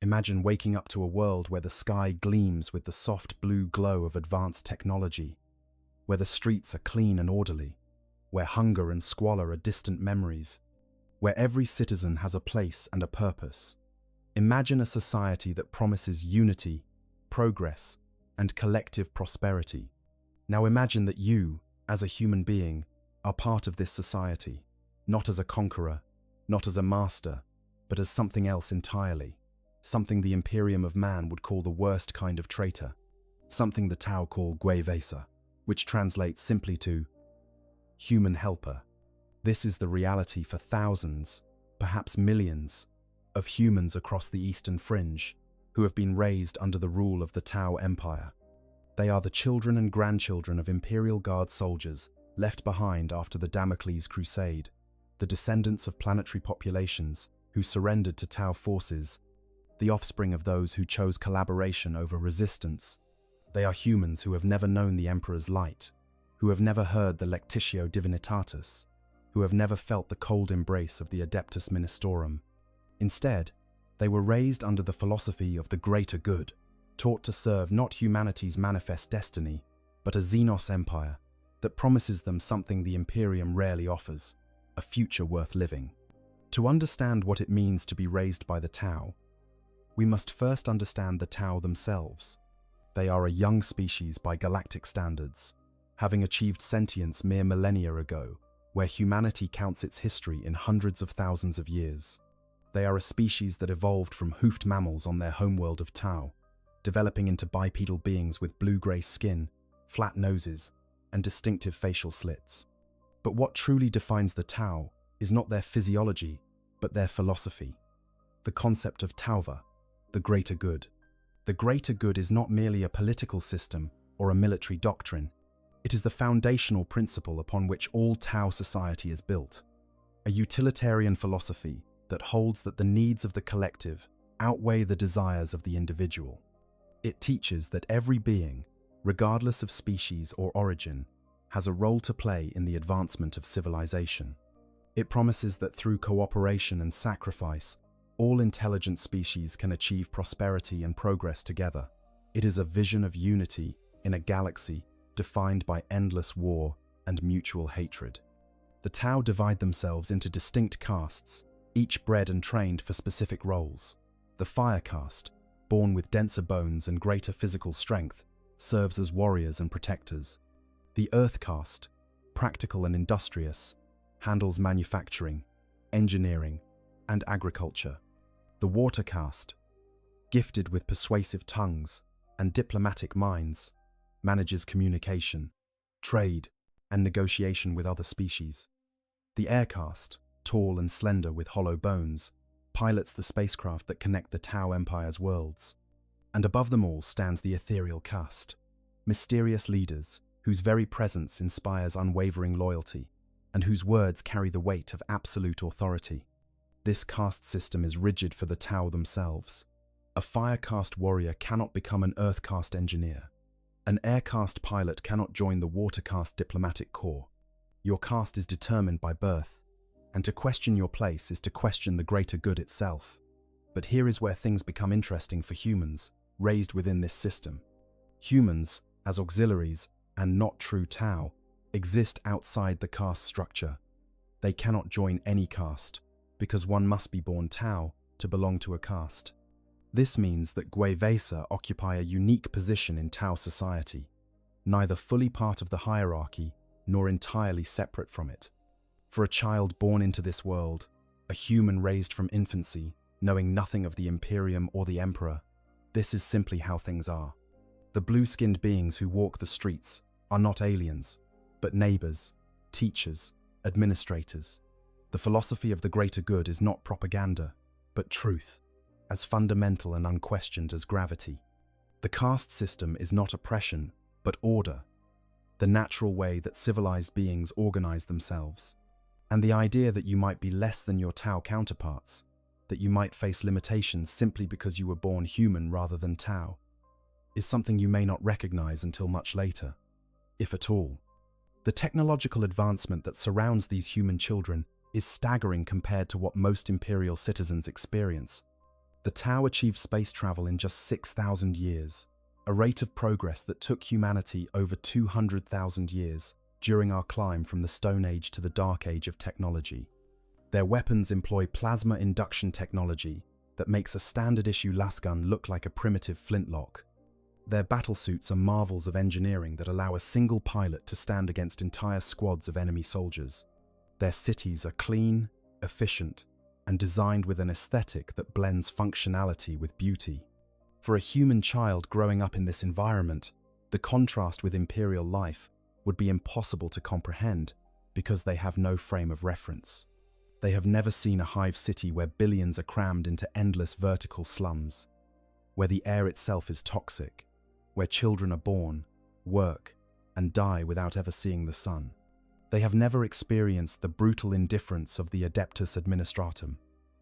Imagine waking up to a world where the sky gleams with the soft blue glow of advanced technology, where the streets are clean and orderly, where hunger and squalor are distant memories, where every citizen has a place and a purpose. Imagine a society that promises unity, progress, and collective prosperity. Now imagine that you, as a human being, are part of this society, not as a conqueror, not as a master, but as something else entirely, something the Imperium of man would call the worst kind of traitor, something the Tau call Gwevesa, which translates simply to human helper. This is the reality for thousands, perhaps millions, of humans across the Eastern Fringe who have been raised under the rule of the Tau Empire. They are the children and grandchildren of Imperial Guard soldiers left behind after the Damocles Crusade, the descendants of planetary populations who surrendered to Tau forces, the offspring of those who chose collaboration over resistance. They are humans who have never known the Emperor's light, who have never heard the Lectitio Divinitatis, who have never felt the cold embrace of the Adeptus Ministorum. Instead, they were raised under the philosophy of the greater good, taught to serve not humanity's manifest destiny, but a Xenos empire that promises them something the Imperium rarely offers, a future worth living. To understand what it means to be raised by the Tau, we must first understand the Tau themselves. They are a young species by galactic standards, having achieved sentience mere millennia ago, where humanity counts its history in hundreds of thousands of years. They are a species that evolved from hoofed mammals on their homeworld of Tau, developing into bipedal beings with blue-grey skin, flat noses, and distinctive facial slits. But what truly defines the Tau is not their physiology, but their philosophy. The concept of Tauva, the greater good. The greater good is not merely a political system or a military doctrine. It is the foundational principle upon which all Tau society is built. A utilitarian philosophy that holds that the needs of the collective outweigh the desires of the individual. It teaches that every being, regardless of species or origin, has a role to play in the advancement of civilization. It promises that through cooperation and sacrifice, all intelligent species can achieve prosperity and progress together. It is a vision of unity in a galaxy defined by endless war and mutual hatred. The Tau divide themselves into distinct castes, each bred and trained for specific roles. The Fire caste, born with denser bones and greater physical strength, serves as warriors and protectors. The Earth caste, practical and industrious, handles manufacturing, engineering, and agriculture. The Water caste, gifted with persuasive tongues and diplomatic minds, manages communication, trade, and negotiation with other species. The Air caste, tall and slender with hollow bones, pilots the spacecraft that connect the Tau Empire's worlds. And above them all stands the Ethereal caste, mysterious leaders whose very presence inspires unwavering loyalty and whose words carry the weight of absolute authority. This caste system is rigid for the Tau themselves. A Fire caste warrior cannot become an Earth caste engineer. An Air caste pilot cannot join the Water caste diplomatic corps. Your caste is determined by birth, and to question your place is to question the greater good itself. But here is where things become interesting for humans, raised within this system. Humans, as auxiliaries and not true Tau, exist outside the caste structure. They cannot join any caste, because one must be born Tau to belong to a caste. This means that Gwevesa occupy a unique position in Tau society, neither fully part of the hierarchy nor entirely separate from it. For a child born into this world, a human raised from infancy, knowing nothing of the Imperium or the Emperor, this is simply how things are. The blue-skinned beings who walk the streets are not aliens, but neighbors, teachers, administrators. The philosophy of the greater good is not propaganda, but truth, as fundamental and unquestioned as gravity. The caste system is not oppression, but order, the natural way that civilized beings organize themselves. And the idea that you might be less than your Tau counterparts, that you might face limitations simply because you were born human rather than Tau, is something you may not recognize until much later, if at all. The technological advancement that surrounds these human children is staggering compared to what most Imperial citizens experience. The Tau achieved space travel in just 6,000 years, a rate of progress that took humanity over 200,000 years during our climb from the Stone Age to the Dark Age of technology. Their weapons employ plasma induction technology that makes a standard-issue lasgun look like a primitive flintlock. Their battlesuits are marvels of engineering that allow a single pilot to stand against entire squads of enemy soldiers. Their cities are clean, efficient, and designed with an aesthetic that blends functionality with beauty. For a human child growing up in this environment, the contrast with Imperial life would be impossible to comprehend because they have no frame of reference. They have never seen a hive city where billions are crammed into endless vertical slums, where the air itself is toxic, where children are born, work, and die without ever seeing the sun. They have never experienced the brutal indifference of the Adeptus Administratum,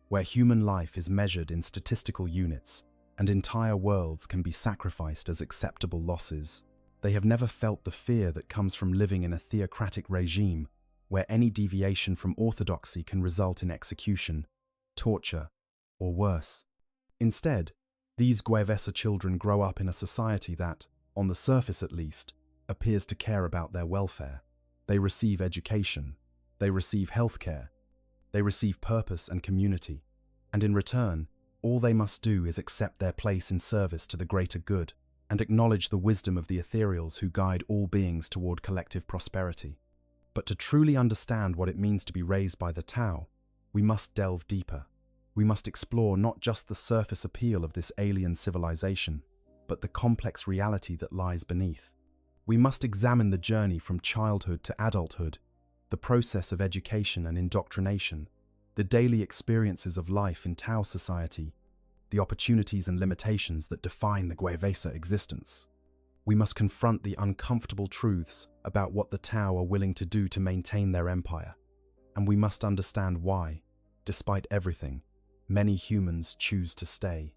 where human life is measured in statistical units and entire worlds can be sacrificed as acceptable losses. They have never felt the fear that comes from living in a theocratic regime where any deviation from orthodoxy can result in execution, torture, or worse. Instead, these Gwevesa children grow up in a society that, on the surface at least, appears to care about their welfare. They receive education, they receive healthcare, they receive purpose and community, and in return, all they must do is accept their place in service to the greater good and acknowledge the wisdom of the ethereals who guide all beings toward collective prosperity. But to truly understand what it means to be raised by the Tau, we must delve deeper. We must explore not just the surface appeal of this alien civilization, but the complex reality that lies beneath. We must examine the journey from childhood to adulthood, the process of education and indoctrination, the daily experiences of life in Tau society, the opportunities and limitations that define the Gwevesa existence. We must confront the uncomfortable truths about what the Tau are willing to do to maintain their empire, and we must understand why, despite everything, many humans choose to stay.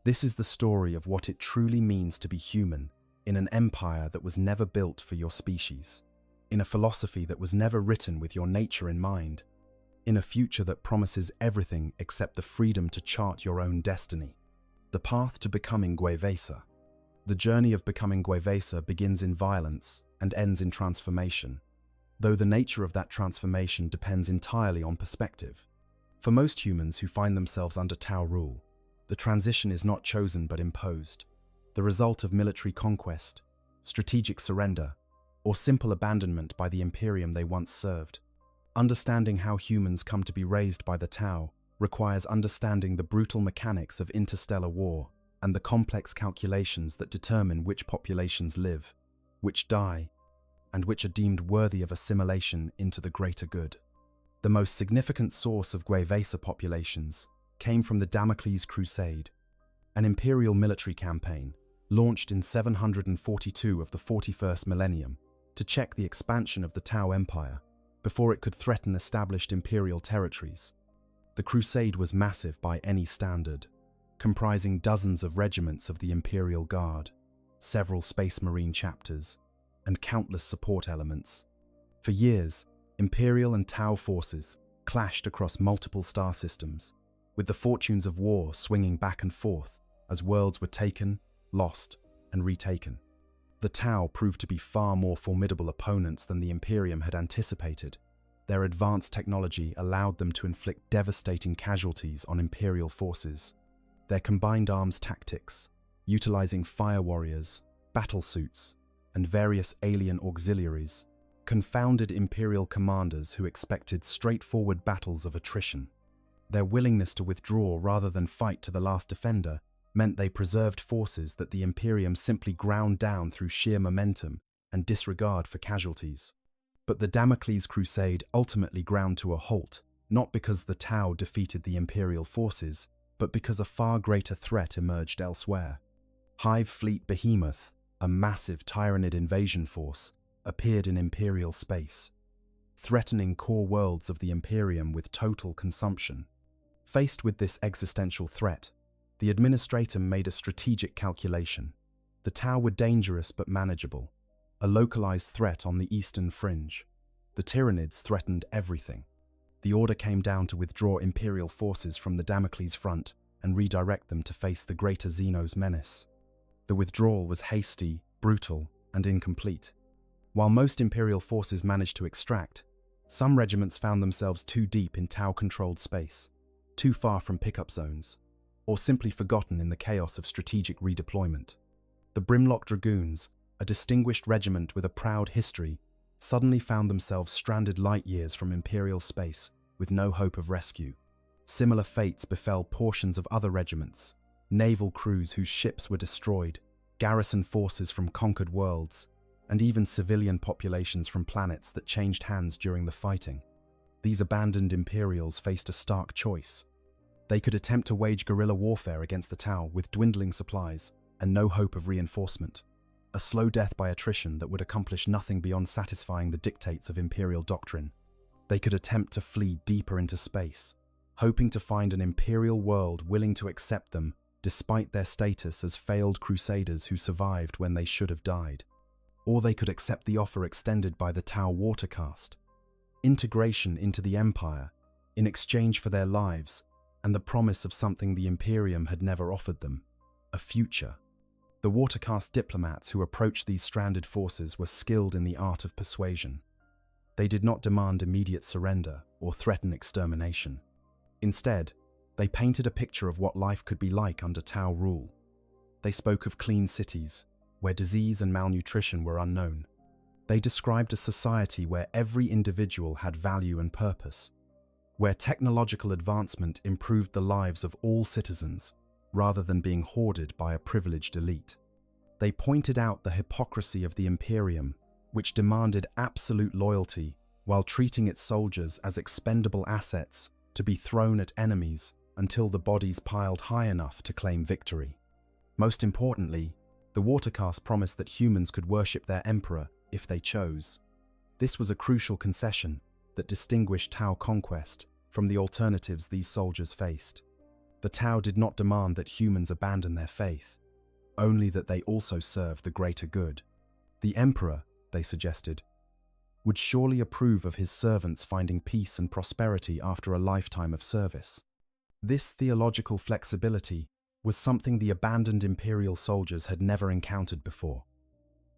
This is the story of what it truly means to be human in an empire that was never built for your species, in a philosophy that was never written with your nature in mind, in a future that promises everything except the freedom to chart your own destiny. The path to becoming Gwevesa. The journey of becoming Gwevesa begins in violence and ends in transformation, though the nature of that transformation depends entirely on perspective. For most humans who find themselves under Tau rule, the transition is not chosen but imposed, the result of military conquest, strategic surrender, or simple abandonment by the Imperium they once served. Understanding how humans come to be raised by the Tau requires understanding the brutal mechanics of interstellar war and the complex calculations that determine which populations live, which die, and which are deemed worthy of assimilation into the greater good. The most significant source of Gwevesa populations came from the Damocles Crusade, an imperial military campaign launched in 742 of the 41st millennium to check the expansion of the Tau Empire before it could threaten established imperial territories. The crusade was massive by any standard, comprising dozens of regiments of the Imperial Guard, several Space Marine chapters, and countless support elements. For years, Imperial and Tau forces clashed across multiple star systems, with the fortunes of war swinging back and forth as worlds were taken, lost, and retaken. The Tau proved to be far more formidable opponents than the Imperium had anticipated. Their advanced technology allowed them to inflict devastating casualties on Imperial forces. Their combined arms tactics, utilizing fire warriors, battlesuits, and various alien auxiliaries, confounded Imperial commanders who expected straightforward battles of attrition. Their willingness to withdraw rather than fight to the last defender meant they preserved forces that the Imperium simply ground down through sheer momentum and disregard for casualties. But the Damocles Crusade ultimately ground to a halt, not because the Tau defeated the Imperial forces, but because a far greater threat emerged elsewhere. Hive Fleet Behemoth, a massive Tyranid invasion force, appeared in Imperial space, threatening core worlds of the Imperium with total consumption. Faced with this existential threat, the Administratum made a strategic calculation. The Tau were dangerous but manageable, a localized threat on the eastern fringe. The Tyranids threatened everything. The order came down to withdraw Imperial forces from the Damocles front and redirect them to face the greater Xenos menace. The withdrawal was hasty, brutal, and incomplete. While most Imperial forces managed to extract, some regiments found themselves too deep in Tau-controlled space, too far from pickup zones, or simply forgotten in the chaos of strategic redeployment. The Brimlock Dragoons, a distinguished regiment with a proud history, suddenly found themselves stranded light years from Imperial space with no hope of rescue. Similar fates befell portions of other regiments, naval crews whose ships were destroyed, garrison forces from conquered worlds, and even civilian populations from planets that changed hands during the fighting. These abandoned Imperials faced a stark choice. They could attempt to wage guerrilla warfare against the Tau with dwindling supplies and no hope of reinforcement, a slow death by attrition that would accomplish nothing beyond satisfying the dictates of Imperial doctrine. They could attempt to flee deeper into space, hoping to find an Imperial world willing to accept them despite their status as failed crusaders who survived when they should have died. Or they could accept the offer extended by the Tau Watercast, integration into the Empire in exchange for their lives and the promise of something the Imperium had never offered them, a future. The Watercast diplomats who approached these stranded forces were skilled in the art of persuasion. They did not demand immediate surrender or threaten extermination. Instead, they painted a picture of what life could be like under Tau rule. They spoke of clean cities, where disease and malnutrition were unknown. They described a society where every individual had value and purpose, where technological advancement improved the lives of all citizens, rather than being hoarded by a privileged elite. They pointed out the hypocrisy of the Imperium, which demanded absolute loyalty while treating its soldiers as expendable assets to be thrown at enemies until the bodies piled high enough to claim victory. Most importantly, the Watercast promised that humans could worship their emperor if they chose. This was a crucial concession that distinguished Tau conquest from the alternatives these soldiers faced. The Tau did not demand that humans abandon their faith, only that they also serve the greater good. The emperor, they suggested, would surely approve of his servants finding peace and prosperity after a lifetime of service. This theological flexibility was something the abandoned Imperial soldiers had never encountered before.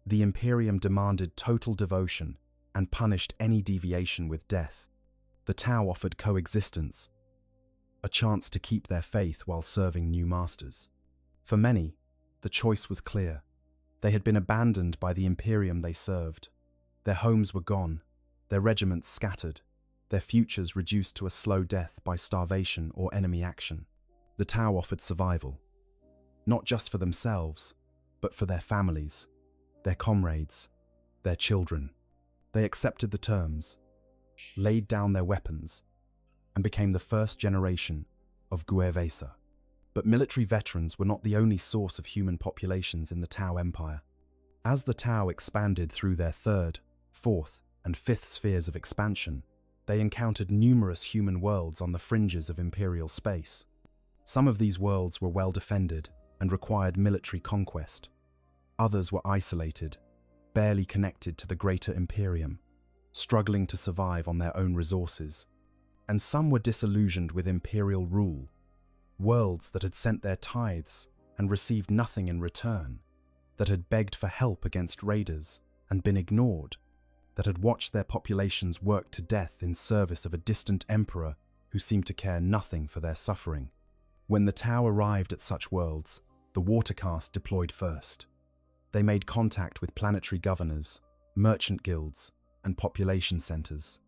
The Imperium demanded total devotion and punished any deviation with death. The Tau offered coexistence, a chance to keep their faith while serving new masters. For many, the choice was clear. They had been abandoned by the Imperium they served. Their homes were gone, their regiments scattered, their futures reduced to a slow death by starvation or enemy action. The Tau offered survival, not just for themselves, but for their families, their comrades, their children. They accepted the terms, laid down their weapons, and became the first generation of Guervesa. But military veterans were not the only source of human populations in the Tau Empire. As the Tau expanded through their third, fourth, and fifth spheres of expansion, they encountered numerous human worlds on the fringes of Imperial space. Some of these worlds were well defended and required military conquest. Others were isolated, barely connected to the greater Imperium, struggling to survive on their own resources. And some were disillusioned with Imperial rule, worlds that had sent their tithes and received nothing in return, that had begged for help against raiders and been ignored, that had watched their populations work to death in service of a distant emperor who seemed to care nothing for their suffering. When the Tau arrived at such worlds, the Watercast deployed first. They made contact with planetary governors, merchant guilds, and population centers.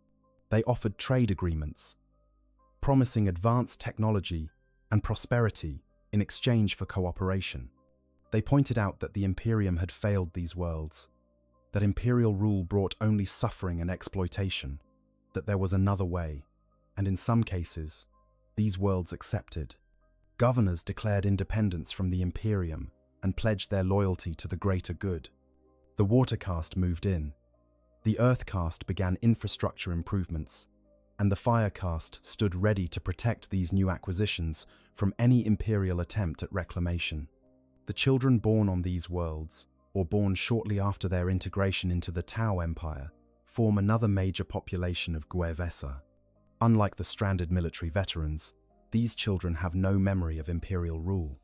They offered trade agreements, promising advanced technology and prosperity in exchange for cooperation. They pointed out that the Imperium had failed these worlds, that Imperial rule brought only suffering and exploitation, that there was another way, and in some cases, these worlds accepted. Governors declared independence from the Imperium and pledged their loyalty to the greater good. The Watercast moved in. The Earthcast began infrastructure improvements, and the Firecast stood ready to protect these new acquisitions from any Imperial attempt at reclamation. The children born on these worlds, or born shortly after their integration into the Tau Empire, form another major population of Guervesa. Unlike the stranded military veterans, These children have no memory of imperial rule.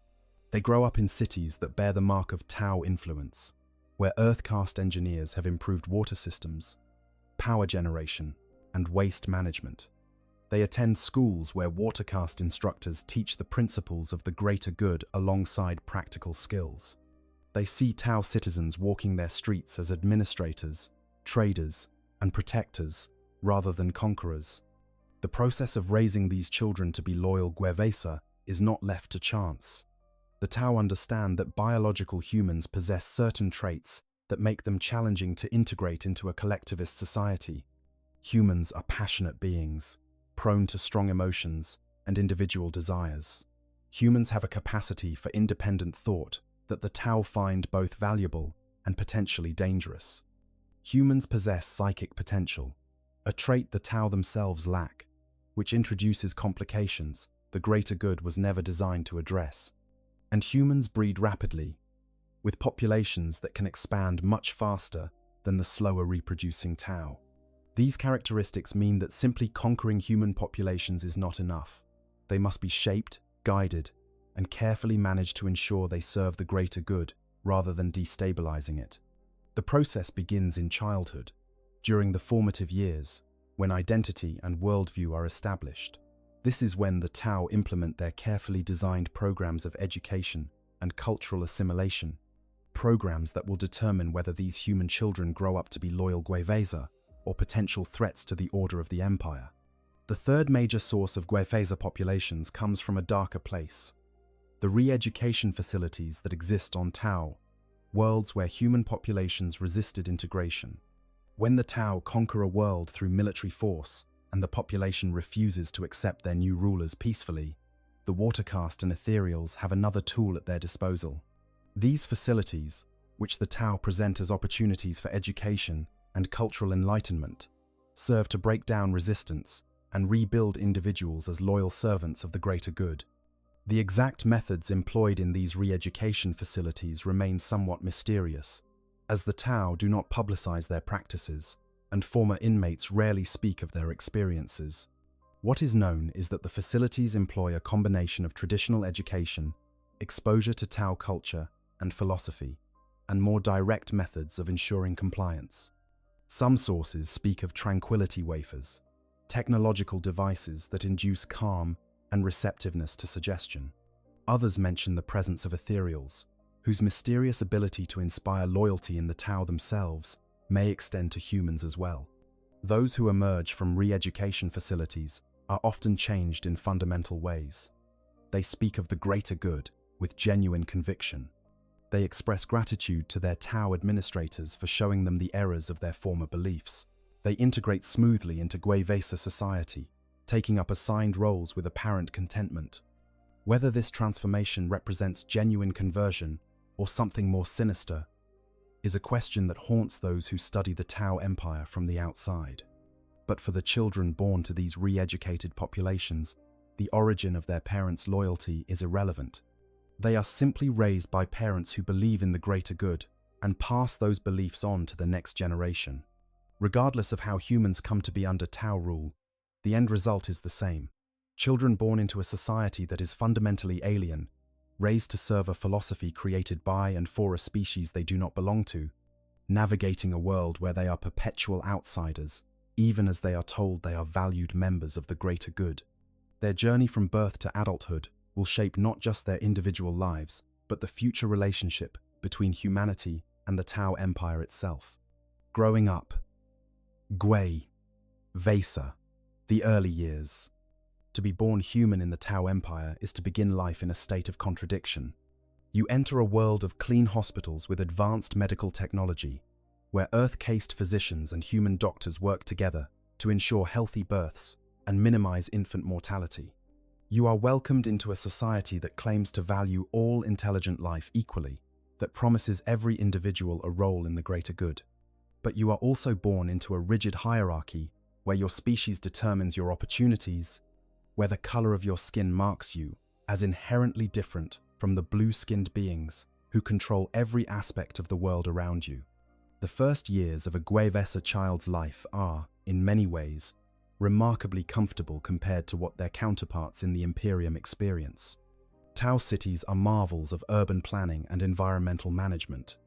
They grow up in cities that bear the mark of Tau influence, where Earth-caste engineers have improved water systems, power generation, and waste management. They attend schools where water-caste instructors teach the principles of the greater good alongside practical skills. They see Tau citizens walking their streets as administrators, traders, and protectors, rather than conquerors. The process of raising these children to be loyal Gwevesa is not left to chance. The Tau understand that biological humans possess certain traits that make them challenging to integrate into a collectivist society. Humans are passionate beings, prone to strong emotions and individual desires. Humans have a capacity for independent thought that the Tau find both valuable and potentially dangerous. Humans possess psychic potential, a trait the Tau themselves lack, which introduces complications the greater good was never designed to address. And humans breed rapidly, with populations that can expand much faster than the slower reproducing Tau. These characteristics mean that simply conquering human populations is not enough. They must be shaped, guided, and carefully managed to ensure they serve the greater good rather than destabilizing it. The process begins in childhood, during the formative years, when identity and worldview are established. This is when the Tau implement their carefully designed programs of education and cultural assimilation, programs that will determine whether these human children grow up to be loyal Gwevesa or potential threats to the order of the empire. The third major source of Gwevesa populations comes from a darker place: the re-education facilities that exist on Tau, worlds where human populations resisted integration. When the Tau conquer a world through military force and the population refuses to accept their new rulers peacefully, the Watercaste and Ethereals have another tool at their disposal. These facilities, which the Tau present as opportunities for education and cultural enlightenment, serve to break down resistance and rebuild individuals as loyal servants of the greater good. The exact methods employed in these re-education facilities remain somewhat mysterious, as the Tau do not publicize their practices, and former inmates rarely speak of their experiences. What is known is that the facilities employ a combination of traditional education, exposure to Tau culture and philosophy, and more direct methods of ensuring compliance. Some sources speak of tranquility wafers, technological devices that induce calm and receptiveness to suggestion. Others mention the presence of ethereals, whose mysterious ability to inspire loyalty in the Tau themselves may extend to humans as well. Those who emerge from re-education facilities are often changed in fundamental ways. They speak of the greater good with genuine conviction. They express gratitude to their Tau administrators for showing them the errors of their former beliefs. They integrate smoothly into Gwevesa society, taking up assigned roles with apparent contentment. Whether this transformation represents genuine conversion or something more sinister is a question that haunts those who study the Tau Empire from the outside. But for the children born to these re-educated populations, the origin of their parents' loyalty is irrelevant. They are simply raised by parents who believe in the greater good and pass those beliefs on to the next generation. Regardless of how humans come to be under Tau rule, the end result is the same. Children born into a society that is fundamentally alien, raised to serve a philosophy created by and for a species they do not belong to, navigating a world where they are perpetual outsiders, even as they are told they are valued members of the greater good. Their journey from birth to adulthood will shape not just their individual lives, but the future relationship between humanity and the Tau Empire itself. Growing up. Gwevesa. The early years. To be born human in the Tau Empire is to begin life in a state of contradiction. You enter a world of clean hospitals with advanced medical technology, where Earth-cased physicians and human doctors work together to ensure healthy births and minimize infant mortality. You are welcomed into a society that claims to value all intelligent life equally, that promises every individual a role in the greater good. But you are also born into a rigid hierarchy where your species determines your opportunities, where the color of your skin marks you as inherently different from the blue-skinned beings who control every aspect of the world around you. The first years of a Gwevesa child's life are, in many ways, remarkably comfortable compared to what their counterparts in the Imperium experience. Tau cities are marvels of urban planning and environmental management.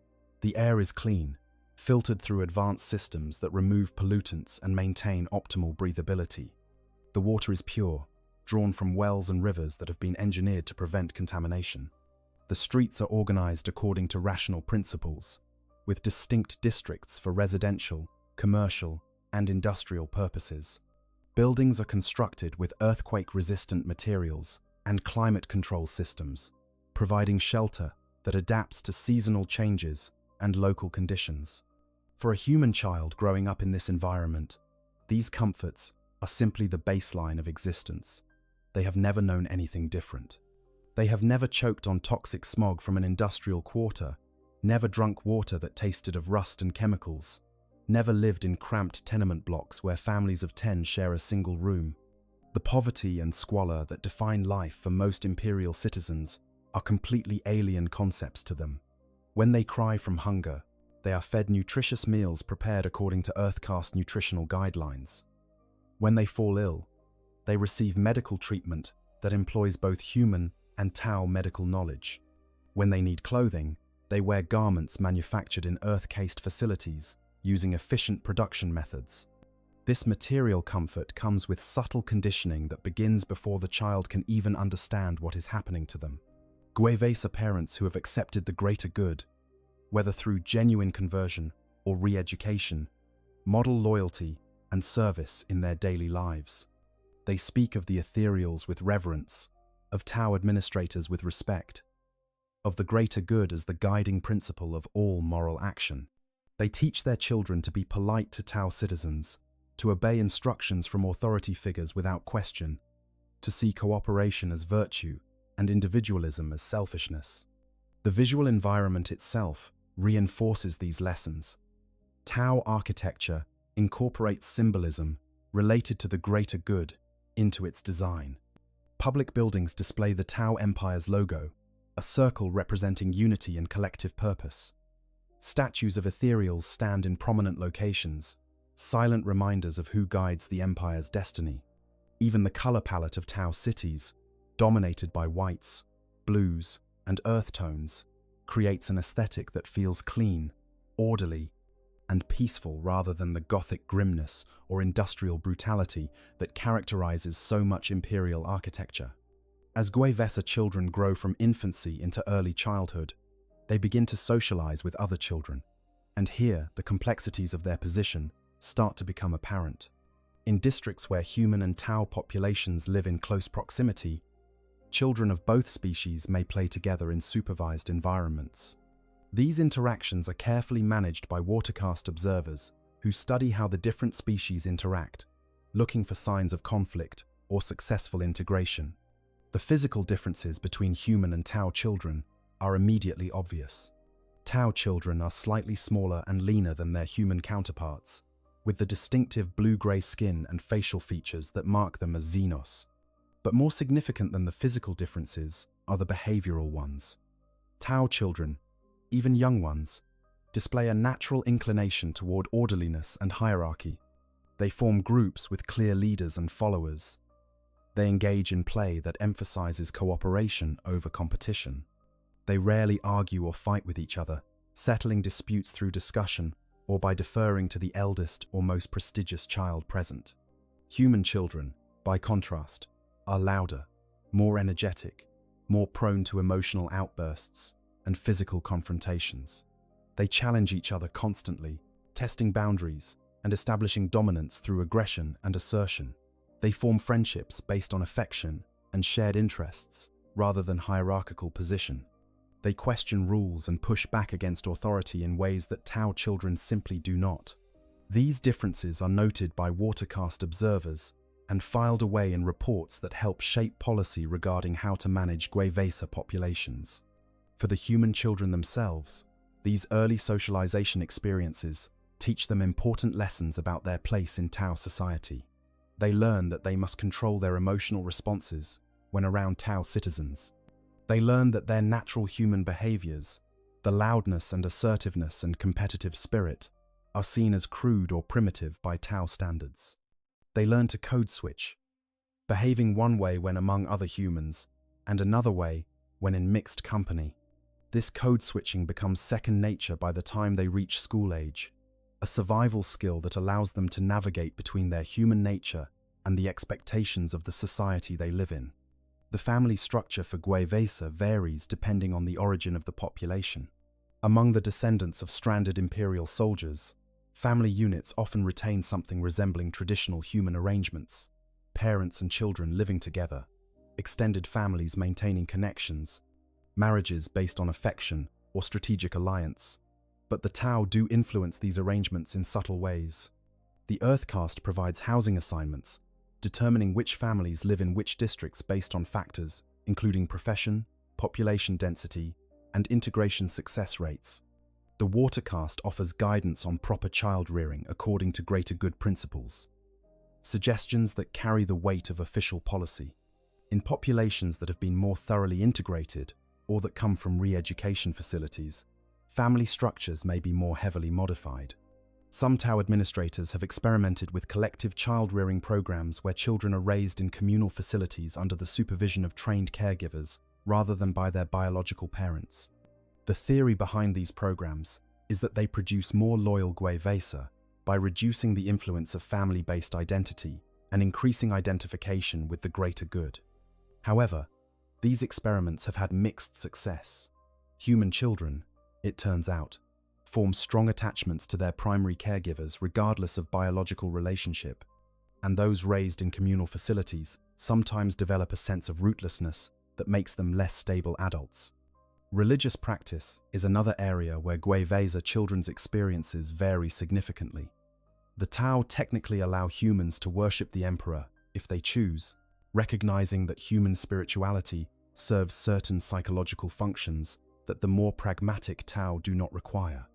The air is clean, filtered through advanced systems that remove pollutants and maintain optimal breathability. The water is pure, drawn from wells and rivers that have been engineered to prevent contamination. The streets are organized according to rational principles, with distinct districts for residential, commercial, and industrial purposes. Buildings are constructed with earthquake-resistant materials and climate control systems, providing shelter that adapts to seasonal changes and local conditions. For a human child growing up in this environment, these comforts are simply the baseline of existence. They have never known anything different. They have never choked on toxic smog from an industrial quarter, never drunk water that tasted of rust and chemicals, never lived in cramped tenement blocks where families of 10 share a single room. The poverty and squalor that define life for most imperial citizens are completely alien concepts to them. When they cry from hunger, they are fed nutritious meals prepared according to Earthcast nutritional guidelines. When they fall ill, they receive medical treatment that employs both human and Tau medical knowledge. When they need clothing, they wear garments manufactured in earth-cased facilities using efficient production methods. This material comfort comes with subtle conditioning that begins before the child can even understand what is happening to them. Gwevesa parents who have accepted the greater good, whether through genuine conversion or re-education, model loyalty and service in their daily lives. They speak of the ethereals with reverence, of Tau administrators with respect, of the greater good as the guiding principle of all moral action. They teach their children to be polite to Tau citizens, to obey instructions from authority figures without question, to see cooperation as virtue and individualism as selfishness. The visual environment itself reinforces these lessons. Tau architecture incorporates symbolism related to the greater good into its design. Public buildings display the Tau Empire's logo, a circle representing unity and collective purpose. Statues of ethereals stand in prominent locations, silent reminders of who guides the Empire's destiny. Even the color palette of Tau cities, dominated by whites, blues, and earth tones, creates an aesthetic that feels clean, orderly, and peaceful rather than the Gothic grimness or industrial brutality that characterizes so much imperial architecture. As Gwevesa children grow from infancy into early childhood, they begin to socialize with other children, and here the complexities of their position start to become apparent. In districts where human and Tau populations live in close proximity, children of both species may play together in supervised environments. These interactions are carefully managed by Watercast observers who study how the different species interact, looking for signs of conflict or successful integration. The physical differences between human and Tau children are immediately obvious. Tau children are slightly smaller and leaner than their human counterparts, with the distinctive blue-grey skin and facial features that mark them as Xenos. But more significant than the physical differences are the behavioral ones. Tau children, even young ones, display a natural inclination toward orderliness and hierarchy. They form groups with clear leaders and followers. They engage in play that emphasizes cooperation over competition. They rarely argue or fight with each other, settling disputes through discussion or by deferring to the eldest or most prestigious child present. Human children, by contrast, are louder, more energetic, more prone to emotional outbursts and physical confrontations. They challenge each other constantly, testing boundaries and establishing dominance through aggression and assertion. They form friendships based on affection and shared interests rather than hierarchical position. They question rules and push back against authority in ways that Tau children simply do not. These differences are noted by Watercast observers and filed away in reports that help shape policy regarding how to manage Gwevesa populations. For the human children themselves, these early socialization experiences teach them important lessons about their place in Tau society. They learn that they must control their emotional responses when around Tau citizens. They learn that their natural human behaviors, the loudness and assertiveness and competitive spirit, are seen as crude or primitive by Tau standards. They learn to code switch, behaving one way when among other humans, and another way when in mixed company. This code switching becomes second nature by the time they reach school age, a survival skill that allows them to navigate between their human nature and the expectations of the society they live in. The family structure for Gwevesa varies depending on the origin of the population. Among the descendants of stranded imperial soldiers, family units often retain something resembling traditional human arrangements, parents and children living together, extended families maintaining connections, marriages based on affection or strategic alliance. But the Tau do influence these arrangements in subtle ways. The Earth caste provides housing assignments, determining which families live in which districts based on factors including profession, population density, and integration success rates. The Water caste offers guidance on proper child rearing according to greater good principles, suggestions that carry the weight of official policy. In populations that have been more thoroughly integrated or that come from re-education facilities, family structures may be more heavily modified. Some Tau administrators have experimented with collective child-rearing programs where children are raised in communal facilities under the supervision of trained caregivers rather than by their biological parents. The theory behind these programs is that they produce more loyal Gwevesa by reducing the influence of family-based identity and increasing identification with the greater good. However, these experiments have had mixed success. Human children, it turns out, form strong attachments to their primary caregivers regardless of biological relationship, and those raised in communal facilities sometimes develop a sense of rootlessness that makes them less stable adults. Religious practice is another area where Gwevesa children's experiences vary significantly. The Tau technically allow humans to worship the Emperor if they choose, recognizing that human spirituality serves certain psychological functions that the more pragmatic Tau do not require.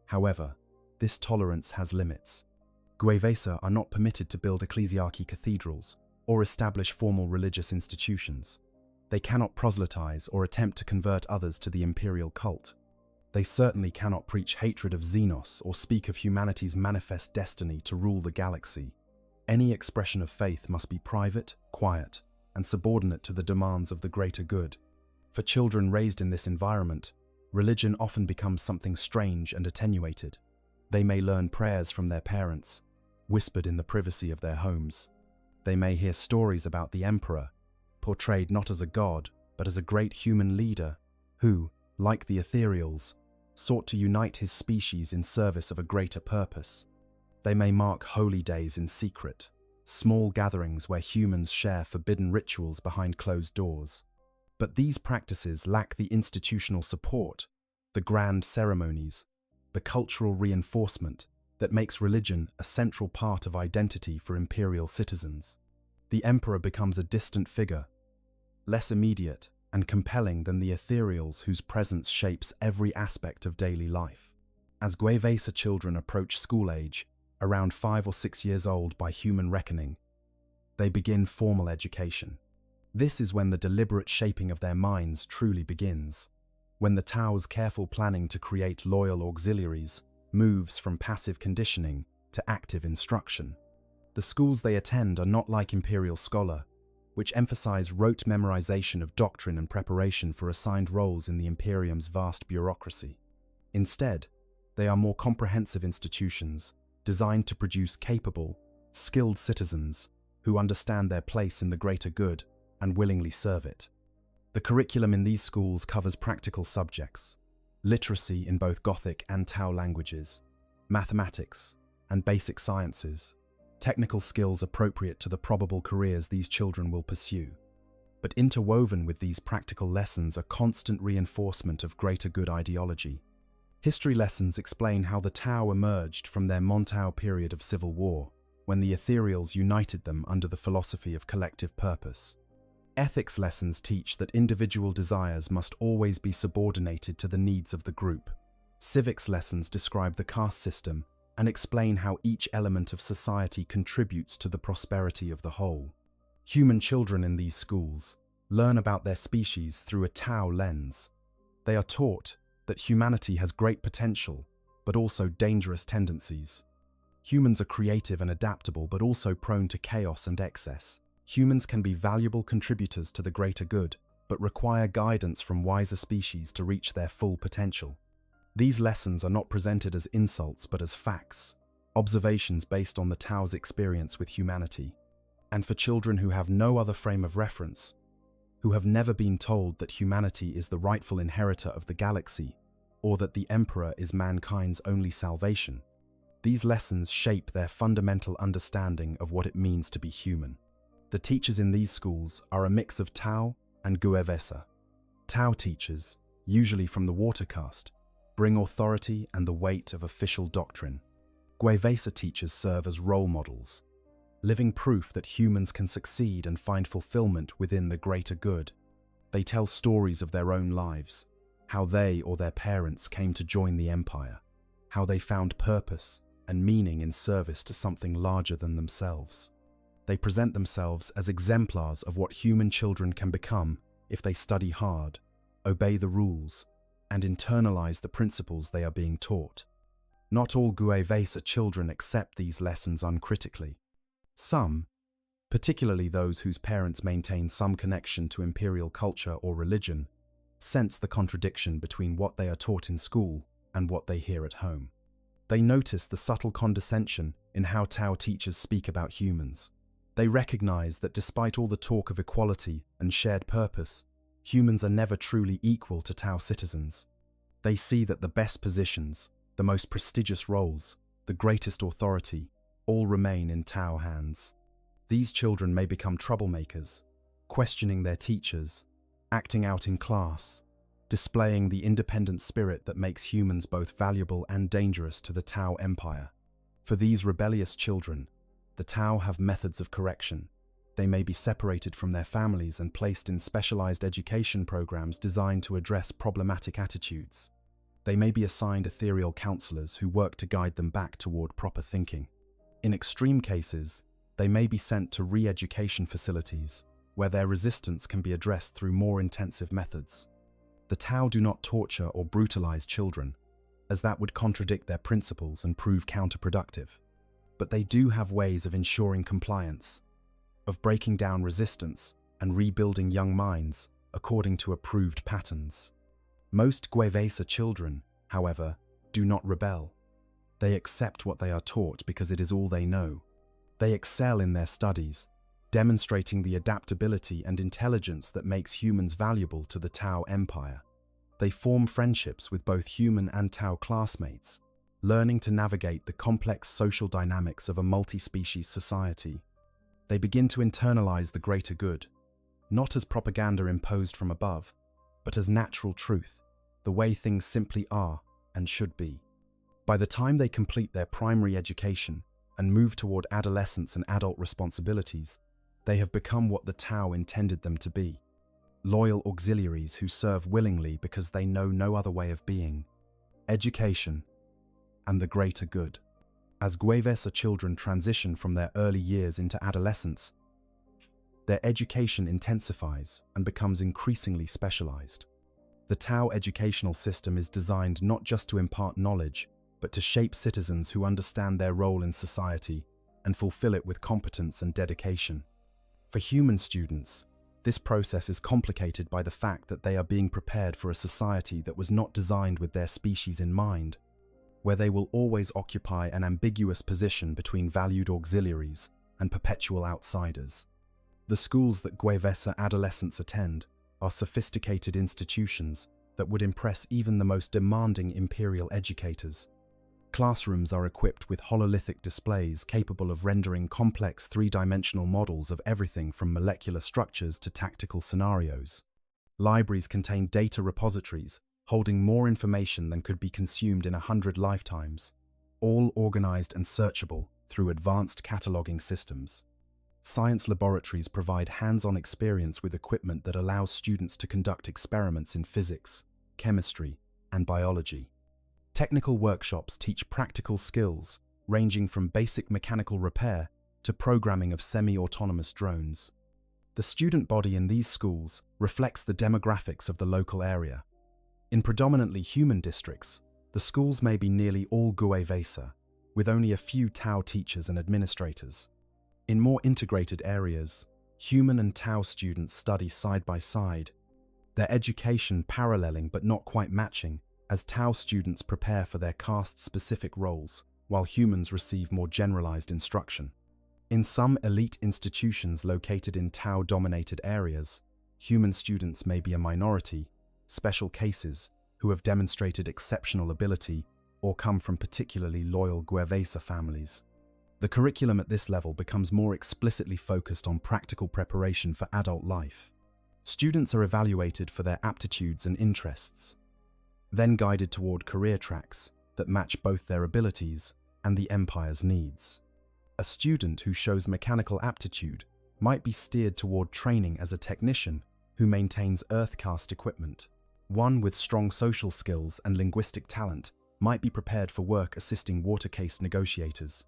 However, this tolerance has limits. Gwevesa are not permitted to build ecclesiarchy cathedrals or establish formal religious institutions. They cannot proselytize or attempt to convert others to the imperial cult. They certainly cannot preach hatred of Xenos or speak of humanity's manifest destiny to rule the galaxy. Any expression of faith must be private, quiet, and subordinate to the demands of the greater good. For children raised in this environment, religion often becomes something strange and attenuated. They may learn prayers from their parents, whispered in the privacy of their homes. They may hear stories about the Emperor, portrayed not as a god, but as a great human leader who, like the ethereals, sought to unite his species in service of a greater purpose. They may mark holy days in secret, small gatherings where humans share forbidden rituals behind closed doors. But these practices lack the institutional support, the grand ceremonies, the cultural reinforcement that makes religion a central part of identity for imperial citizens. The Emperor becomes a distant figure, less immediate and compelling than the ethereals whose presence shapes every aspect of daily life. As Gwevesa children approach school age, around 5 or 6 years old by human reckoning, they begin formal education. This is when the deliberate shaping of their minds truly begins, when the Tau's careful planning to create loyal auxiliaries moves from passive conditioning to active instruction. The schools they attend are not like Imperial Scholar, which emphasize rote memorization of doctrine and preparation for assigned roles in the Imperium's vast bureaucracy. Instead, they are more comprehensive institutions designed to produce capable, skilled citizens who understand their place in the greater good and willingly serve it. The curriculum in these schools covers practical subjects, literacy in both Gothic and Tau languages, mathematics, and basic sciences, technical skills appropriate to the probable careers these children will pursue. But interwoven with these practical lessons are constant reinforcement of greater good ideology. History lessons explain how the Tau emerged from their Montau period of civil war, when the ethereals united them under the philosophy of collective purpose. Ethics lessons teach that individual desires must always be subordinated to the needs of the group. Civics lessons describe the caste system and explain how each element of society contributes to the prosperity of the whole. Human children in these schools learn about their species through a Tau lens. They are taught that humanity has great potential, but also dangerous tendencies. Humans are creative and adaptable, but also prone to chaos and excess. Humans can be valuable contributors to the greater good, but require guidance from wiser species to reach their full potential. These lessons are not presented as insults, but as facts, observations based on the Tao's experience with humanity. And for children who have no other frame of reference, who have never been told that humanity is the rightful inheritor of the galaxy, or that the Emperor is mankind's only salvation, these lessons shape their fundamental understanding of what it means to be human. The teachers in these schools are a mix of Tao and Guevesa. Tao teachers, usually from the water caste, bring authority and the weight of official doctrine. Guevesa teachers serve as role models, living proof that humans can succeed and find fulfillment within the greater good. They tell stories of their own lives, how they or their parents came to join the empire, how they found purpose and meaning in service to something larger than themselves. They present themselves as exemplars of what human children can become if they study hard, obey the rules, and internalize the principles they are being taught. Not all Guevesa children accept these lessons uncritically. Some, particularly those whose parents maintain some connection to imperial culture or religion, sense the contradiction between what they are taught in school and what they hear at home. They notice the subtle condescension in how Tao teachers speak about humans. They recognize that despite all the talk of equality and shared purpose, humans are never truly equal to Tao citizens. They see that the best positions, the most prestigious roles, the greatest authority, all remain in Tao hands. These children may become troublemakers, questioning their teachers, acting out in class, displaying the independent spirit that makes humans both valuable and dangerous to the Tao Empire. For these rebellious children, the Tao have methods of correction. They may be separated from their families and placed in specialized education programs designed to address problematic attitudes. They may be assigned ethereal counselors who work to guide them back toward proper thinking. In extreme cases, they may be sent to re-education facilities, where their resistance can be addressed through more intensive methods. The Tao do not torture or brutalize children, as that would contradict their principles and prove counterproductive. But they do have ways of ensuring compliance, of breaking down resistance and rebuilding young minds according to approved patterns. Most Guevesa children, however, do not rebel. They accept what they are taught because it is all they know. They excel in their studies, demonstrating the adaptability and intelligence that makes humans valuable to the Tao Empire. They form friendships with both human and Tao classmates, learning to navigate the complex social dynamics of a multi-species society. They begin to internalize the greater good, not as propaganda imposed from above, but as natural truth, the way things simply are and should be. By the time they complete their primary education and move toward adolescence and adult responsibilities, they have become what the Tao intended them to be: loyal auxiliaries who serve willingly because they know no other way of being. Education and the greater good. As Guevesa children transition from their early years into adolescence, their education intensifies and becomes increasingly specialized. The Tao educational system is designed not just to impart knowledge, but to shape citizens who understand their role in society and fulfill it with competence and dedication. For human students, this process is complicated by the fact that they are being prepared for a society that was not designed with their species in mind, where they will always occupy an ambiguous position between valued auxiliaries and perpetual outsiders. The schools that Guevesa adolescents attend are sophisticated institutions that would impress even the most demanding imperial educators. Classrooms are equipped with hololithic displays capable of rendering complex three-dimensional models of everything from molecular structures to tactical scenarios. Libraries contain data repositories holding more information than could be consumed in 100 lifetimes, all organized and searchable through advanced cataloging systems. Science laboratories provide hands-on experience with equipment that allows students to conduct experiments in physics, chemistry, and biology. Technical workshops teach practical skills, ranging from basic mechanical repair to programming of semi-autonomous drones. The student body in these schools reflects the demographics of the local area. In predominantly human districts, the schools may be nearly all Guevesa, with only a few Tau teachers and administrators. In more integrated areas, human and Tau students study side by side, their education paralleling but not quite matching, as Tau students prepare for their caste-specific roles, while humans receive more generalized instruction. In some elite institutions located in Tau-dominated areas, human students may be a minority, special cases, who have demonstrated exceptional ability or come from particularly loyal Guevesa families. The curriculum at this level becomes more explicitly focused on practical preparation for adult life. Students are evaluated for their aptitudes and interests, then guided toward career tracks that match both their abilities and the Empire's needs. A student who shows mechanical aptitude might be steered toward training as a technician who maintains Earthcast equipment. One with strong social skills and linguistic talent might be prepared for work assisting watercase negotiators.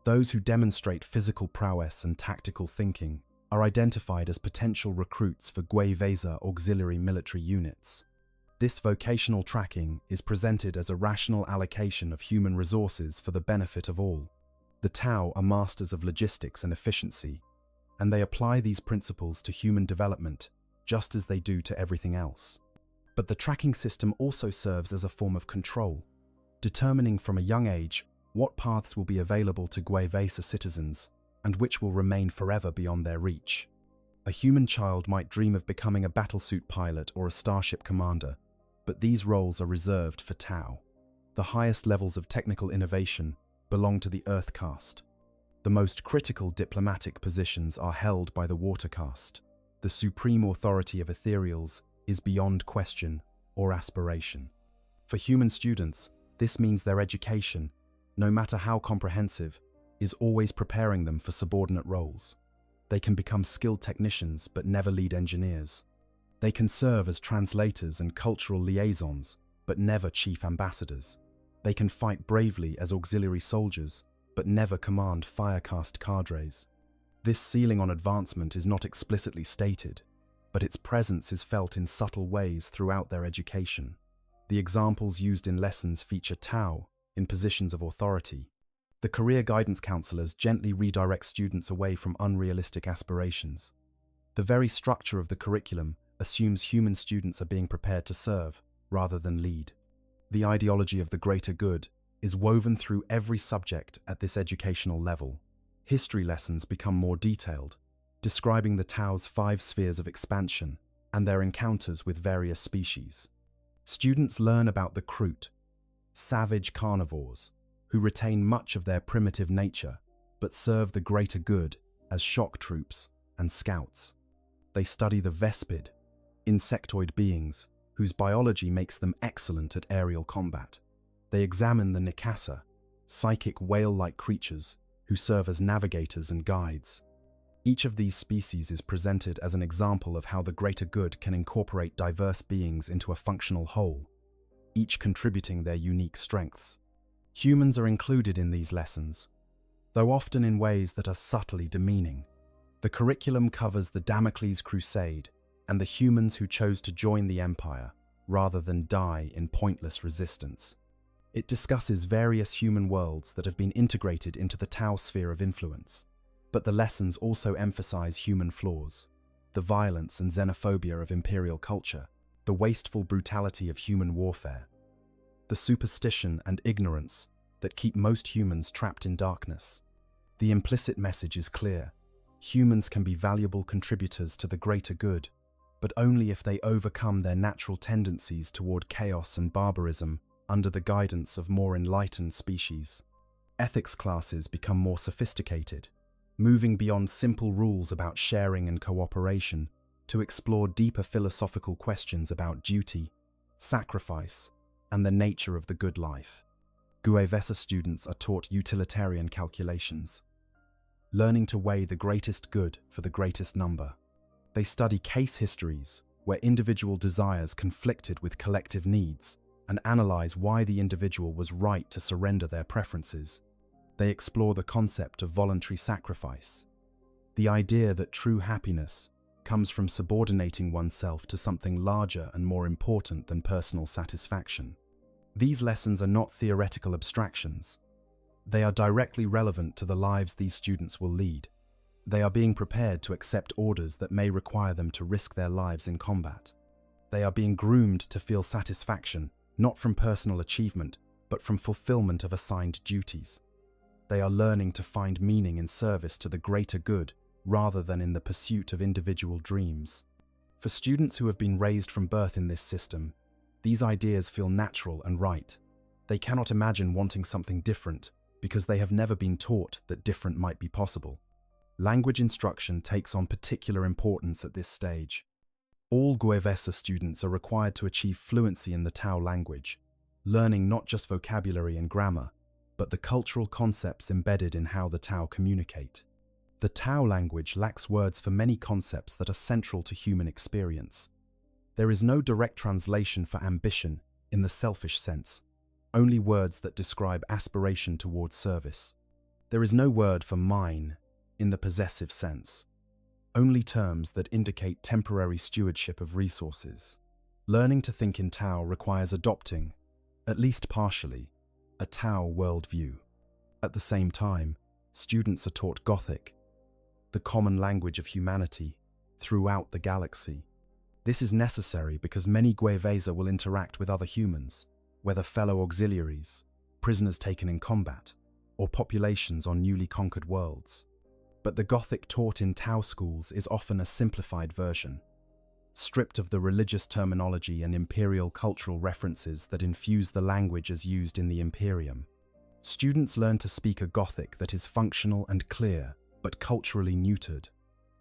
Those who demonstrate physical prowess and tactical thinking are identified as potential recruits for Guevesa auxiliary military units. This vocational tracking is presented as a rational allocation of human resources for the benefit of all. The Tau are masters of logistics and efficiency, and they apply these principles to human development just as they do to everything else. But the tracking system also serves as a form of control, determining from a young age what paths will be available to Guevesa citizens and which will remain forever beyond their reach. A human child might dream of becoming a battlesuit pilot or a starship commander, but these roles are reserved for Tau. The highest levels of technical innovation belong to the Earth caste. The most critical diplomatic positions are held by the Water caste. The supreme authority of ethereals is beyond question or aspiration. For human students, this means their education, no matter how comprehensive, is always preparing them for subordinate roles. They can become skilled technicians but never lead engineers. They can serve as translators and cultural liaisons but never chief ambassadors. They can fight bravely as auxiliary soldiers but never command firecast cadres. This ceiling on advancement is not explicitly stated, but its presence is felt in subtle ways throughout their education. The examples used in lessons feature Tau in positions of authority. The career guidance counselors gently redirect students away from unrealistic aspirations. The very structure of the curriculum assumes human students are being prepared to serve rather than lead. The ideology of the greater good is woven through every subject at this educational level. History lessons become more detailed, describing the Tau's 5 spheres of expansion and their encounters with various species. Students learn about the Kroot, savage carnivores, who retain much of their primitive nature but serve the greater good as shock troops and scouts. They study the Vespid, insectoid beings whose biology makes them excellent at aerial combat. They examine the Nikasa, psychic whale-like creatures who serve as navigators and guides. Each of these species is presented as an example of how the greater good can incorporate diverse beings into a functional whole, each contributing their unique strengths. Humans are included in these lessons, though often in ways that are subtly demeaning. The curriculum covers the Damocles Crusade and the humans who chose to join the Empire rather than die in pointless resistance. It discusses various human worlds that have been integrated into the Tau sphere of influence, but the lessons also emphasize human flaws, the violence and xenophobia of imperial culture, the wasteful brutality of human warfare, the superstition and ignorance that keep most humans trapped in darkness. The implicit message is clear. Humans can be valuable contributors to the greater good, but only if they overcome their natural tendencies toward chaos and barbarism under the guidance of more enlightened species. Ethics classes become more sophisticated, moving beyond simple rules about sharing and cooperation to explore deeper philosophical questions about duty, sacrifice, and the nature of the good life. Guevesa students are taught utilitarian calculations, learning to weigh the greatest good for the greatest number. They study case histories, where individual desires conflicted with collective needs, and analyze why the individual was right to surrender their preferences. They explore the concept of voluntary sacrifice, the idea that true happiness comes from subordinating oneself to something larger and more important than personal satisfaction. These lessons are not theoretical abstractions. They are directly relevant to the lives these students will lead. They are being prepared to accept orders that may require them to risk their lives in combat. They are being groomed to feel satisfaction, not from personal achievement, but from fulfillment of assigned duties. They are learning to find meaning in service to the greater good, rather than in the pursuit of individual dreams. For students who have been raised from birth in this system, these ideas feel natural and right. They cannot imagine wanting something different because they have never been taught that different might be possible. Language instruction takes on particular importance at this stage. All GWEVESA students are required to achieve fluency in the Tau language, learning not just vocabulary and grammar, but the cultural concepts embedded in how the Tau communicate. The Tau language lacks words for many concepts that are central to human experience. There is no direct translation for ambition in the selfish sense, only words that describe aspiration towards service. There is no word for mine in the possessive sense, only terms that indicate temporary stewardship of resources. Learning to think in Tau requires adopting, at least partially, a Tau worldview. At the same time, students are taught Gothic, the common language of humanity, throughout the galaxy. This is necessary because many GWEVESA will interact with other humans, whether fellow auxiliaries, prisoners taken in combat, or populations on newly conquered worlds. But the Gothic taught in Tau schools is often a simplified version, stripped of the religious terminology and imperial cultural references that infuse the language as used in the Imperium. Students learn to speak a Gothic that is functional and clear, but culturally neutered,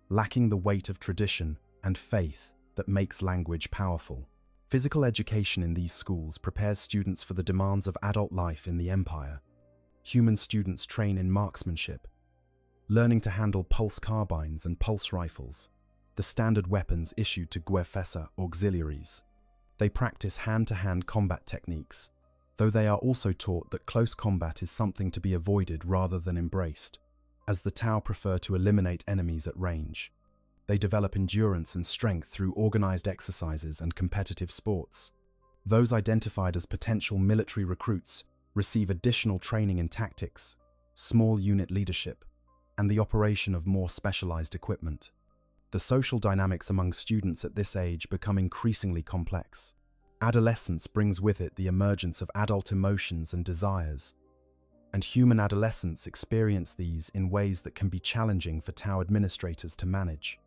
lacking the weight of tradition and faith that makes language powerful. Physical education in these schools prepares students for the demands of adult life in the Empire. Human students train in marksmanship, learning to handle pulse carbines and pulse rifles, the standard weapons issued to GWEVESA auxiliaries. They practice hand-to-hand combat techniques, though they are also taught that close combat is something to be avoided rather than embraced, as the Tau prefer to eliminate enemies at range. They develop endurance and strength through organized exercises and competitive sports. Those identified as potential military recruits receive additional training in tactics, small unit leadership, and the operation of more specialized equipment. The social dynamics among students at this age become increasingly complex. Adolescence brings with it the emergence of adult emotions and desires, and human adolescents experience these in ways that can be challenging for Tau administrators to manage.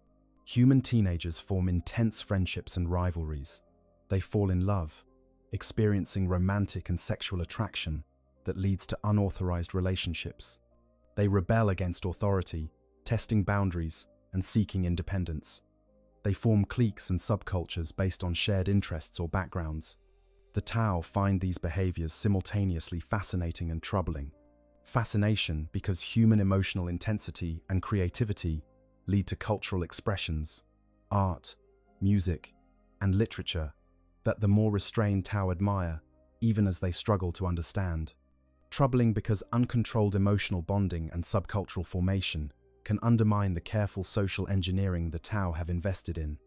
Human teenagers form intense friendships and rivalries. They fall in love, experiencing romantic and sexual attraction that leads to unauthorized relationships. They rebel against authority, testing boundaries and seeking independence. They form cliques and subcultures based on shared interests or backgrounds. The Tau find these behaviors simultaneously fascinating and troubling. Fascination because human emotional intensity and creativity lead to cultural expressions, art, music, and literature that the more restrained Tau admire, even as they struggle to understand. Troubling because uncontrolled emotional bonding and subcultural formation can undermine the careful social engineering the Tau have invested in.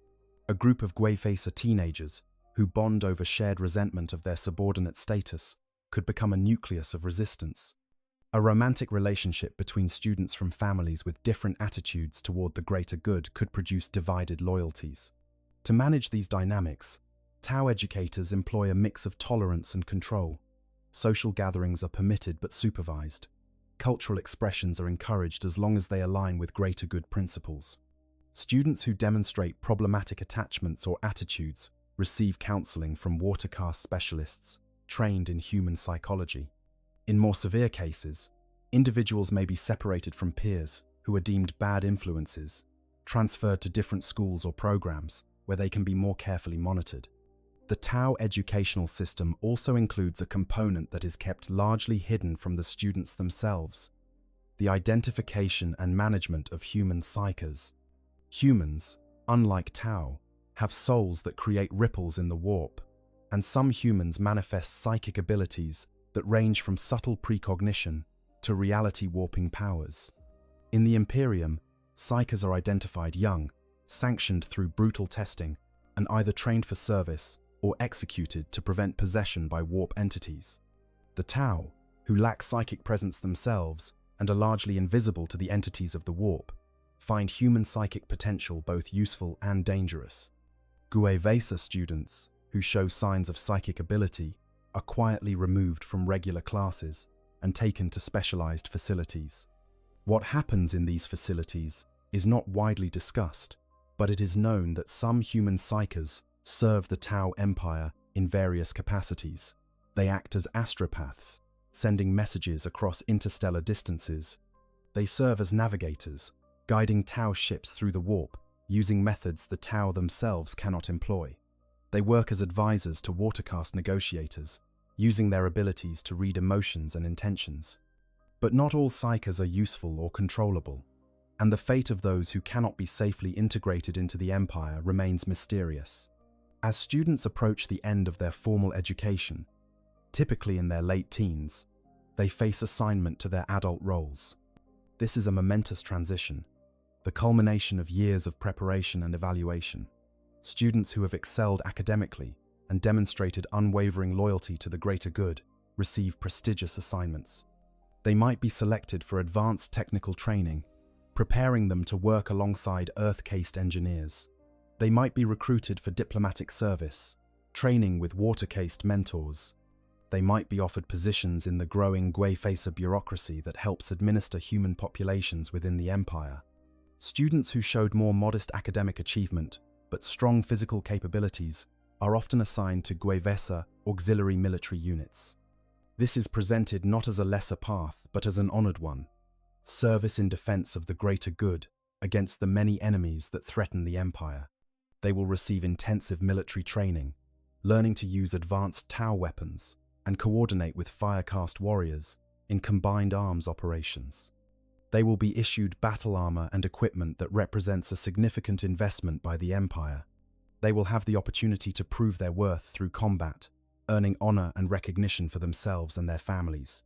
A group of GWEVESA teenagers who bond over shared resentment of their subordinate status could become a nucleus of resistance. A romantic relationship between students from families with different attitudes toward the greater good could produce divided loyalties. To manage these dynamics, Tau educators employ a mix of tolerance and control. Social gatherings are permitted but supervised. Cultural expressions are encouraged as long as they align with greater good principles. Students who demonstrate problematic attachments or attitudes receive counseling from watercast specialists trained in human psychology. In more severe cases, individuals may be separated from peers who are deemed bad influences, transferred to different schools or programs where they can be more carefully monitored. The Tau educational system also includes a component that is kept largely hidden from the students themselves: the identification and management of human psyches. Humans, unlike Tau, have souls that create ripples in the warp, and some humans manifest psychic abilities that range from subtle precognition to reality-warping powers. In the Imperium, psychers are identified young, sanctioned through brutal testing, and either trained for service or executed to prevent possession by warp entities. The Tau, who lack psychic presence themselves and are largely invisible to the entities of the warp, find human psychic potential both useful and dangerous. WH40K students, who show signs of psychic ability, are quietly removed from regular classes and taken to specialized facilities. What happens in these facilities is not widely discussed, but it is known that some human psykers serve the Tau Empire in various capacities. They act as astropaths, sending messages across interstellar distances. They serve as navigators, guiding Tau ships through the warp, using methods the Tau themselves cannot employ. They work as advisors to watercast negotiators, using their abilities to read emotions and intentions. But not all psykers are useful or controllable, and the fate of those who cannot be safely integrated into the Empire remains mysterious. As students approach the end of their formal education, typically in their late teens, they face assignment to their adult roles. This is a momentous transition, the culmination of years of preparation and evaluation. Students who have excelled academically and demonstrated unwavering loyalty to the greater good receive prestigious assignments. They might be selected for advanced technical training, preparing them to work alongside Earth-cased engineers. They might be recruited for diplomatic service, training with water-cased mentors. They might be offered positions in the growing WH40K bureaucracy that helps administer human populations within the Empire. Students who showed more modest academic achievement but strong physical capabilities are often assigned to WH40K auxiliary military units. This is presented not as a lesser path but as an honored one, service in defense of the greater good against the many enemies that threaten the Empire. They will receive intensive military training, learning to use advanced Tau weapons and coordinate with Firecast warriors in combined arms operations. They will be issued battle armor and equipment that represents a significant investment by the Empire. They will have the opportunity to prove their worth through combat, earning honor and recognition for themselves and their families.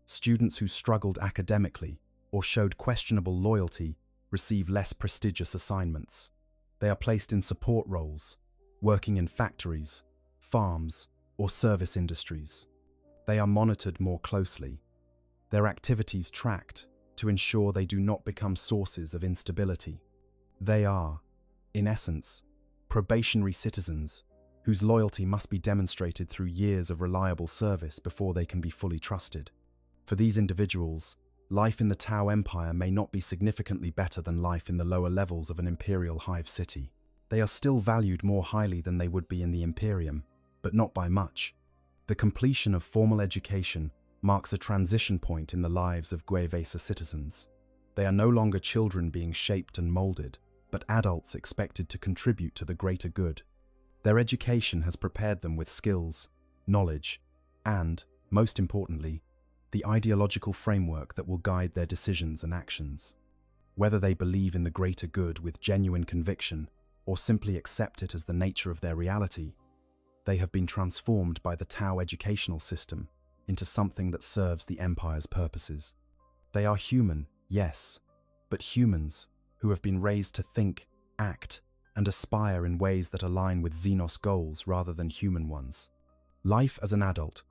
Students who struggled academically or showed questionable loyalty receive less prestigious assignments. They are placed in support roles, working in factories, farms, or service industries. They are monitored more closely, their activities tracked to ensure they do not become sources of instability. They are, in essence, probationary citizens whose loyalty must be demonstrated through years of reliable service before they can be fully trusted. For these individuals, life in the Tau Empire may not be significantly better than life in the lower levels of an imperial hive city. They are still valued more highly than they would be in the Imperium, but not by much. The completion of formal education marks a transition point in the lives of WH40K citizens. They are no longer children being shaped and molded, but adults expected to contribute to the greater good. Their education has prepared them with skills, knowledge, and, most importantly, the ideological framework that will guide their decisions and actions. Whether they believe in the greater good with genuine conviction or simply accept it as the nature of their reality, they have been transformed by the Tau educational system into something that serves the Empire's purposes. They are human, yes, but humans who have been raised to think, act, and aspire in ways that align with Xenos goals rather than human ones. Life as an adult.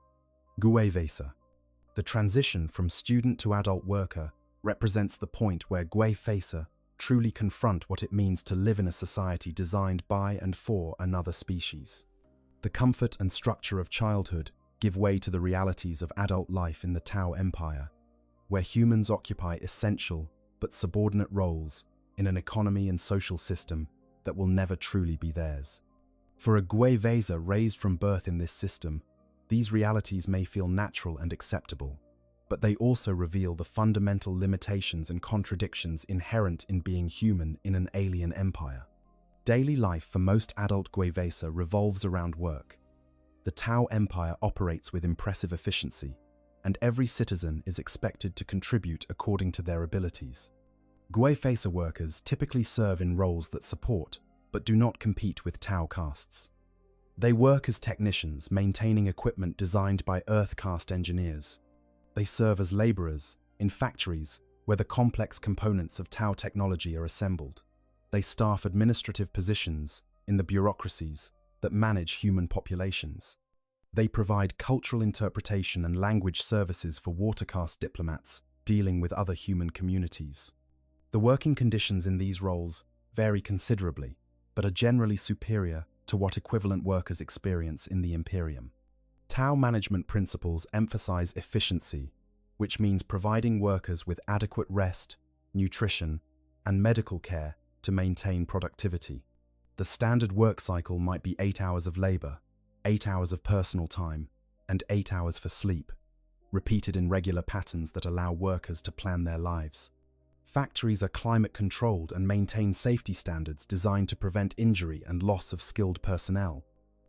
WH40K. The transition from student to adult worker represents the point where WH40K truly confront what it means to live in a society designed by and for another species. The comfort and structure of childhood give way to the realities of adult life in the Tau Empire, where humans occupy essential but subordinate roles in an economy and social system that will never truly be theirs. For a WH40K raised from birth in this system, these realities may feel natural and acceptable, but they also reveal the fundamental limitations and contradictions inherent in being human in an alien empire. Daily life for most adult WH40K revolves around work. The Tau Empire operates with impressive efficiency, and every citizen is expected to contribute according to their abilities. WH40K workers typically serve in roles that support, but do not compete with Tau castes. They work as technicians, maintaining equipment designed by Earth-caste engineers. They serve as laborers in factories where the complex components of Tau technology are assembled. They staff administrative positions in the bureaucracies that manage human populations. They provide cultural interpretation and language services for watercaste diplomats dealing with other human communities. The working conditions in these roles vary considerably, but are generally superior to what equivalent workers experience in the Imperium. Tau management principles emphasize efficiency, which means providing workers with adequate rest, nutrition, and medical care to maintain productivity. The standard work cycle might be 8 hours of labor, 8 hours of personal time, and 8 hours for sleep, repeated in regular patterns that allow workers to plan their lives. Factories are climate-controlled and maintain safety standards designed to prevent injury and loss of skilled personnel.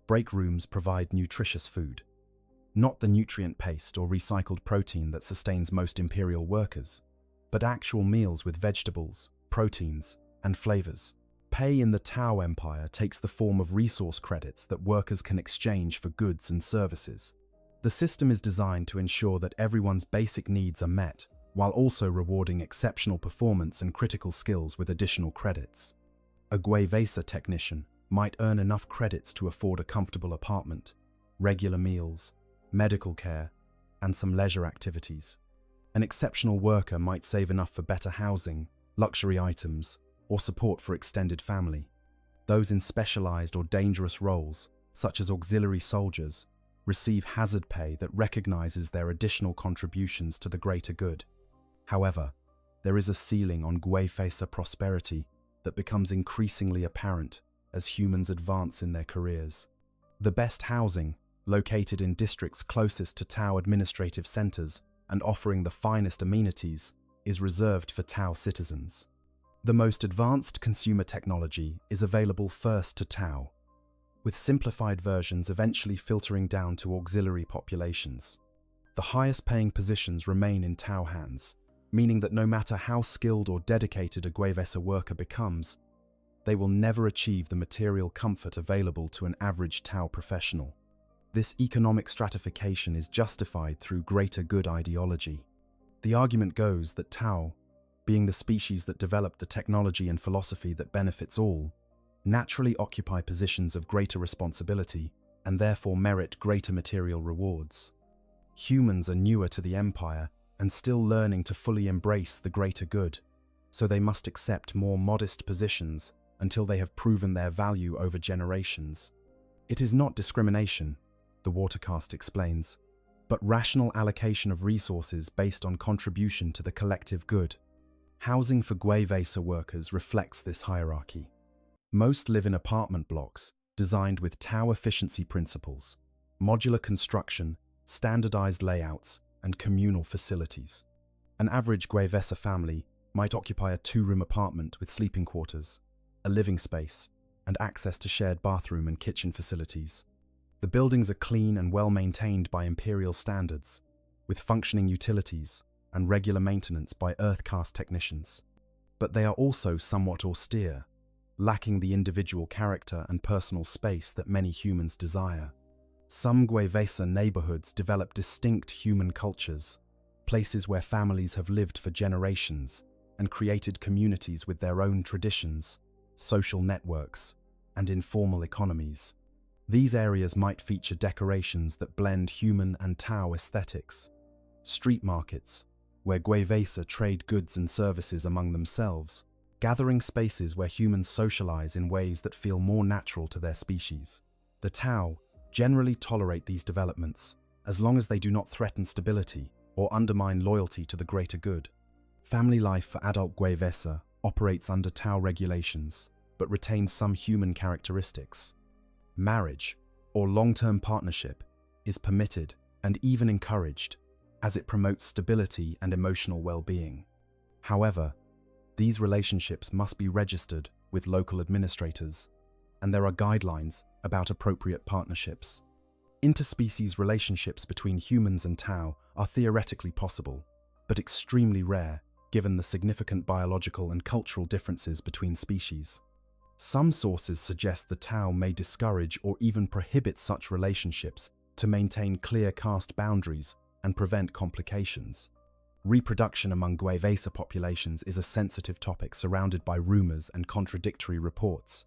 Break rooms provide nutritious food, not the nutrient paste or recycled protein that sustains most Imperial workers, but actual meals with vegetables, proteins, and flavors. Pay in the Tau Empire takes the form of resource credits that workers can exchange for goods and services. The system is designed to ensure that everyone's basic needs are met, while also rewarding exceptional performance and critical skills with additional credits. A Guevesa technician might earn enough credits to afford a comfortable apartment, regular meals, medical care, and some leisure activities. An exceptional worker might save enough for better housing, luxury items, or support for extended family. Those in specialized or dangerous roles, such as auxiliary soldiers, receive hazard pay that recognizes their additional contributions to the greater good. However, there is a ceiling on Guevesa prosperity that becomes increasingly apparent as humans advance in their careers. The best housing, located in districts closest to Tau administrative centers and offering the finest amenities, is reserved for Tau citizens. The most advanced consumer technology is available first to Tau, with simplified versions eventually filtering down to auxiliary populations. The highest paying positions remain in Tau hands, meaning that no matter how skilled or dedicated a Guevesa worker becomes, they will never achieve the material comfort available to an average Tau professional. This economic stratification is justified through greater good ideology. The argument goes that Tau, being the species that developed the technology and philosophy that benefits all, naturally occupy positions of greater responsibility and therefore merit greater material rewards. Humans are newer to the Empire and still learning to fully embrace the greater good, so they must accept more modest positions until they have proven their value over generations. It is not discrimination, the Watercast explains, but rational allocation of resources based on contribution to the collective good. Housing for Guevesa workers reflects this hierarchy. Most live in apartment blocks designed with Tau efficiency principles, modular construction, standardized layouts, and communal facilities. An average Guevesa family might occupy a 2-room apartment with sleeping quarters, a living space, and access to shared bathroom and kitchen facilities. The buildings are clean and well maintained by Imperial standards, with functioning utilities and regular maintenance by Earthcast technicians. But they are also somewhat austere, lacking the individual character and personal space that many humans desire. Some Guevesa neighborhoods develop distinct human cultures, places where families have lived for generations and created communities with their own traditions, social networks, and informal economies. These areas might feature decorations that blend human and Tau aesthetics, street markets, where Guevesa trade goods and services among themselves, gathering spaces where humans socialize in ways that feel more natural to their species. The Tau generally tolerate these developments, as long as they do not threaten stability or undermine loyalty to the greater good. Family life for adult Guevesa operates under Tau regulations, but retains some human characteristics. Marriage, or long-term partnership, is permitted and even encouraged, as it promotes stability and emotional well-being. However, these relationships must be registered with local administrators, and there are guidelines about appropriate partnerships. Interspecies relationships between humans and Tau are theoretically possible, but extremely rare given the significant biological and cultural differences between species. Some sources suggest the Tau may discourage or even prohibit such relationships to maintain clear caste boundaries and prevent complications. Reproduction among Guevesa populations is a sensitive topic surrounded by rumors and contradictory reports.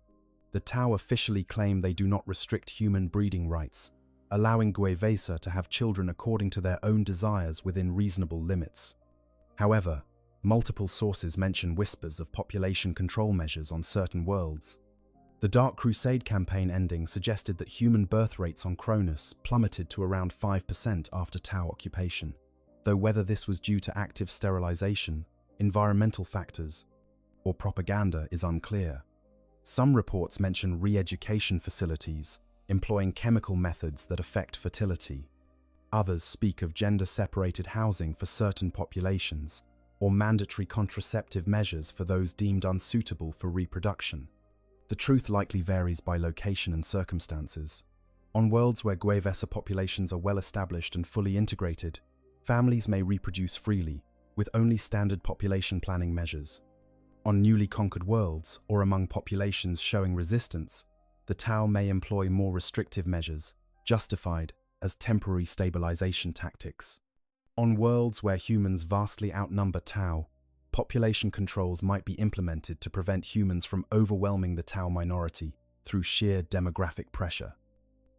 The Tau officially claim they do not restrict human breeding rights, allowing Gwevesa to have children according to their own desires within reasonable limits. However, multiple sources mention whispers of population control measures on certain worlds. The Dark Crusade campaign ending suggested that human birth rates on Cronus plummeted to around 5% after Tau occupation, though whether this was due to active sterilization, environmental factors, or propaganda is unclear. Some reports mention re-education facilities employing chemical methods that affect fertility. Others speak of gender-separated housing for certain populations, or mandatory contraceptive measures for those deemed unsuitable for reproduction. The truth likely varies by location and circumstances. On worlds where Gwevesa populations are well established and fully integrated, families may reproduce freely, with only standard population planning measures. On newly conquered worlds, or among populations showing resistance, the Tau may employ more restrictive measures, justified as temporary stabilization tactics. On worlds where humans vastly outnumber Tau, population controls might be implemented to prevent humans from overwhelming the Tau minority through sheer demographic pressure.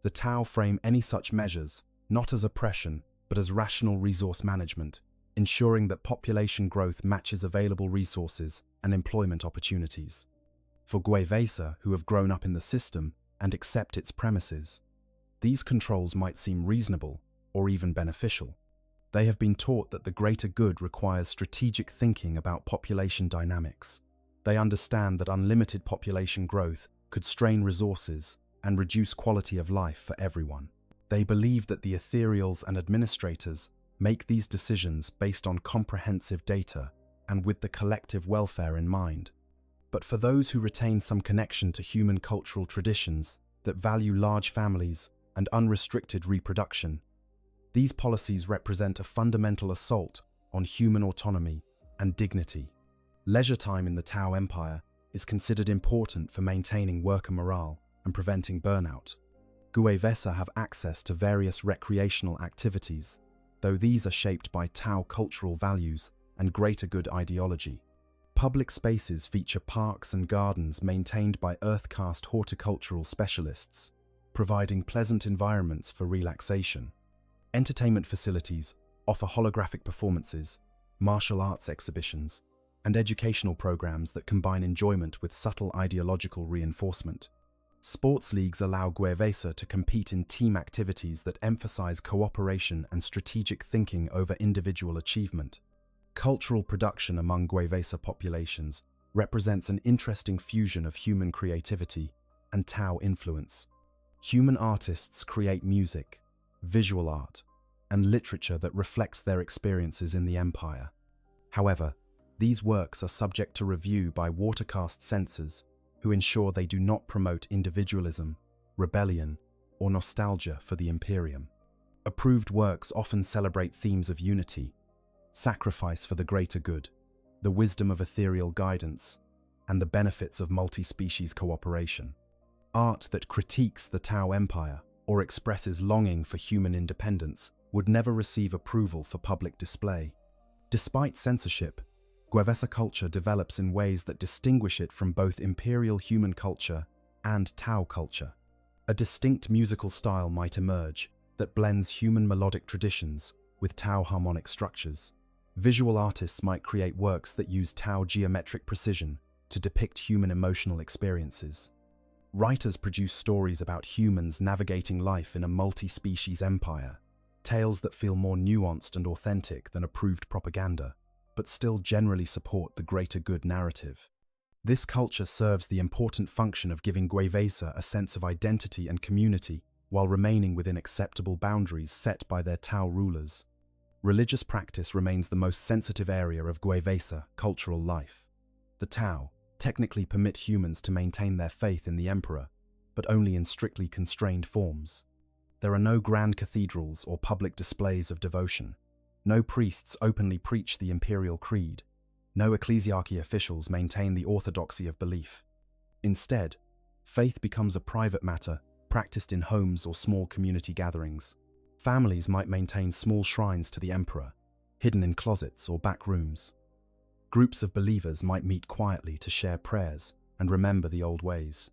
The Tau frame any such measures not as oppression, but as rational resource management, ensuring that population growth matches available resources and employment opportunities. For Gwevesa, who have grown up in the system and accept its premises, these controls might seem reasonable or even beneficial. They have been taught that the greater good requires strategic thinking about population dynamics. They understand that unlimited population growth could strain resources and reduce quality of life for everyone. They believe that the ethereals and administrators make these decisions based on comprehensive data and with the collective welfare in mind. But for those who retain some connection to human cultural traditions that value large families and unrestricted reproduction, these policies represent a fundamental assault on human autonomy and dignity. Leisure time in the Tau Empire is considered important for maintaining worker morale and preventing burnout. Gwevesa have access to various recreational activities, though these are shaped by Tau cultural values and greater good ideology. Public spaces feature parks and gardens maintained by Earth-caste horticultural specialists, providing pleasant environments for relaxation. Entertainment facilities offer holographic performances, martial arts exhibitions, and educational programs that combine enjoyment with subtle ideological reinforcement. Sports leagues allow Gwevesa to compete in team activities that emphasize cooperation and strategic thinking over individual achievement. Cultural production among Gwevesa populations represents an interesting fusion of human creativity and Tau influence. Human artists create music, visual art, and literature that reflects their experiences in the Empire. However, these works are subject to review by watercaste censors who ensure they do not promote individualism, rebellion, or nostalgia for the Imperium. Approved works often celebrate themes of unity, sacrifice for the greater good, the wisdom of ethereal guidance, and the benefits of multi-species cooperation. Art that critiques the Tau Empire or expresses longing for human independence would never receive approval for public display. Despite censorship, Gwevesa culture develops in ways that distinguish it from both imperial human culture and Tau culture. A distinct musical style might emerge that blends human melodic traditions with Tau harmonic structures. Visual artists might create works that use Tau geometric precision to depict human emotional experiences. Writers produce stories about humans navigating life in a multi-species empire, tales that feel more nuanced and authentic than approved propaganda, but still generally support the greater good narrative. This culture serves the important function of giving Gwevesa a sense of identity and community while remaining within acceptable boundaries set by their Tau rulers. Religious practice remains the most sensitive area of Gwevesa cultural life. The Tau technically permit humans to maintain their faith in the Emperor, but only in strictly constrained forms. There are no grand cathedrals or public displays of devotion. No priests openly preach the imperial creed. No ecclesiarchy officials maintain the orthodoxy of belief. Instead, faith becomes a private matter practiced in homes or small community gatherings. Families might maintain small shrines to the Emperor, hidden in closets or back rooms. Groups of believers might meet quietly to share prayers and remember the old ways.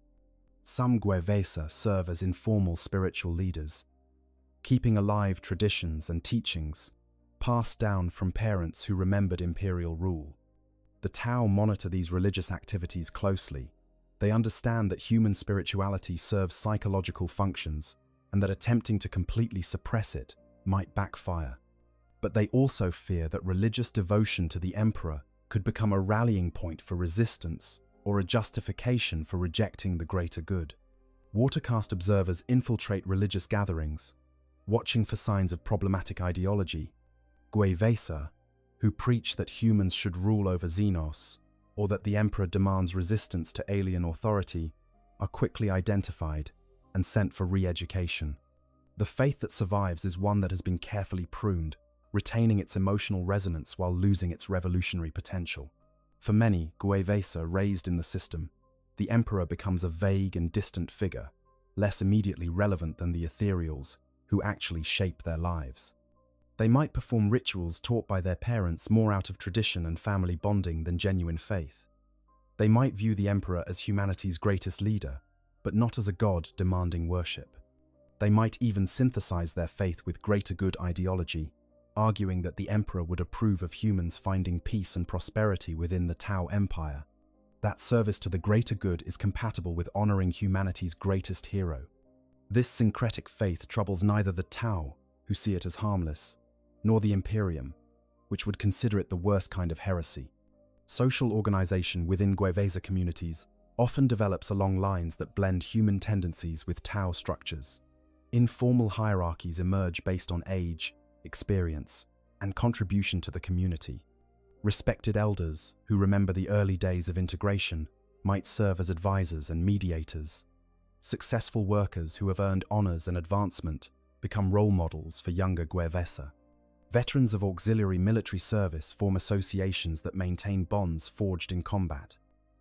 Some Gwevesa serve as informal spiritual leaders, keeping alive traditions and teachings passed down from parents who remembered imperial rule. The Tau monitor these religious activities closely. They understand that human spirituality serves psychological functions and that attempting to completely suppress it might backfire. But they also fear that religious devotion to the emperor could become a rallying point for resistance or a justification for rejecting the greater good. Watercast observers infiltrate religious gatherings, watching for signs of problematic ideology. Gwevesa, who preach that humans should rule over Xenos, or that the emperor demands resistance to alien authority, are quickly identified and sent for re-education. The faith that survives is one that has been carefully pruned, retaining its emotional resonance while losing its revolutionary potential. For many, Gwevesa raised in the system, the emperor becomes a vague and distant figure, less immediately relevant than the ethereals who actually shape their lives. They might perform rituals taught by their parents more out of tradition and family bonding than genuine faith. They might view the emperor as humanity's greatest leader, but not as a god demanding worship. They might even synthesize their faith with greater good ideology, arguing that the emperor would approve of humans finding peace and prosperity within the Tau Empire. That service to the greater good is compatible with honoring humanity's greatest hero. This syncretic faith troubles neither the Tau, who see it as harmless, nor the Imperium, which would consider it the worst kind of heresy. Social organization within Gwevesa communities often develops along lines that blend human tendencies with Tau structures. Informal hierarchies emerge based on age, experience, and contribution to the community. Respected elders, who remember the early days of integration, might serve as advisors and mediators. Successful workers who have earned honors and advancement become role models for younger Gwevesa. Veterans of auxiliary military service form associations that maintain bonds forged in combat.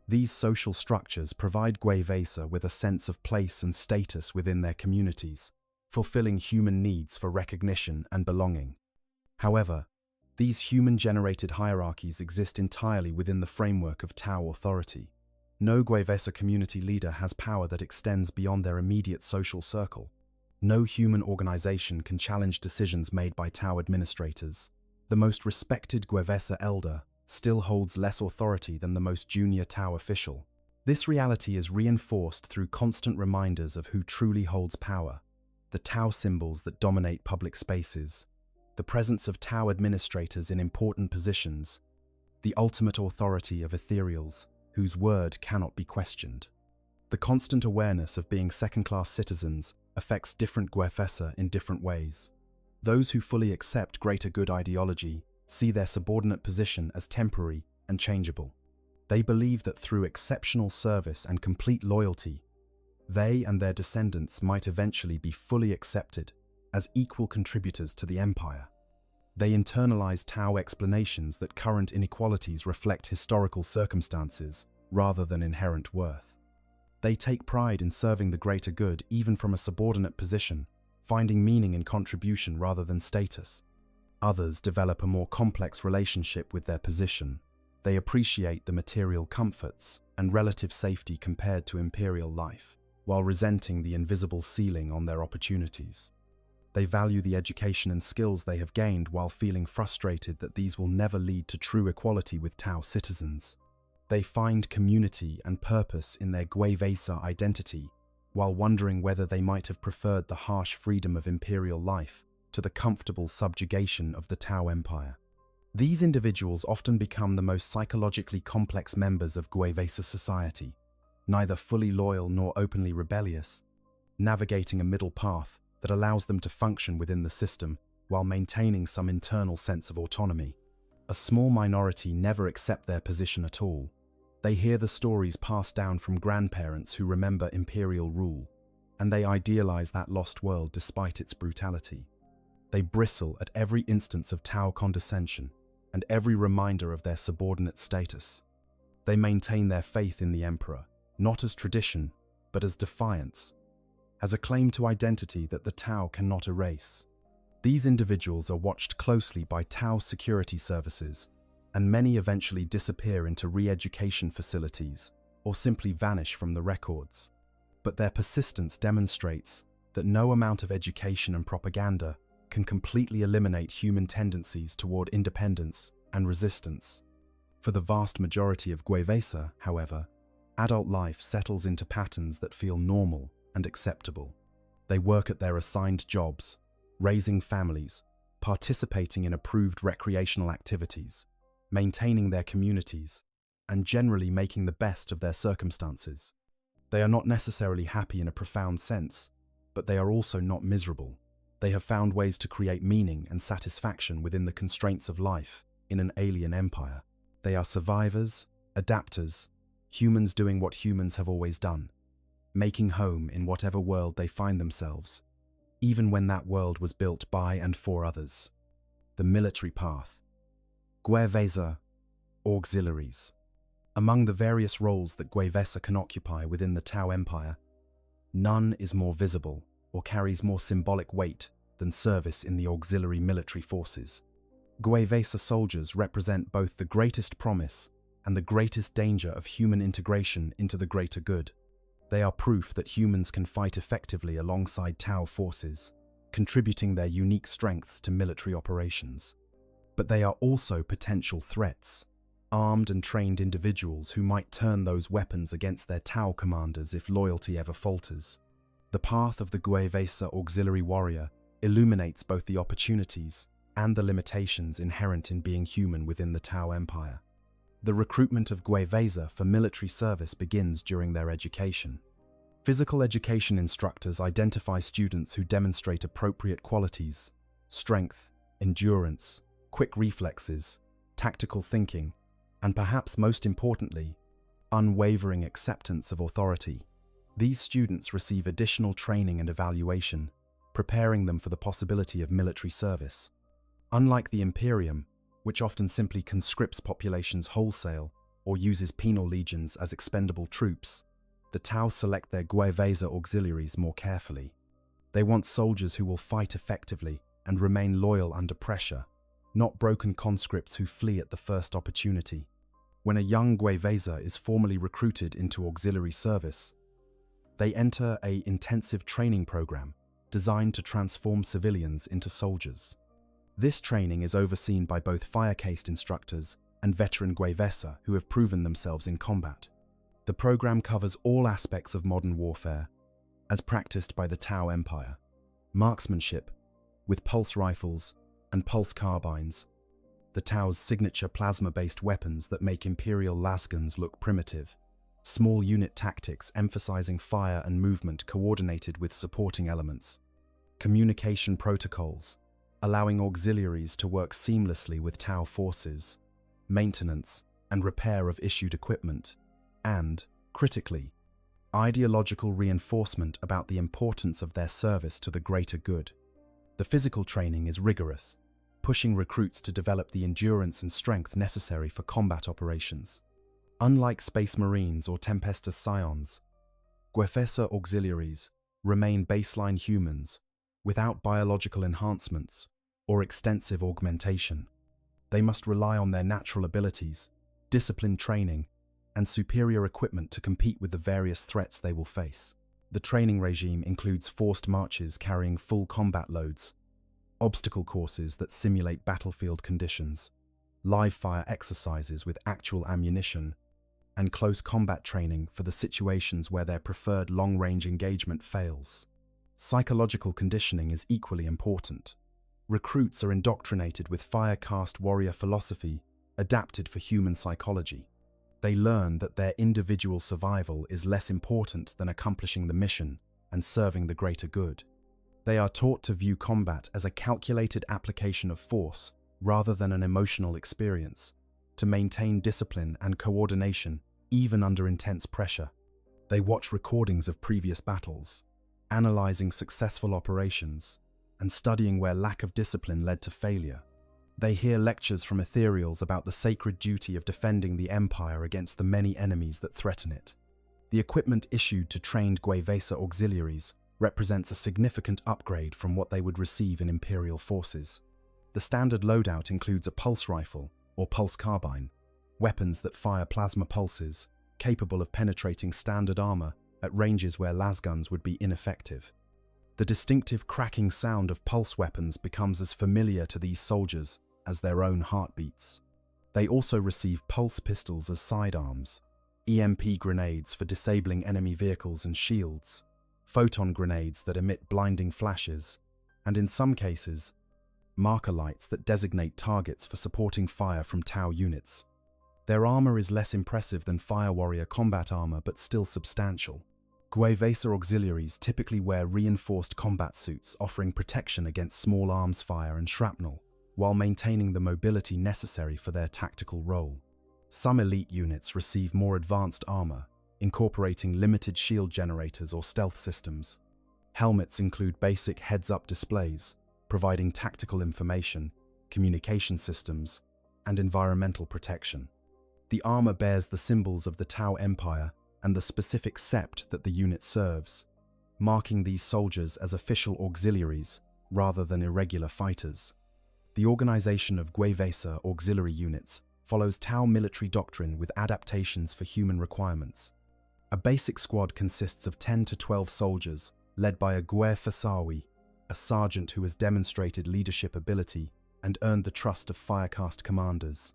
These social structures provide Gwevesa with a sense of place and status within their communities, fulfilling human needs for recognition and belonging. However, these human-generated hierarchies exist entirely within the framework of Tau authority. No Gwevesa community leader has power that extends beyond their immediate social circle. No human organization can challenge decisions made by Tau administrators. The most respected Gwevesa elder still holds less authority than the most junior Tau official. This reality is reinforced through constant reminders of who truly holds power: the Tau symbols that dominate public spaces, the presence of Tau administrators in important positions, the ultimate authority of ethereals whose word cannot be questioned. The constant awareness of being second-class citizens affects different Gwevesa in different ways. Those who fully accept greater good ideology see their subordinate position as temporary and changeable. They believe that through exceptional service and complete loyalty, they and their descendants might eventually be fully accepted as equal contributors to the empire. They internalize Tau explanations that current inequalities reflect historical circumstances rather than inherent worth. They take pride in serving the greater good even from a subordinate position, finding meaning in contribution rather than status. Others develop a more complex relationship with their position. They appreciate the material comforts and relative safety compared to imperial life, while resenting the invisible ceiling on their opportunities. They value the education and skills they have gained while feeling frustrated that these will never lead to true equality with Tau citizens. They find community and purpose in their Gwevesa identity, while wondering whether they might have preferred the harsh freedom of imperial life to the comfortable subjugation of the Tau Empire. These individuals often become the most psychologically complex members of Gwevesa society, neither fully loyal nor openly rebellious, navigating a middle path that allows them to function within the system while maintaining some internal sense of autonomy. A small minority never accept their position at all. They hear the stories passed down from grandparents who remember imperial rule, and they idealize that lost world despite its brutality. They bristle at every instance of Tau condescension and every reminder of their subordinate status. They maintain their faith in the emperor, not as tradition, but as defiance, as a claim to identity that the Tau cannot erase. These individuals are watched closely by Tau security services, and many eventually disappear into re-education facilities or simply vanish from the records. But their persistence demonstrates that no amount of education and propaganda can completely eliminate human tendencies toward independence and resistance. For the vast majority of Gwevesa, however, adult life settles into patterns that feel normal and acceptable. They work at their assigned jobs, raising families, participating in approved recreational activities, maintaining their communities, and generally making the best of their circumstances. They are not necessarily happy in a profound sense, but they are also not miserable. They have found ways to create meaning and satisfaction within the constraints of life in an alien empire. They are survivors, adapters, humans doing what humans have always done, making home in whatever world they find themselves, even when that world was built by and for others. The military path. Gwevesa auxiliaries. Among the various roles that Gwevesa can occupy within the Tau Empire, none is more visible or carries more symbolic weight than service in the auxiliary military forces. Gwevesa soldiers represent both the greatest promise and the greatest danger of human integration into the greater good. They are proof that humans can fight effectively alongside Tau forces, contributing their unique strengths to military operations. But they are also potential threats, armed and trained individuals who might turn those weapons against their Tau commanders if loyalty ever falters. The path of the Gwevesa auxiliary warrior illuminates both the opportunities and the limitations inherent in being human within the Tau Empire. The recruitment of Gwevesa for military service begins during their education. Physical education instructors identify students who demonstrate appropriate qualities: strength, endurance, quick reflexes, tactical thinking, and perhaps most importantly, unwavering acceptance of authority. These students receive additional training and evaluation, preparing them for the possibility of military service. Unlike the Imperium, which often simply conscripts populations wholesale or uses penal legions as expendable troops, the Tau select their Gwevesa auxiliaries more carefully. They want soldiers who will fight effectively and remain loyal under pressure, not broken conscripts who flee at the first opportunity. When a young Gwevesa is formally recruited into auxiliary service, they enter an intensive training program designed to transform civilians into soldiers. This training is overseen by both fire-cased instructors and veteran Gwevesa who have proven themselves in combat. The program covers all aspects of modern warfare, as practiced by the Tau Empire. Marksmanship, with pulse rifles and pulse carbines, the Tau's signature plasma-based weapons that make Imperial lasguns look primitive. Small unit tactics emphasizing fire and movement coordinated with supporting elements. Communication protocols, allowing auxiliaries to work seamlessly with Tau forces. Maintenance and repair of issued equipment. And, critically, ideological reinforcement about the importance of their service to the greater good. The physical training is rigorous, pushing recruits to develop the endurance and strength necessary for combat operations. Unlike Space Marines or Tempestus Scions, Gwevesa auxiliaries remain baseline humans without biological enhancements or extensive augmentation. They must rely on their natural abilities, disciplined training, and superior equipment to compete with the various threats they will face. The training regime includes forced marches carrying full combat loads, obstacle courses that simulate battlefield conditions, live fire exercises with actual ammunition, and close combat training for the situations where their preferred long-range engagement fails. Psychological conditioning is equally important. Recruits are indoctrinated with fire-cast warrior philosophy adapted for human psychology. They learn that their individual survival is less important than accomplishing the mission and serving the greater good. They are taught to view combat as a calculated application of force rather than an emotional experience, to maintain discipline and coordination even under intense pressure. They watch recordings of previous battles, analyzing successful operations, and studying where lack of discipline led to failure. They hear lectures from ethereals about the sacred duty of defending the Empire against the many enemies that threaten it. The equipment issued to trained Gwevesa auxiliaries represents a significant upgrade from what they would receive in Imperial forces. The standard loadout includes a pulse rifle, or pulse carbine, weapons that fire plasma pulses, capable of penetrating standard armor at ranges where lasguns would be ineffective. The distinctive cracking sound of pulse weapons becomes as familiar to these soldiers as their own heartbeats. They also receive pulse pistols as sidearms, EMP grenades for disabling enemy vehicles and shields, photon grenades that emit blinding flashes, and in some cases, marker lights that designate targets for supporting fire from Tau units. Their armor is less impressive than Fire Warrior combat armor, but still substantial. Gwevesa auxiliaries typically wear reinforced combat suits offering protection against small arms fire and shrapnel, while maintaining the mobility necessary for their tactical role. Some elite units receive more advanced armor, incorporating limited shield generators or stealth systems. Helmets include basic heads-up displays, providing tactical information, communication systems, and environmental protection. The armor bears the symbols of the Tau Empire and the specific sept that the unit serves, marking these soldiers as official auxiliaries rather than irregular fighters. The organization of Gwevesa auxiliary units follows Tau military doctrine with adaptations for human requirements. A basic squad consists of 10 to 12 soldiers, led by a Gwefesawi, a sergeant who has demonstrated leadership ability and earned the trust of Firecast commanders.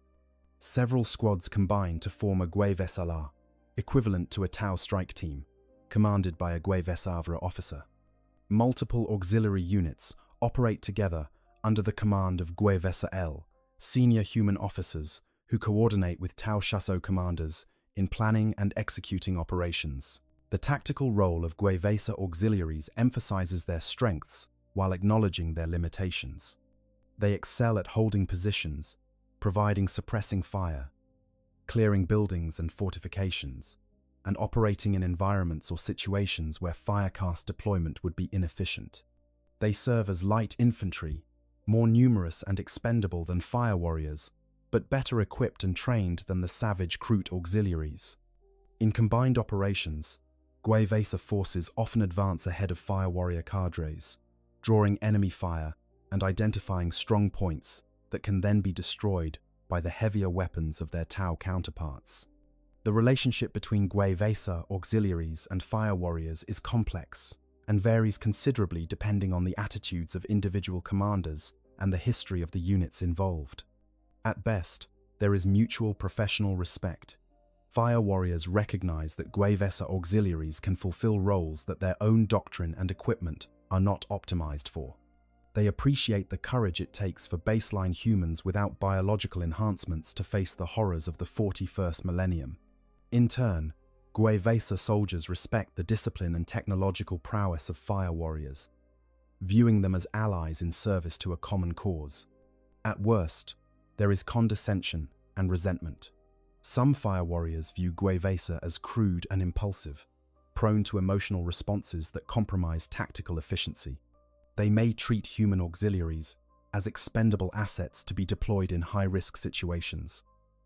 Several squads combine to form a Gwevesala, equivalent to a Tau strike team, commanded by a Gwevesavra officer. Multiple auxiliary units operate together under the command of Gwevesa L, senior human officers who coordinate with Tau Shasso commanders in planning and executing operations. The tactical role of Gwevesa auxiliaries emphasizes their strengths while acknowledging their limitations. They excel at holding positions, providing suppressing fire, clearing buildings and fortifications, and operating in environments or situations where Firecast deployment would be inefficient. They serve as light infantry, more numerous and expendable than Fire Warriors, but better equipped and trained than the savage Kroot auxiliaries. In combined operations, Gwevesa forces often advance ahead of Fire Warrior cadres, drawing enemy fire and identifying strong points that can then be destroyed by the heavier weapons of their Tau counterparts. The relationship between Gwevesa auxiliaries and Fire Warriors is complex and varies considerably depending on the attitudes of individual commanders and the history of the units involved. At best, there is mutual professional respect. Fire Warriors recognize that Gwevesa auxiliaries can fulfill roles that their own doctrine and equipment are not optimized for. They appreciate the courage it takes for baseline humans without biological enhancements to face the horrors of the 41st millennium. In turn, Gwevesa soldiers respect the discipline and technological prowess of Fire Warriors, viewing them as allies in service to a common cause. At worst, there is condescension and resentment. Some Fire Warriors view Gwevesa as crude and impulsive, prone to emotional responses that compromise tactical efficiency. They may treat human auxiliaries as expendable assets to be deployed in high-risk situations,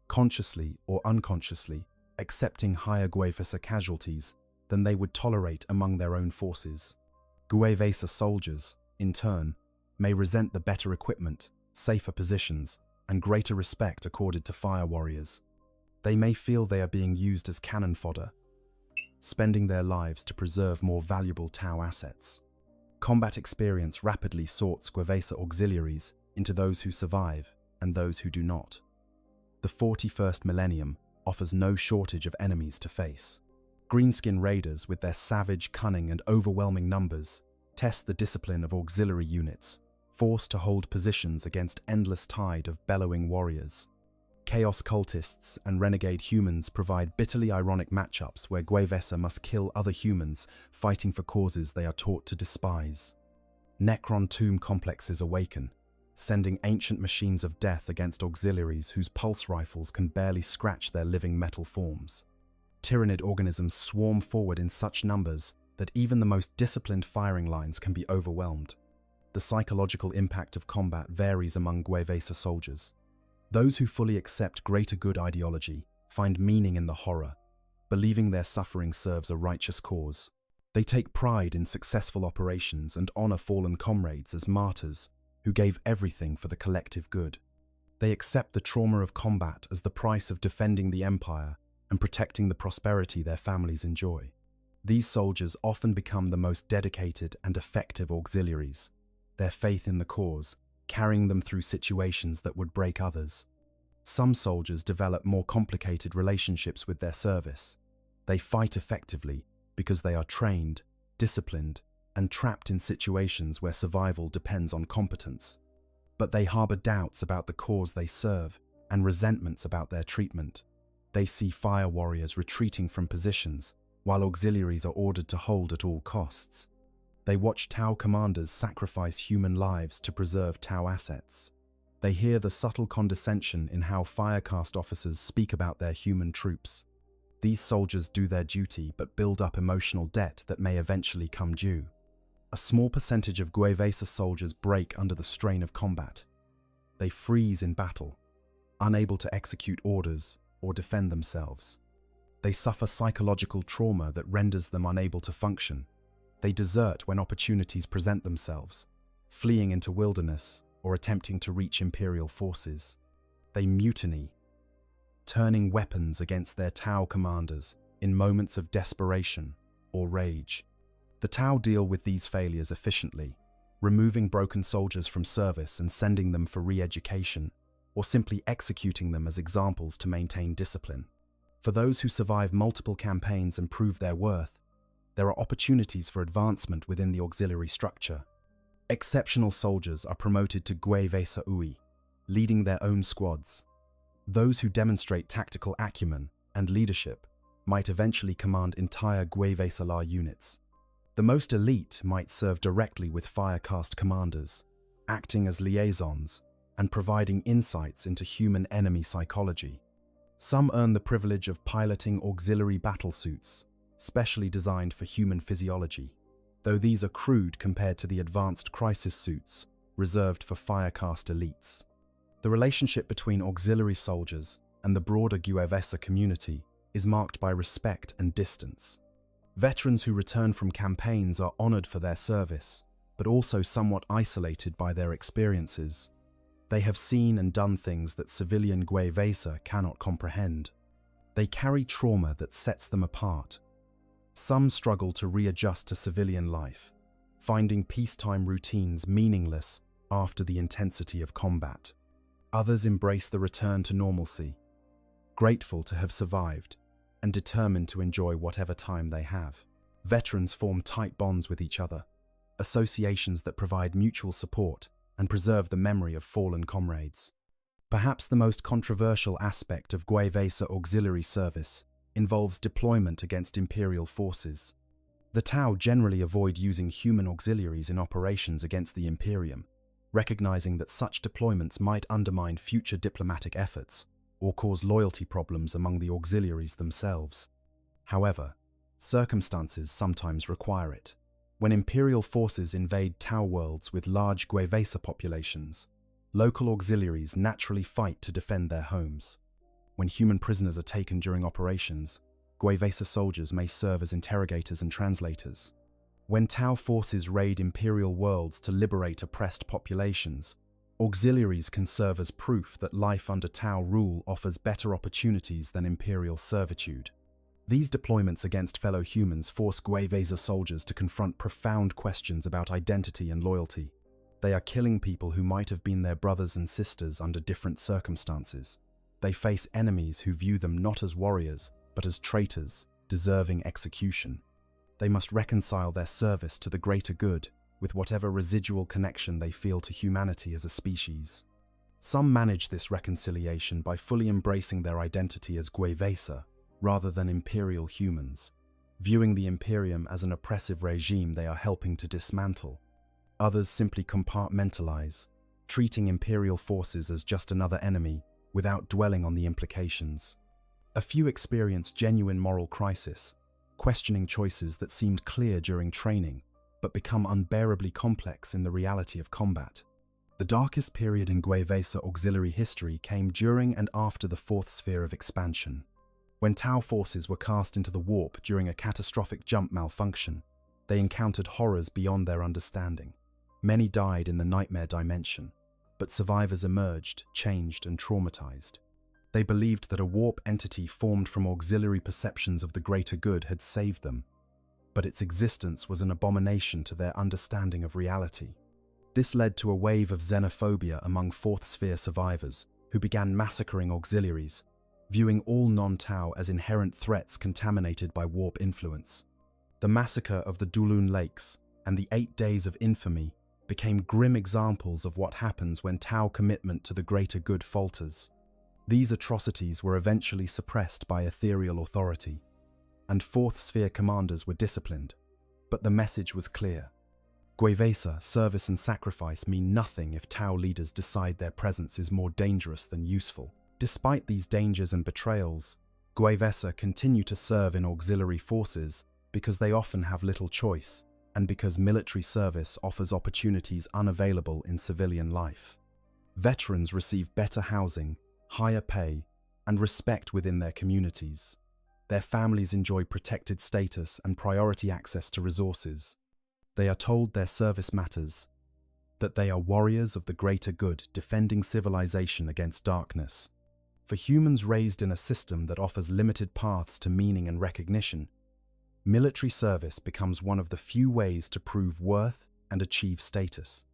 consciously or unconsciously accepting higher Gwevesa casualties than they would tolerate among their own forces. Gwevesa soldiers, in turn, may resent the better equipment, safer positions, and greater respect accorded to Fire Warriors. They may feel they are being used as cannon fodder, spending their lives to preserve more valuable Tau assets. Combat experience rapidly sorts Gwevesa auxiliaries into those who survive and those who do not. The 41st millennium offers no shortage of enemies to face. Greenskin raiders, with their savage cunning and overwhelming numbers, test the discipline of auxiliary units, forced to hold positions against endless tide of bellowing warriors. Chaos cultists and renegade humans provide bitterly ironic matchups where Gwevesa must kill other humans fighting for causes they are taught to despise. Necron tomb complexes awaken, sending ancient machines of death against auxiliaries whose pulse rifles can barely scratch their living metal forms. Tyrannid organisms swarm forward in such numbers that even the most disciplined firing lines can be overwhelmed. The psychological impact of combat varies among Gwevesa soldiers. Those who fully accept greater good ideology find meaning in the horror, believing their suffering serves a righteous cause. They take pride in successful operations and honor fallen comrades as martyrs who gave everything for the collective good. They accept the trauma of combat as the price of defending the empire and protecting the prosperity their families enjoy. These soldiers often become the most dedicated and effective auxiliaries, their faith in the cause carrying them through situations that would break others. Some soldiers develop more complicated relationships with their service. They fight effectively because they are trained, disciplined, and trapped in situations where survival depends on competence. But they harbor doubts about the cause they serve and resentments about their treatment. They see fire warriors retreating from positions while auxiliaries are ordered to hold at all costs. They watch Tau commanders sacrifice human lives to preserve Tau assets. They hear the subtle condescension in how Firecast officers speak about their human troops. These soldiers do their duty but build up emotional debt that may eventually come due. A small percentage of Guevesa soldiers break under the strain of combat. They freeze in battle, unable to execute orders or defend themselves. They suffer psychological trauma that renders them unable to function. They desert when opportunities present themselves, fleeing into wilderness or attempting to reach Imperial forces. They mutiny, turning weapons against their Tau commanders in moments of desperation or rage. The Tau deal with these failures efficiently, removing broken soldiers from service and sending them for re-education, or simply executing them as examples to maintain discipline. For those who survive multiple campaigns and prove their worth, there are opportunities for advancement within the auxiliary structure. Exceptional soldiers are promoted to Guevesa UI, leading their own squads. Those who demonstrate tactical acumen and leadership might eventually command entire Guevesa La units. The most elite might serve directly with Firecast commanders, acting as liaisons and providing insights into human enemy psychology. Some earn the privilege of piloting auxiliary battlesuits, specially designed for human physiology, though these are crude compared to the advanced crisis suits reserved for Firecast elites. The relationship between auxiliary soldiers and the broader Guevesa community is marked by respect and distance. Veterans who return from campaigns are honored for their service, but also somewhat isolated by their experiences. They have seen and done things that civilian Guevesa cannot comprehend. They carry trauma that sets them apart. Some struggle to readjust to civilian life, finding peacetime routines meaningless after the intensity of combat. Others embrace the return to normalcy, grateful to have survived and determined to enjoy whatever time they have. Veterans form tight bonds with each other, associations that provide mutual support and preserve the memory of fallen comrades. Perhaps the most controversial aspect of Guevesa auxiliary service involves deployment against Imperial forces. The Tau generally avoid using human auxiliaries in operations against the Imperium, recognizing that such deployments might undermine future diplomatic efforts or cause loyalty problems among the auxiliaries themselves. However, circumstances sometimes require it. When Imperial forces invade Tau worlds with large Guevesa populations, local auxiliaries naturally fight to defend their homes. When human prisoners are taken during operations, Guevesa soldiers may serve as interrogators and translators. When Tau forces raid Imperial worlds to liberate oppressed populations, auxiliaries can serve as proof that life under Tau rule offers better opportunities than Imperial servitude. These deployments against fellow humans force Guevesa soldiers to confront profound questions about identity and loyalty. They are killing people who might have been their brothers and sisters under different circumstances. They face enemies who view them not as warriors, but as traitors, deserving execution. They must reconcile their service to the greater good with whatever residual connection they feel to humanity as a species. Some manage this reconciliation by fully embracing their identity as Guevesa, rather than Imperial humans, viewing the Imperium as an oppressive regime they are helping to dismantle. Others simply compartmentalize, treating Imperial forces as just another enemy without dwelling on the implications. A few experience genuine moral crisis, questioning choices that seemed clear during training, but become unbearably complex in the reality of combat. The darkest period in Guevesa auxiliary history came during and after the fourth sphere of expansion. When Tau forces were cast into the warp during a catastrophic jump malfunction, they encountered horrors beyond their understanding. Many died in the nightmare dimension, but survivors emerged, changed, and traumatized. They believed that a warp entity formed from auxiliary perceptions of the greater good had saved them. but its existence was an abomination to their understanding of reality. This led to a wave of xenophobia among Fourth Sphere survivors, who began massacring auxiliaries, viewing all non-Tau as inherent threats contaminated by warp influence. The massacre of the Dulun Lakes and the 8 Days of Infamy became grim examples of what happens when Tau commitment to the greater good falters. These atrocities were eventually suppressed by ethereal authority, and Fourth Sphere commanders were disciplined, but the message was clear. Gwevesa, service and sacrifice mean nothing if Tau leaders decide their presence is more dangerous than useful. Despite these dangers and betrayals, Gwevesa continue to serve in auxiliary forces because they often have little choice, and because military service offers opportunities unavailable in civilian life. Veterans receive better housing, higher pay, and respect within their communities. Their families enjoy protected status and priority access to resources. They are told their service matters, that they are warriors of the greater good defending civilization against darkness. For humans raised in a system that offers limited paths to meaning and recognition, military service becomes one of the few ways to prove worth and achieve status.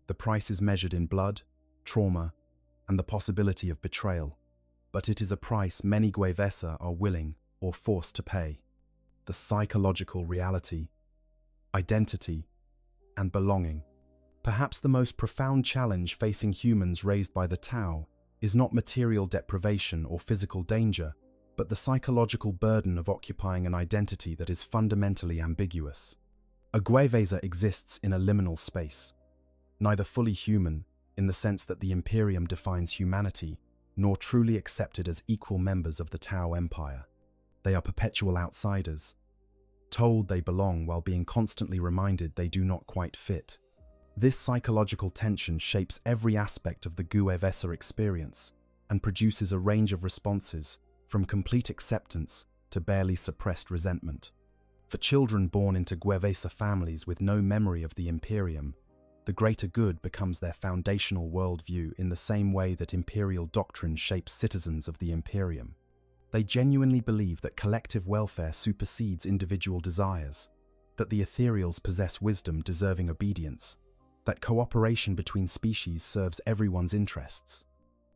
The price is measured in blood, trauma, and the possibility of betrayal, but it is a price many Gwevesa are willing or forced to pay. The psychological reality, identity, and belonging. Perhaps the most profound challenge facing humans raised by the Tau is not material deprivation or physical danger, but the psychological burden of occupying an identity that is fundamentally ambiguous. A Gwevesa exists in a liminal space, neither fully human, in the sense that the Imperium defines humanity, nor truly accepted as equal members of the Tau Empire. They are perpetual outsiders, told they belong while being constantly reminded they do not quite fit. This psychological tension shapes every aspect of the Gwevesa experience and produces a range of responses, from complete acceptance to barely suppressed resentment. For children born into Gwevesa families with no memory of the Imperium, the greater good becomes their foundational worldview in the same way that imperial doctrine shapes citizens of the Imperium. They genuinely believe that collective welfare supersedes individual desires, that the ethereals possess wisdom deserving obedience, that cooperation between species serves everyone's interests.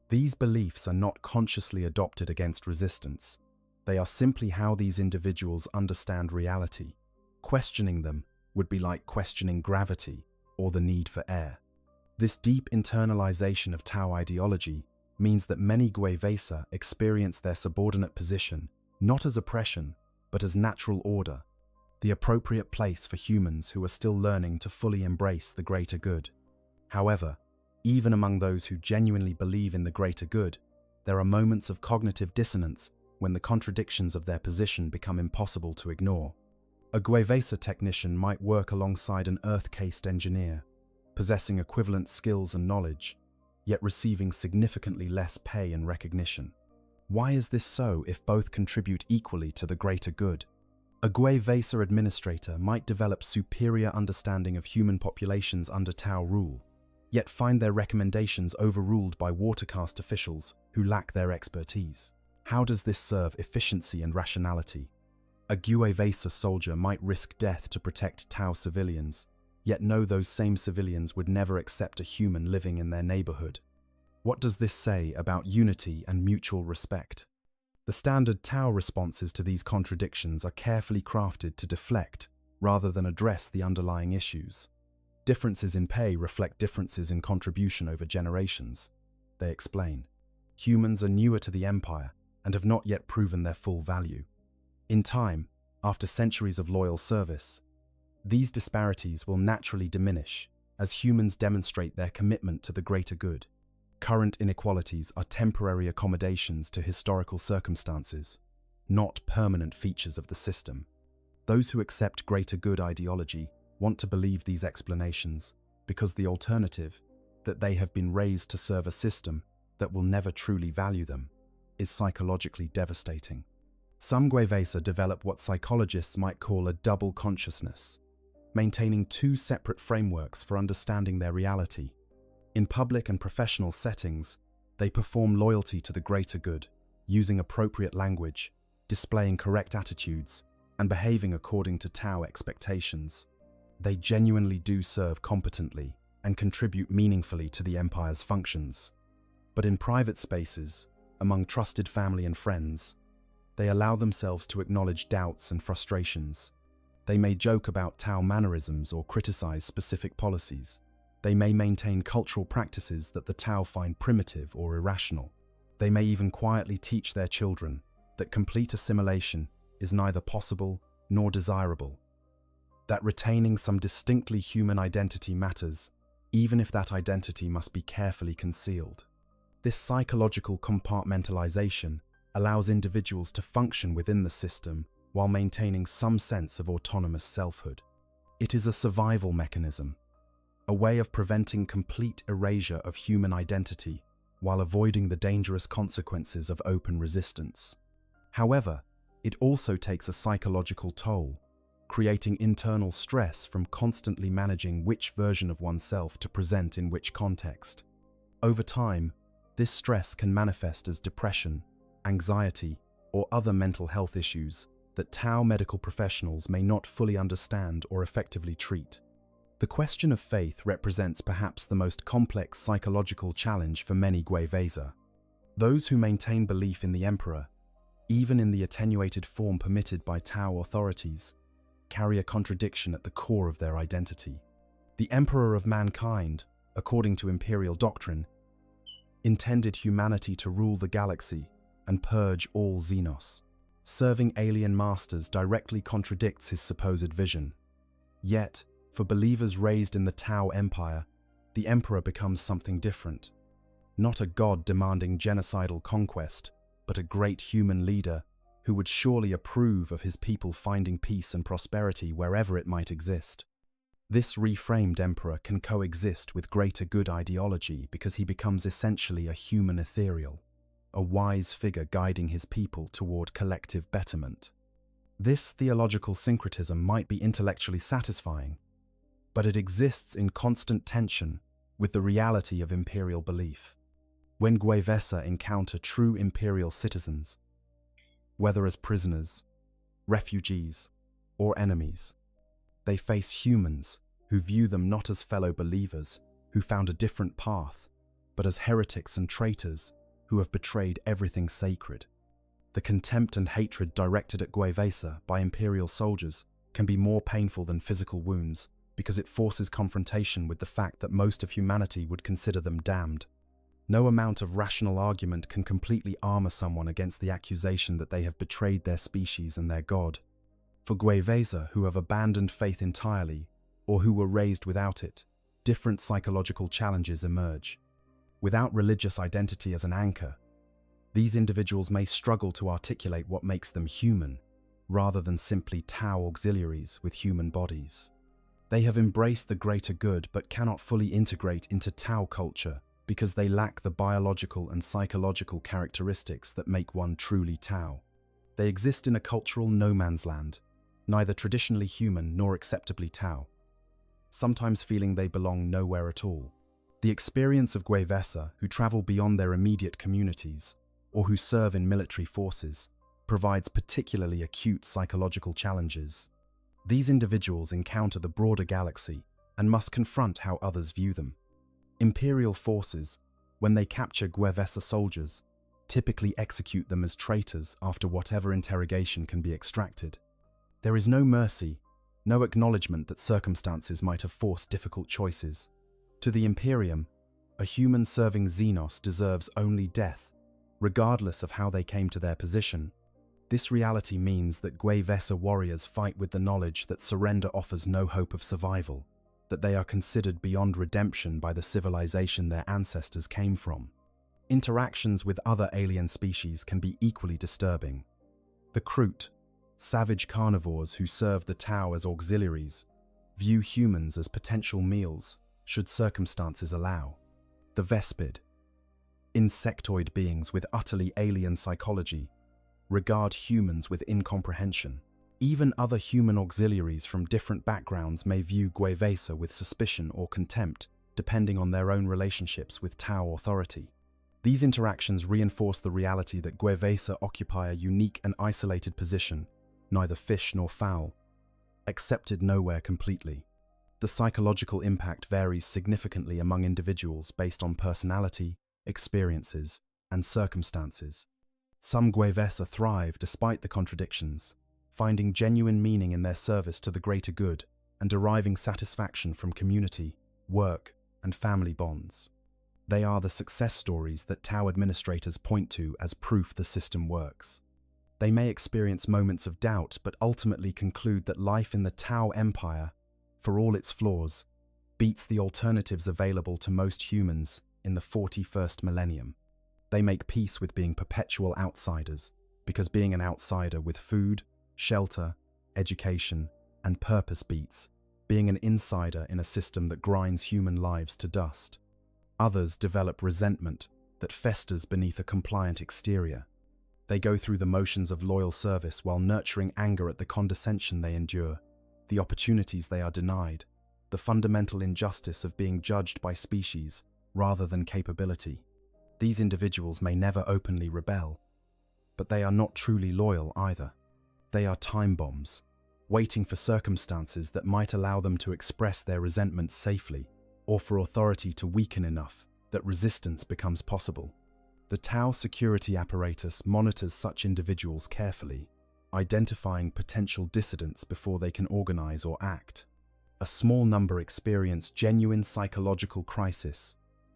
These beliefs are not consciously adopted against resistance. They are simply how these individuals understand reality. Questioning them would be like questioning gravity or the need for air. This deep internalization of Tau ideology means that many Gwevesa experience their subordinate position not as oppression, but as natural order, the appropriate place for humans who are still learning to fully embrace the greater good. However, even among those who genuinely believe in the greater good, there are moments of cognitive dissonance when the contradictions of their position become impossible to ignore. A Gwevesa technician might work alongside an Earth-cased engineer, possessing equivalent skills and knowledge, yet receiving significantly less pay and recognition. Why is this so if both contribute equally to the greater good? A Gwevesa administrator might develop superior understanding of human populations under Tau rule, yet find their recommendations overruled by watercaste officials who lack their expertise. How does this serve efficiency and rationality? A Gwevesa soldier might risk death to protect Tau civilians, yet know those same civilians would never accept a human living in their neighborhood. What does this say about unity and mutual respect? The standard Tau responses to these contradictions are carefully crafted to deflect rather than address the underlying issues. Differences in pay reflect differences in contribution over generations, they explain. Humans are newer to the Empire and have not yet proven their full value. In time, after centuries of loyal service, these disparities will naturally diminish as humans demonstrate their commitment to the greater good. Current inequalities are temporary accommodations to historical circumstances, not permanent features of the system. Those who accept greater good ideology want to believe these explanations because the alternative, that they have been raised to serve a system that will never truly value them, is psychologically devastating. Some Gwevesa develop what psychologists might call a double consciousness, maintaining two separate frameworks for understanding their reality. In public and professional settings, they perform loyalty to the greater good, using appropriate language, displaying correct attitudes, and behaving according to Tau expectations. They genuinely do serve competently and contribute meaningfully to the Empire's functions. But in private spaces, among trusted family and friends, they allow themselves to acknowledge doubts and frustrations. They may joke about Tau mannerisms or criticize specific policies. They may maintain cultural practices that the Tau find primitive or irrational. They may even quietly teach their children that complete assimilation is neither possible nor desirable, that retaining some distinctly human identity matters, even if that identity must be carefully concealed. This psychological compartmentalization allows individuals to function within the system while maintaining some sense of autonomous selfhood. It is a survival mechanism, a way of preventing complete erasure of human identity while avoiding the dangerous consequences of open resistance. However, it also takes a psychological toll, creating internal stress from constantly managing which version of oneself to present in which context. Over time, this stress can manifest as depression, anxiety, or other mental health issues that Tau medical professionals may not fully understand or effectively treat. The question of faith represents perhaps the most complex psychological challenge for many Gwevesa. Those who maintain belief in the Emperor, even in the attenuated form permitted by Tau authorities, carry a contradiction at the core of their identity. The Emperor of mankind, according to Imperial doctrine, intended humanity to rule the galaxy and purge all Xenos. Serving alien masters directly contradicts his supposed vision. Yet, for believers raised in the Tau Empire, the Emperor becomes something different. Not a god demanding genocidal conquest, but a great human leader who would surely approve of his people finding peace and prosperity wherever it might exist. This reframed Emperor can coexist with greater good ideology because he becomes essentially a human ethereal, a wise figure guiding his people toward collective betterment. This theological syncretism might be intellectually satisfying, but it exists in constant tension with the reality of imperial belief. When Gwevesa encounter true imperial citizens, whether as prisoners, refugees, or enemies, they face humans who view them not as fellow believers who found a different path, but as heretics and traitors who have betrayed everything sacred. The contempt and hatred directed at Gwevesa by imperial soldiers can be more painful than physical wounds because it forces confrontation with the fact that most of humanity would consider them damned. No amount of rational argument can completely armor someone against the accusation that they have betrayed their species and their god. For Gwevesa who have abandoned faith entirely, or who were raised without it, different psychological challenges emerge. Without religious identity as an anchor, these individuals may struggle to articulate what makes them human, rather than simply Tau auxiliaries with human bodies. They have embraced the greater good but cannot fully integrate into Tau culture because they lack the biological and psychological characteristics that make one truly Tau. They exist in a cultural no man's land, neither traditionally human nor acceptably Tau, sometimes feeling they belong nowhere at all. The experience of Gwevesa who travel beyond their immediate communities or who serve in military forces provides particularly acute psychological challenges. These individuals encounter the broader galaxy and must confront how others view them. Imperial forces, when they capture Gwevesa soldiers, typically execute them as traitors after whatever interrogation can be extracted. There is no mercy, no acknowledgement that circumstances might have forced difficult choices. To the Imperium, a human serving Xenos deserves only death, regardless of how they came to their position. This reality means that Gwevesa warriors fight with the knowledge that surrender offers no hope of survival, that they are considered beyond redemption by the civilization their ancestors came from. Interactions with other alien species can be equally disturbing. The Kroot, savage carnivores who serve the Tau as auxiliaries, view humans as potential meals should circumstances allow. The Vespid, insectoid beings with utterly alien psychology, regard humans with incomprehension. Even other human auxiliaries from different backgrounds may view Gwevesa with suspicion or contempt, depending on their own relationships with Tau authority. These interactions reinforce the reality that Gwevesa occupy a unique and isolated position, neither fish nor fowl, accepted nowhere completely. The psychological impact varies significantly among individuals based on personality, experiences, and circumstances. Some Gwevesa thrive despite the contradictions, finding genuine meaning in their service to the greater good and deriving satisfaction from community, work, and family bonds. They are the success stories that Tau administrators point to as proof the system works. They may experience moments of doubt but ultimately conclude that life in the Tau Empire, for all its flaws, beats the alternatives available to most humans in the 41st millennium. They make peace with being perpetual outsiders, because being an outsider with food, shelter, education, and purpose beats being an insider in a system that grinds human lives to dust. Others develop resentment that festers beneath a compliant exterior. They go through the motions of loyal service while nurturing anger at the condescension they endure, the opportunities they are denied, the fundamental injustice of being judged by species rather than capability. These individuals may never openly rebel, but they are not truly loyal either. They are time bombs, waiting for circumstances that might allow them to express their resentment safely, or for authority to weaken enough that resistance becomes possible. The Tau security apparatus monitors such individuals carefully, identifying potential dissidents before they can organize or act. A small number experience genuine psychological crisis,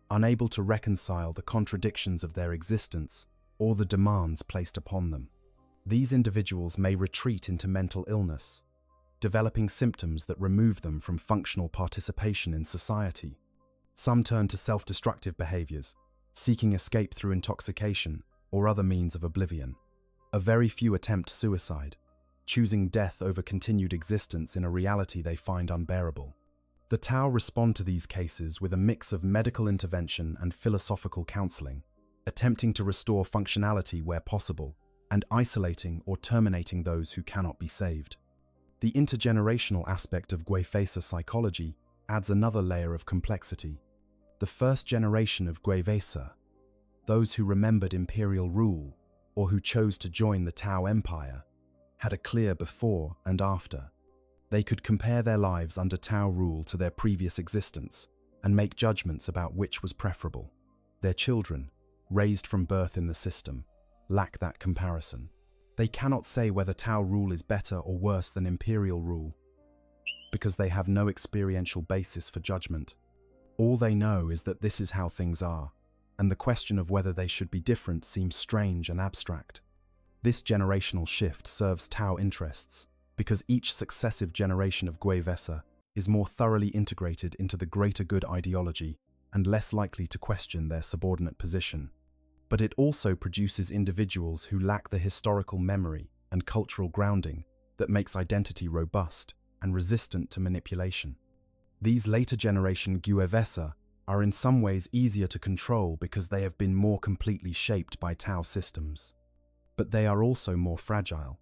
unable to reconcile the contradictions of their existence or the demands placed upon them. These individuals may retreat into mental illness, developing symptoms that remove them from functional participation in society. Some turn to self-destructive behaviors, seeking escape through intoxication or other means of oblivion. A very few attempt suicide, choosing death over continued existence in a reality they find unbearable. The Tau respond to these cases with a mix of medical intervention and philosophical counseling, attempting to restore functionality where possible, and isolating or terminating those who cannot be saved. The intergenerational aspect of Gwevesa psychology adds another layer of complexity. The first generation of Gwevesa, those who remembered imperial rule or who chose to join the Tau Empire, had a clear before and after. They could compare their lives under Tau rule to their previous existence and make judgments about which was preferable. Their children, raised from birth in the system, lack that comparison. They cannot say whether Tau rule is better or worse than imperial rule, because they have no experiential basis for judgment. All they know is that this is how things are, and the question of whether they should be different seems strange and abstract. This generational shift serves Tau interests, because each successive generation of Gwevesa is more thoroughly integrated into the greater good ideology and less likely to question their subordinate position. But it also produces individuals who lack the historical memory and cultural grounding that makes identity robust and resistant to manipulation. These later generation Gwevesa are in some ways easier to control because they have been more completely shaped by Tau systems. But they are also more fragile,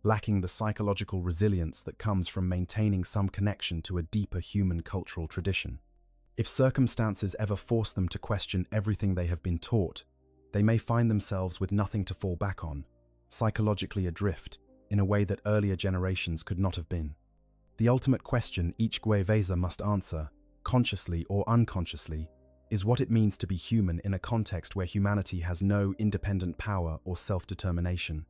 lacking the psychological resilience that comes from maintaining some connection to a deeper human cultural tradition. If circumstances ever force them to question everything they have been taught, they may find themselves with nothing to fall back on, psychologically adrift in a way that earlier generations could not have been. The ultimate question each Gwevesa must answer, consciously or unconsciously, is what it means to be human in a context where humanity has no independent power or self-determination.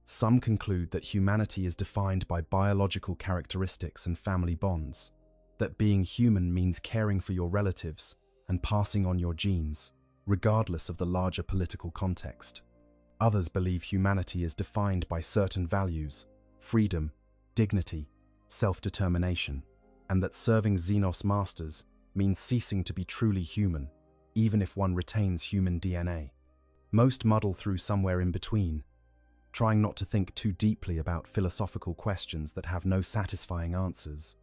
Some conclude that humanity is defined by biological characteristics and family bonds, that being human means caring for your relatives and passing on your genes, regardless of the larger political context. Others believe humanity is defined by certain values, freedom, dignity, self-determination, and that serving Xenos masters means ceasing to be truly human, even if one retains human DNA. Most muddle through somewhere in between, trying not to think too deeply about philosophical questions that have no satisfying answers,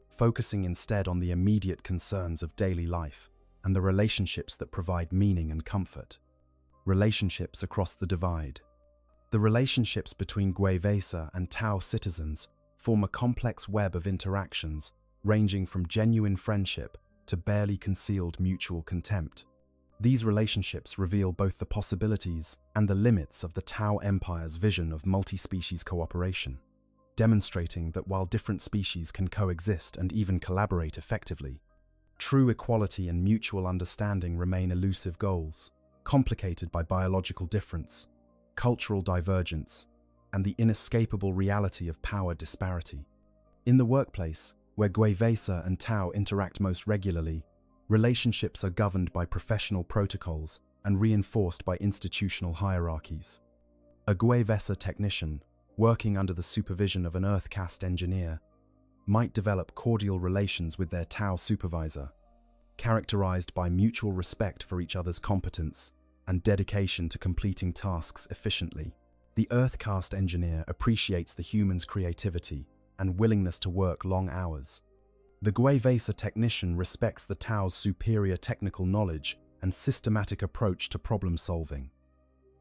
focusing instead on the immediate concerns of daily life and the relationships that provide meaning and comfort. Relationships across the divide. The relationships between Gwevesa and Tau citizens form a complex web of interactions ranging from genuine friendship to barely concealed mutual contempt. These relationships reveal both the possibilities and the limits of the Tau Empire's vision of multi-species cooperation. demonstrating that while different species can coexist and even collaborate effectively, true equality and mutual understanding remain elusive goals, complicated by biological difference, cultural divergence, and the inescapable reality of power disparity. In the workplace, where Gwevesa and Tau interact most regularly, relationships are governed by professional protocols and reinforced by institutional hierarchies. A Gwevesa technician, working under the supervision of an Earth caste engineer, might develop cordial relations with their Tau supervisor, characterized by mutual respect for each other's competence and dedication to completing tasks efficiently. The Earth caste engineer appreciates the human's creativity and willingness to work long hours. The Gwevesa technician respects the Tau's superior technical knowledge and systematic approach to problem solving.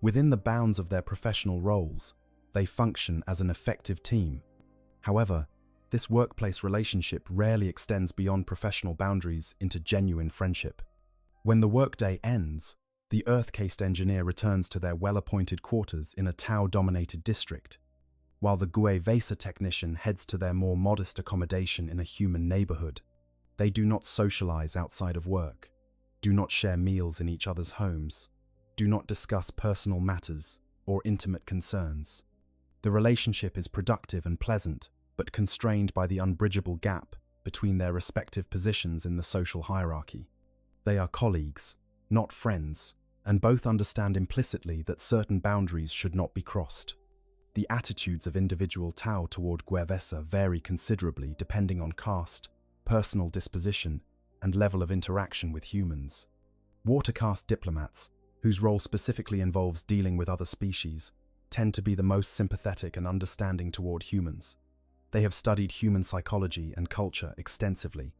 Within the bounds of their professional roles, they function as an effective team. However, this workplace relationship rarely extends beyond professional boundaries into genuine friendship. When the workday ends, the Earth-caste engineer returns to their well-appointed quarters in a Tau-dominated district, while the Gwevesa technician heads to their more modest accommodation in a human neighborhood. They do not socialize outside of work, do not share meals in each other's homes, do not discuss personal matters or intimate concerns. The relationship is productive and pleasant, but constrained by the unbridgeable gap between their respective positions in the social hierarchy. They are colleagues, not friends, and both understand implicitly that certain boundaries should not be crossed. The attitudes of individual Tau toward Gwevesa vary considerably depending on caste, personal disposition, and level of interaction with humans. Water caste diplomats, whose role specifically involves dealing with other species, tend to be the most sympathetic and understanding toward humans. They have studied human psychology and culture extensively.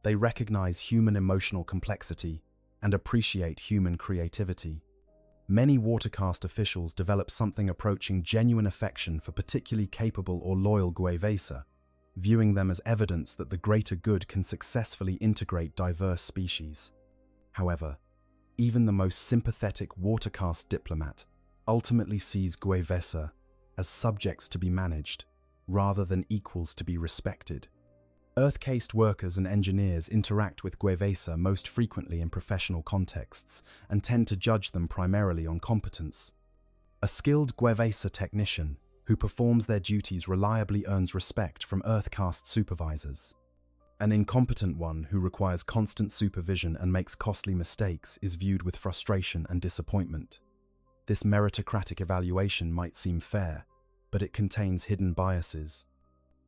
They recognize human emotional complexity and appreciate human creativity. Many water caste officials develop something approaching genuine affection for particularly capable or loyal Gwevesa, viewing them as evidence that the greater good can successfully integrate diverse species. However, even the most sympathetic water caste diplomat ultimately sees Gwevesa as subjects to be managed, rather than equals to be respected. Earth-caste workers and engineers interact with Gwevesa most frequently in professional contexts and tend to judge them primarily on competence. A skilled Gwevesa technician who performs their duties reliably earns respect from Earth-caste supervisors. An incompetent one who requires constant supervision and makes costly mistakes is viewed with frustration and disappointment. This meritocratic evaluation might seem fair, but it contains hidden biases.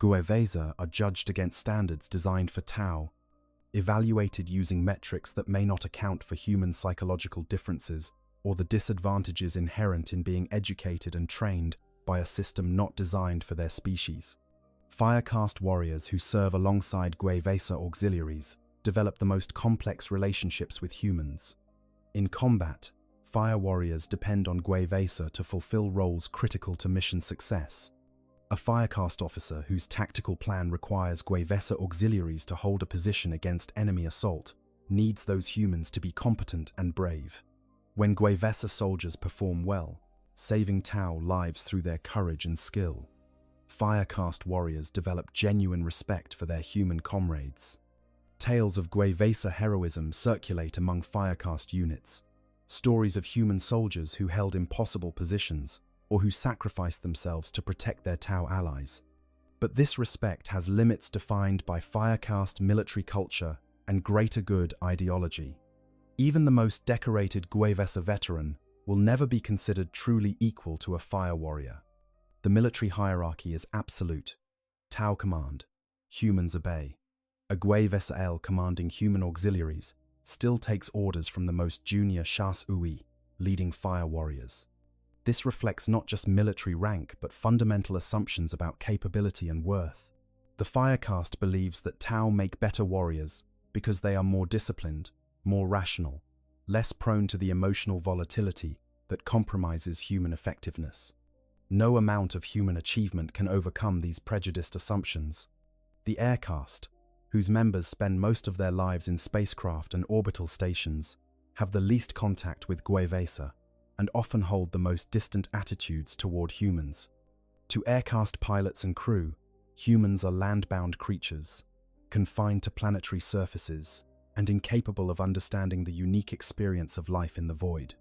Gwevesa are judged against standards designed for Tau, evaluated using metrics that may not account for human psychological differences or the disadvantages inherent in being educated and trained by a system not designed for their species. Fire caste warriors who serve alongside Gwevesa auxiliaries develop the most complex relationships with humans. In combat, fire warriors depend on Gwevesa to fulfill roles critical to mission success. A fire caste officer whose tactical plan requires Gwevesa auxiliaries to hold a position against enemy assault needs those humans to be competent and brave. When Gwevesa soldiers perform well, saving Tau lives through their courage and skill, fire caste warriors develop genuine respect for their human comrades. Tales of Gwevesa heroism circulate among fire caste units, stories of human soldiers who held impossible positions or who sacrificed themselves to protect their Tau allies. But this respect has limits defined by fire caste military culture and greater good ideology. Even the most decorated Gwevesa veteran will never be considered truly equal to a fire warrior. The military hierarchy is absolute. Tau command, humans obey. A Gwevesa L commanding human auxiliaries still takes orders from the most junior Shas Ui, leading fire warriors. This reflects not just military rank, but fundamental assumptions about capability and worth. The fire caste believes that Tau make better warriors because they are more disciplined, more rational, less prone to the emotional volatility that compromises human effectiveness. No amount of human achievement can overcome these prejudiced assumptions. The air caste, whose members spend most of their lives in spacecraft and orbital stations, have the least contact with Gwevesa and often hold the most distant attitudes toward humans. To aircast pilots and crew, humans are land-bound creatures, confined to planetary surfaces and incapable of understanding the unique experience of life in the void.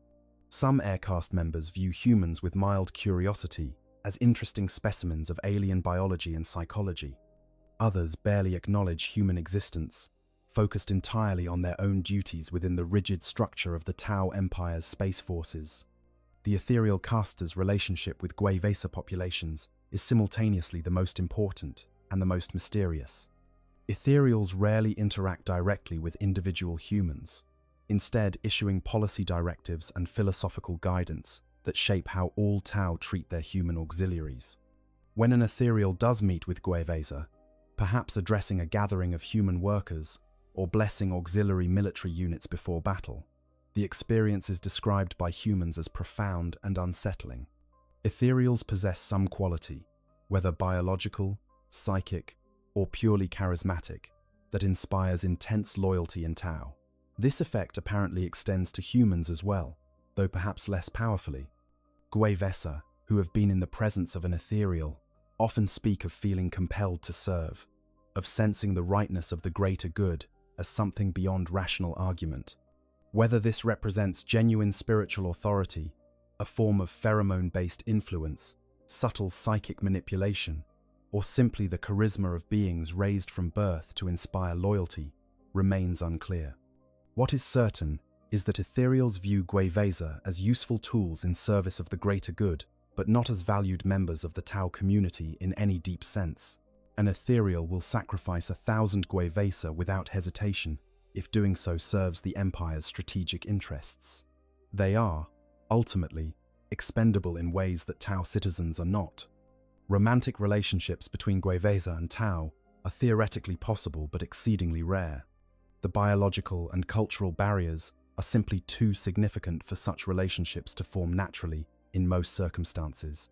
Some aircast members view humans with mild curiosity as interesting specimens of alien biology and psychology. Others barely acknowledge human existence, focused entirely on their own duties within the rigid structure of the Tau Empire's space forces. The ethereal caster's relationship with Gwevesa populations is simultaneously the most important and the most mysterious. Ethereals rarely interact directly with individual humans, instead issuing policy directives and philosophical guidance that shape how all Tau treat their human auxiliaries. When an ethereal does meet with Gwevesa, perhaps addressing a gathering of human workers or blessing auxiliary military units before battle, the experience is described by humans as profound and unsettling. Ethereals possess some quality, whether biological, psychic, or purely charismatic, that inspires intense loyalty in Tau. This effect apparently extends to humans as well, though perhaps less powerfully. Gwevesa, who have been in the presence of an ethereal, often speak of feeling compelled to serve, of sensing the rightness of the greater good as something beyond rational argument. Whether this represents genuine spiritual authority, a form of pheromone-based influence, subtle psychic manipulation, or simply the charisma of beings raised from birth to inspire loyalty, remains unclear. What is certain is that ethereals view Gwevesa as useful tools in service of the greater good, but not as valued members of the Tau community in any deep sense. An ethereal will sacrifice 1,000 Gwevesa without hesitation if doing so serves the Empire's strategic interests. They are, ultimately, expendable in ways that Tau citizens are not. Romantic relationships between Gwevesa and Tau are theoretically possible but exceedingly rare. The biological and cultural barriers are simply too significant for such relationships to form naturally in most circumstances.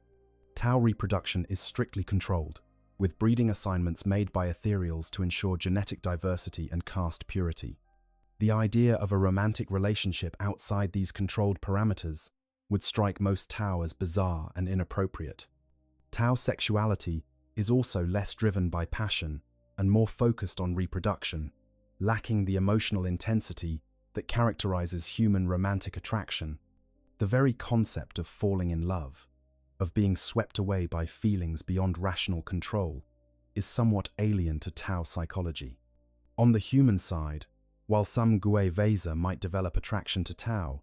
Tau reproduction is strictly controlled, with breeding assignments made by ethereals to ensure genetic diversity and caste purity. The idea of a romantic relationship outside these controlled parameters would strike most Tau as bizarre and inappropriate. Tau sexuality is also less driven by passion and more focused on reproduction, lacking the emotional intensity that characterizes human romantic attraction. The very concept of falling in love, of being swept away by feelings beyond rational control, is somewhat alien to Tau psychology. On the human side, while some Gwevesa might develop attraction to Tau,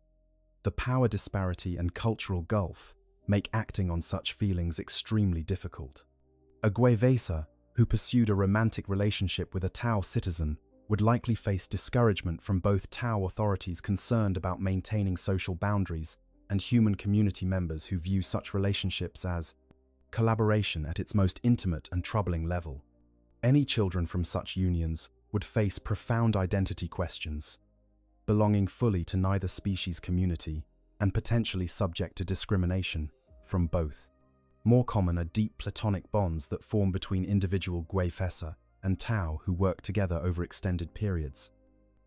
the power disparity and cultural gulf make acting on such feelings extremely difficult. A Gwevesa who pursued a romantic relationship with a Tau citizen would likely face discouragement from both Tau authorities concerned about maintaining social boundaries and human community members who view such relationships as collaboration at its most intimate and troubling level. Any children from such unions would face profound identity questions, belonging fully to neither species community and potentially subject to discrimination from both. More common are deep platonic bonds that form between individual Gwevesa and Tau who work together over extended periods.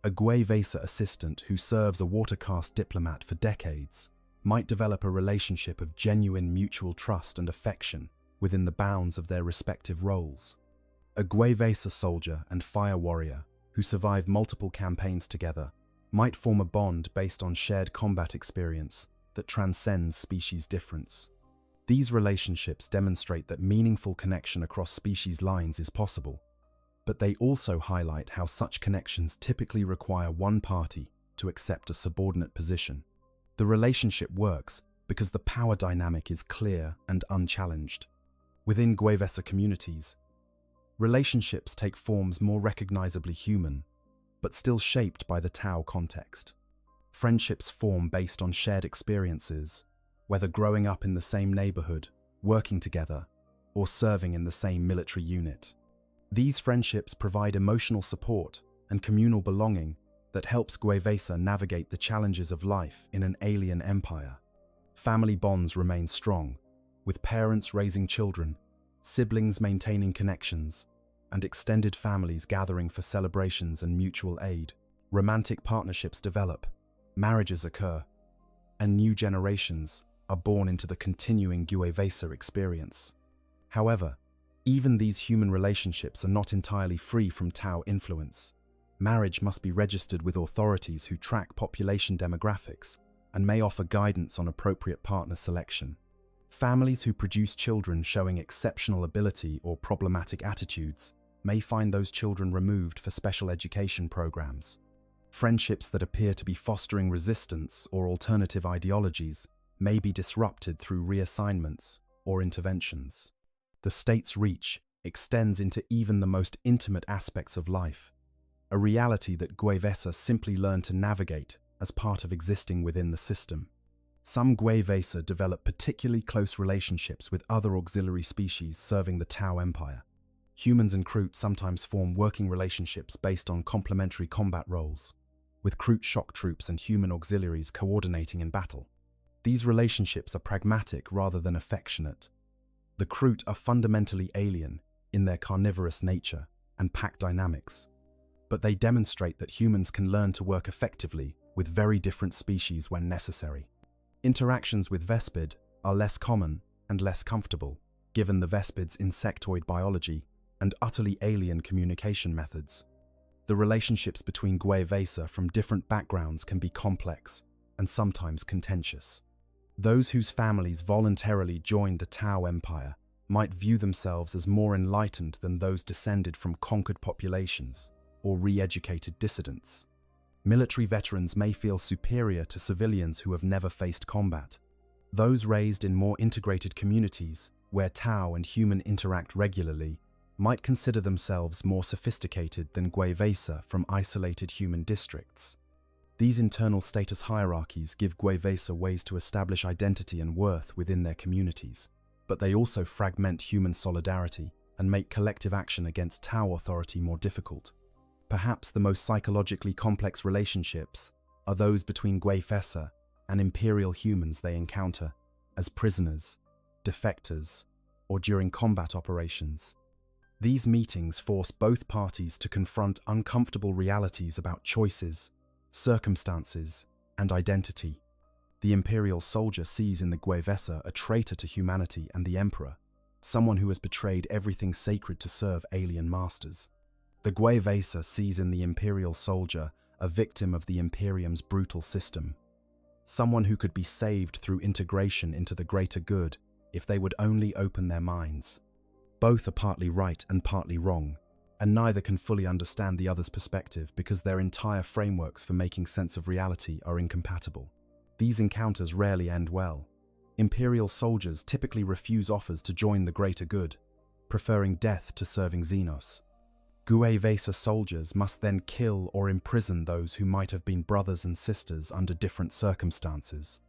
A Gwevesa assistant who serves a watercaste diplomat for decades might develop a relationship of genuine mutual trust and affection within the bounds of their respective roles. A Gwevesa soldier and fire warrior who survive multiple campaigns together might form a bond based on shared combat experience that transcends species difference. These relationships demonstrate that meaningful connection across species lines is possible, but they also highlight how such connections typically require one party to accept a subordinate position. The relationship works because the power dynamic is clear and unchallenged. Within Gwevesa communities, relationships take forms more recognizably human, but still shaped by the Tau context. Friendships form based on shared experiences, whether growing up in the same neighborhood, working together, or serving in the same military unit. These friendships provide emotional support and communal belonging that helps Gwevesa navigate the challenges of life in an alien empire. Family bonds remain strong, with parents raising children, siblings maintaining connections, and extended families gathering for celebrations and mutual aid. Romantic partnerships develop, marriages occur, and new generations are born into the continuing Gwevesa experience. However, even these human relationships are not entirely free from Tau influence. Marriage must be registered with authorities who track population demographics and may offer guidance on appropriate partner selection. Families who produce children showing exceptional ability or problematic attitudes may find those children removed for special education programs. Friendships that appear to be fostering resistance or alternative ideologies may be disrupted through reassignments or interventions. The state's reach extends into even the most intimate aspects of life, a reality that Gwevesa simply learn to navigate as part of existing within the system. Some Gwevesa develop particularly close relationships with other auxiliary species serving the Tau Empire. Humans and Kroot sometimes form working relationships based on complementary combat roles, with Kroot shock troops and human auxiliaries coordinating in battle. These relationships are pragmatic rather than affectionate. The Kroot are fundamentally alien in their carnivorous nature and pack dynamics, but they demonstrate that humans can learn to work effectively with very different species when necessary. Interactions with Vespid are less common and less comfortable, given the Vespid's insectoid biology and utterly alien communication methods. The relationships between Gwevesa from different backgrounds can be complex and sometimes contentious. Those whose families voluntarily joined the Tau Empire might view themselves as more enlightened than those descended from conquered populations or re-educated dissidents. Military veterans may feel superior to civilians who have never faced combat. Those raised in more integrated communities, where Tau and human interact regularly, might consider themselves more sophisticated than Gwevesa from isolated human districts. These internal status hierarchies give Gwevesa ways to establish identity and worth within their communities, but they also fragment human solidarity and make collective action against Tau authority more difficult. Perhaps the most psychologically complex relationships are those between Gwevesa and Imperial humans they encounter as prisoners, defectors, or during combat operations. These meetings force both parties to confront uncomfortable realities about choices, circumstances, and identity. The Imperial soldier sees in the Gwevesa a traitor to humanity and the Emperor, someone who has betrayed everything sacred to serve alien masters. The Gwevesa sees in the Imperial soldier a victim of the Imperium's brutal system, someone who could be saved through integration into the greater good if they would only open their minds. Both are partly right and partly wrong, and neither can fully understand the other's perspective because their entire frameworks for making sense of reality are incompatible. These encounters rarely end well. Imperial soldiers typically refuse offers to join the greater good, preferring death to serving Xenos. Gwevesa soldiers must then kill or imprison those who might have been brothers and sisters under different circumstances.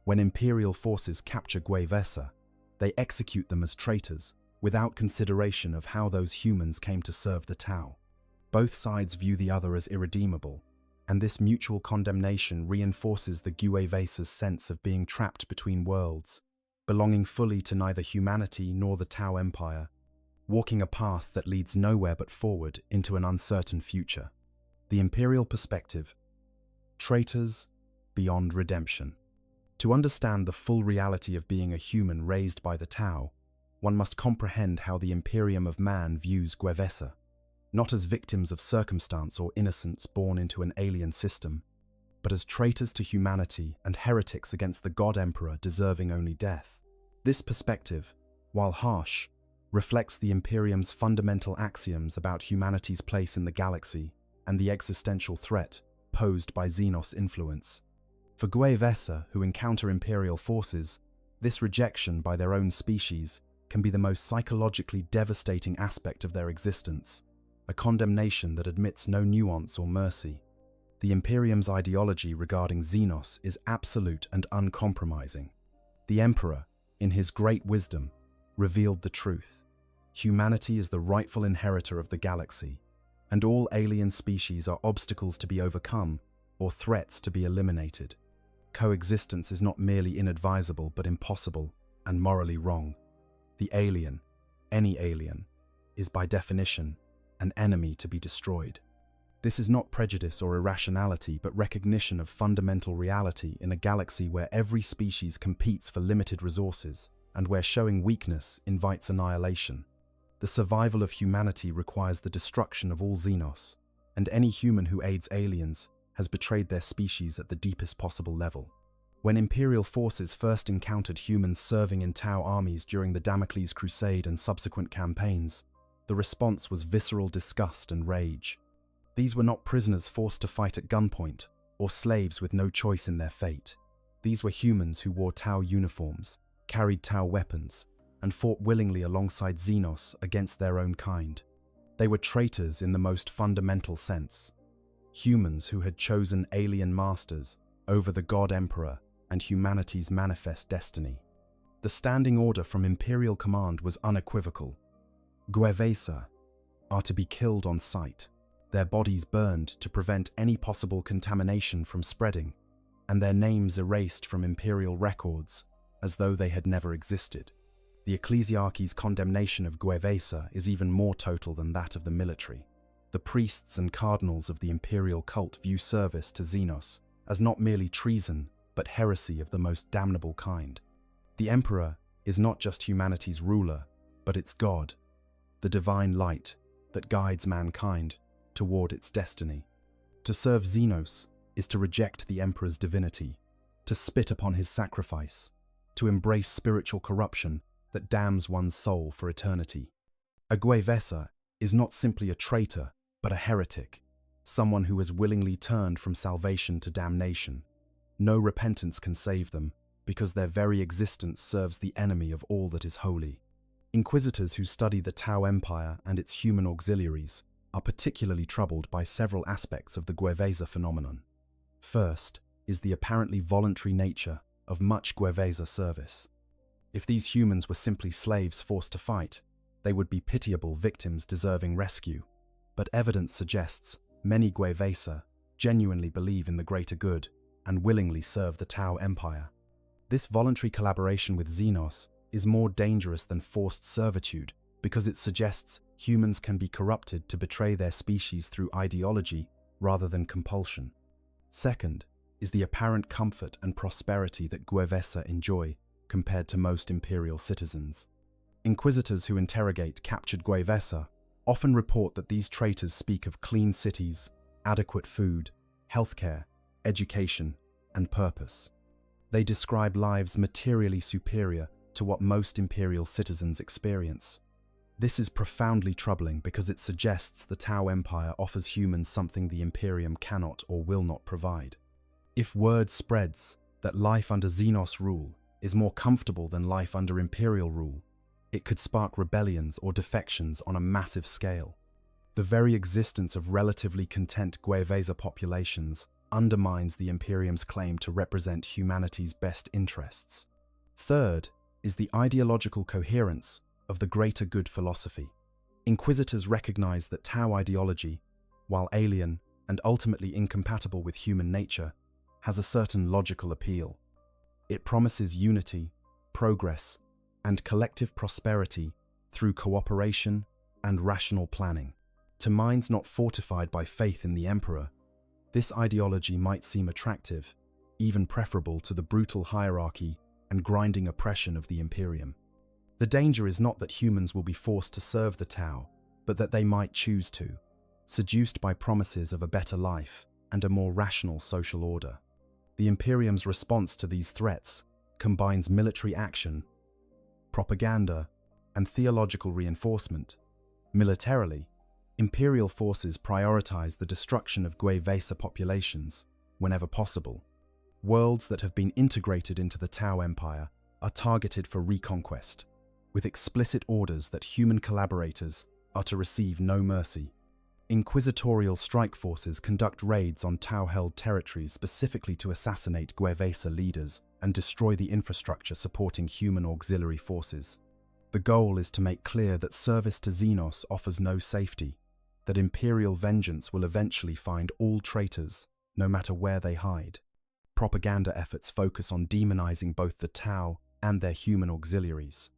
When Imperial forces capture Gwevesa, they execute them as traitors, without consideration of how those humans came to serve the Tau. Both sides view the other as irredeemable, and this mutual condemnation reinforces the Gwevesa's sense of being trapped between worlds, belonging fully to neither humanity nor the Tau Empire, walking a path that leads nowhere but forward into an uncertain future. The Imperial perspective: traitors beyond redemption. To understand the full reality of being a human raised by the Tau, one must comprehend how the Imperium of man views Gwevesa, not as victims of circumstance or innocents born into an alien system, but as traitors to humanity and heretics against the God Emperor deserving only death. This perspective, while harsh, reflects the Imperium's fundamental axioms about humanity's place in the galaxy and the existential threat posed by Xenos influence. For Gwevesa, who encounter Imperial forces, this rejection by their own species can be the most psychologically devastating aspect of their existence, a condemnation that admits no nuance or mercy. The Imperium's ideology regarding Xenos is absolute and uncompromising. The Emperor, in his great wisdom, revealed the truth. Humanity is the rightful inheritor of the galaxy, and all alien species are obstacles to be overcome or threats to be eliminated. Coexistence is not merely inadvisable but impossible and morally wrong. The alien, any alien, is by definition an enemy to be destroyed. This is not prejudice or irrationality, but recognition of fundamental reality in a galaxy where every species competes for limited resources. and where showing weakness invites annihilation. The survival of humanity requires the destruction of all Xenos, and any human who aids aliens has betrayed their species at the deepest possible level. When Imperial forces first encountered humans serving in Tau armies during the Damocles Crusade and subsequent campaigns, the response was visceral disgust and rage. These were not prisoners forced to fight at gunpoint, or slaves with no choice in their fate. These were humans who wore Tau uniforms, carried Tau weapons, and fought willingly alongside Xenos against their own kind. They were traitors in the most fundamental sense. Humans who had chosen alien masters over the God Emperor and humanity's manifest destiny. The standing order from Imperial command was unequivocal. Guevesa are to be killed on sight, their bodies burned to prevent any possible contamination from spreading, and their names erased from Imperial records as though they had never existed. The ecclesiarchy's condemnation of Guevesa is even more total than that of the military. The priests and cardinals of the Imperial cult view service to Xenos as not merely treason, but heresy of the most damnable kind. The Emperor is not just humanity's ruler, but its God, the divine light that guides mankind toward its destiny. To serve Xenos is to reject the Emperor's divinity, to spit upon his sacrifice, to embrace spiritual corruption that damns one's soul for eternity. A Guevesa is not simply a traitor, but a heretic, someone who has willingly turned from salvation to damnation. No repentance can save them, because their very existence serves the enemy of all that is holy. Inquisitors who study the Tau Empire and its human auxiliaries are particularly troubled by several aspects of the Guevesa phenomenon. First is the apparently voluntary nature of much Guevesa service. If these humans were simply slaves forced to fight, they would be pitiable victims deserving rescue. But evidence suggests many Guevesa genuinely believe in the greater good and willingly serve the Tau Empire. This voluntary collaboration with Xenos is more dangerous than forced servitude because it suggests humans can be corrupted to betray their species through ideology rather than compulsion. Second is the apparent comfort and prosperity that Guevesa enjoy compared to most Imperial citizens. Inquisitors who interrogate captured Guevesa often report that these traitors speak of clean cities, adequate food, healthcare, education, and purpose. They describe lives materially superior to what most Imperial citizens experience. This is profoundly troubling because it suggests the Tau Empire offers humans something the Imperium cannot or will not provide. If word spreads that life under Xenos rule is more comfortable than life under Imperial rule, it could spark rebellions or defections on a massive scale. The very existence of relatively content Guevesa populations undermines the Imperium's claim to represent humanity's best interests. Third is the ideological coherence of the greater good philosophy. Inquisitors recognize that Tau ideology, while alien and ultimately incompatible with human nature, has a certain logical appeal. It promises unity, progress, and collective prosperity through cooperation and rational planning. To minds not fortified by faith in the Emperor, this ideology might seem attractive, even preferable to the brutal hierarchy and grinding oppression of the Imperium. The danger is not that humans will be forced to serve the Tau, but that they might choose to, seduced by promises of a better life and a more rational social order. The Imperium's response to these threats combines military action, propaganda, and theological reinforcement. Militarily, Imperial forces prioritize the destruction of Guevesa populations whenever possible. Worlds that have been integrated into the Tau Empire are targeted for reconquest, with explicit orders that human collaborators are to receive no mercy. Inquisitorial strike forces conduct raids on Tau-held territories specifically to assassinate Guevesa leaders and destroy the infrastructure supporting human auxiliary forces. The goal is to make clear that service to Xenos offers no safety, that Imperial vengeance will eventually find all traitors, no matter where they hide. Propaganda efforts focus on demonizing both the Tau and their human auxiliaries.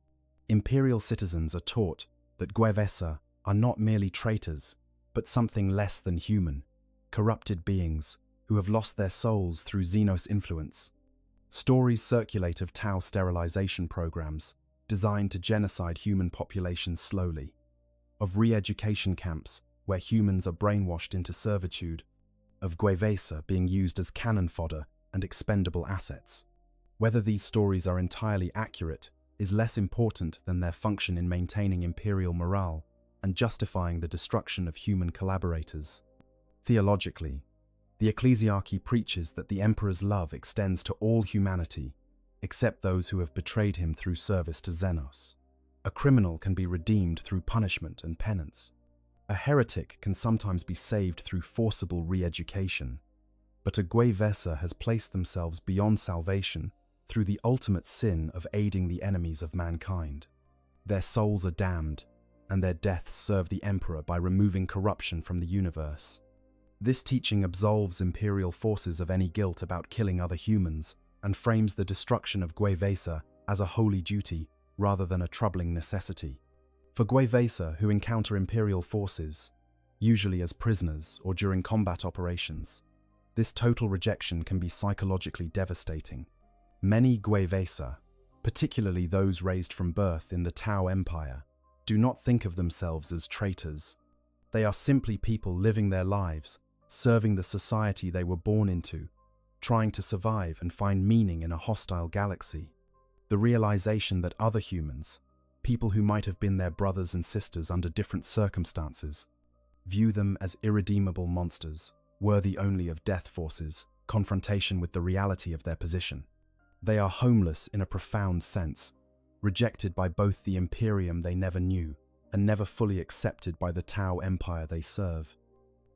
Imperial citizens are taught that Guevesa are not merely traitors, but something less than human, corrupted beings who have lost their souls through Xenos influence. Stories circulate of Tau sterilization programs designed to genocide human populations slowly, of re-education camps where humans are brainwashed into servitude, of Gwevesa being used as cannon fodder and expendable assets. Whether these stories are entirely accurate is less important than their function in maintaining imperial morale and justifying the destruction of human collaborators. Theologically, the ecclesiarchy preaches that the emperor's love extends to all humanity, except those who have betrayed him through service to Xenos. A criminal can be redeemed through punishment and penance. A heretic can sometimes be saved through forcible re-education. But a Gwevesa has placed themselves beyond salvation through the ultimate sin of aiding the enemies of mankind. Their souls are damned, and their deaths serve the emperor by removing corruption from the universe. This teaching absolves imperial forces of any guilt about killing other humans and frames the destruction of Gwevesa as a holy duty rather than a troubling necessity. For Gwevesa who encounter imperial forces, usually as prisoners or during combat operations, this total rejection can be psychologically devastating. Many Gwevesa, particularly those raised from birth in the Tau Empire, do not think of themselves as traitors. They are simply people living their lives, serving the society they were born into, trying to survive and find meaning in a hostile galaxy. The realization that other humans, people who might have been their brothers and sisters under different circumstances, view them as irredeemable monsters, worthy only of death forces, confrontation with the reality of their position. They are homeless in a profound sense, rejected by both the Imperium they never knew and never fully accepted by the Tau Empire they serve.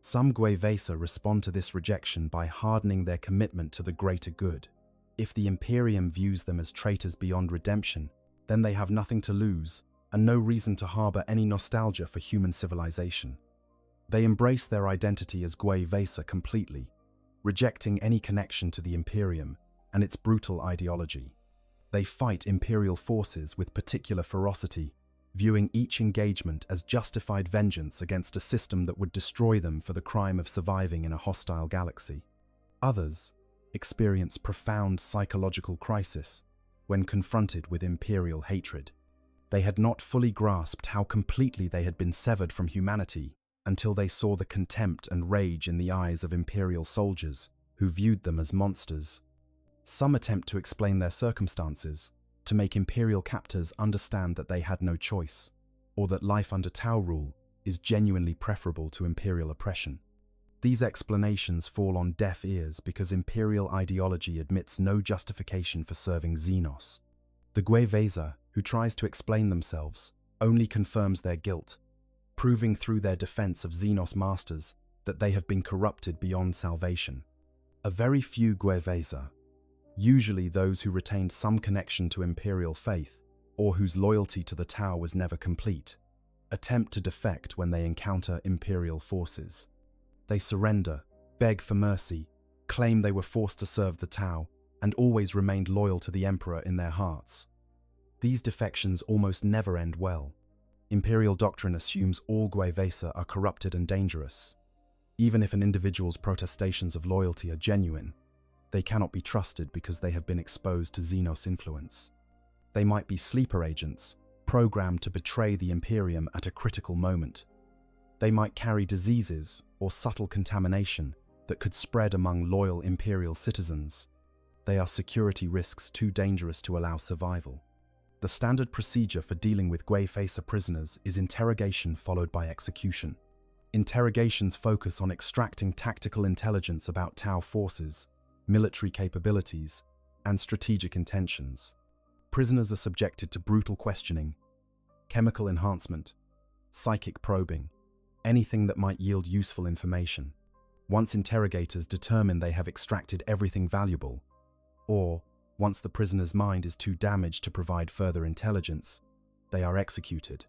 Some Gwevesa respond to this rejection by hardening their commitment to the greater good. If the Imperium views them as traitors beyond redemption, then they have nothing to lose and no reason to harbor any nostalgia for human civilization. They embrace their identity as Gwevesa completely, rejecting any connection to the Imperium and its brutal ideology. They fight imperial forces with particular ferocity, viewing each engagement as justified vengeance against a system that would destroy them for the crime of surviving in a hostile galaxy. Others experience profound psychological crisis when confronted with imperial hatred. They had not fully grasped how completely they had been severed from humanity until they saw the contempt and rage in the eyes of imperial soldiers who viewed them as monsters. Some attempt to explain their circumstances, to make imperial captors understand that they had no choice, or that life under Tau rule is genuinely preferable to imperial oppression. These explanations fall on deaf ears because imperial ideology admits no justification for serving Xenos. The Gwevesa, who tries to explain themselves, only confirms their guilt, proving through their defense of Xenos masters that they have been corrupted beyond salvation. A very few Gwevesa, usually those who retained some connection to imperial faith or whose loyalty to the Tau was never complete, attempt to defect when they encounter imperial forces. They surrender, beg for mercy, claim they were forced to serve the Tau, and always remained loyal to the Emperor in their hearts. These defections almost never end well. Imperial doctrine assumes all Gwevesa are corrupted and dangerous. Even if an individual's protestations of loyalty are genuine, they cannot be trusted because they have been exposed to Xenos influence. They might be sleeper agents, programmed to betray the Imperium at a critical moment. They might carry diseases or subtle contamination that could spread among loyal Imperial citizens. They are security risks too dangerous to allow survival. The standard procedure for dealing with Gwevesa prisoners is interrogation followed by execution. Interrogations focus on extracting tactical intelligence about Tau forces, military capabilities, and strategic intentions. Prisoners are subjected to brutal questioning, chemical enhancement, psychic probing, anything that might yield useful information. Once interrogators determine they have extracted everything valuable, or once the prisoner's mind is too damaged to provide further intelligence, they are executed.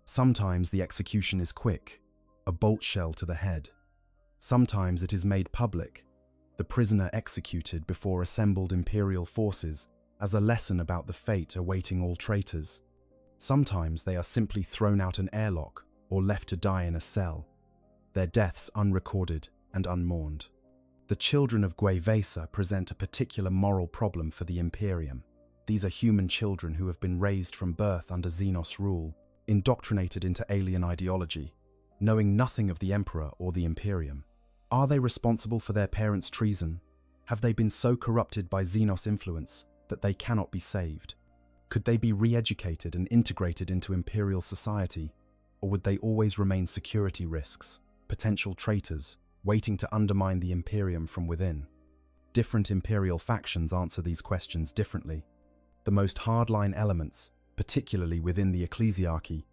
Sometimes the execution is quick, a bolt shell to the head. Sometimes it is made public, the prisoner executed before assembled Imperial forces as a lesson about the fate awaiting all traitors. Sometimes they are simply thrown out an airlock or left to die in a cell, their deaths unrecorded and unmourned. The children of Gwevesa present a particular moral problem for the Imperium. These are human children who have been raised from birth under Xenos rule, indoctrinated into alien ideology, knowing nothing of the Emperor or the Imperium. Are they responsible for their parents' treason? Have they been so corrupted by Xenos influence that they cannot be saved? Could they be re-educated and integrated into Imperial society, or would they always remain security risks, potential traitors, waiting to undermine the Imperium from within? Different Imperial factions answer these questions differently. The most hardline elements, particularly within the ecclesiarchy,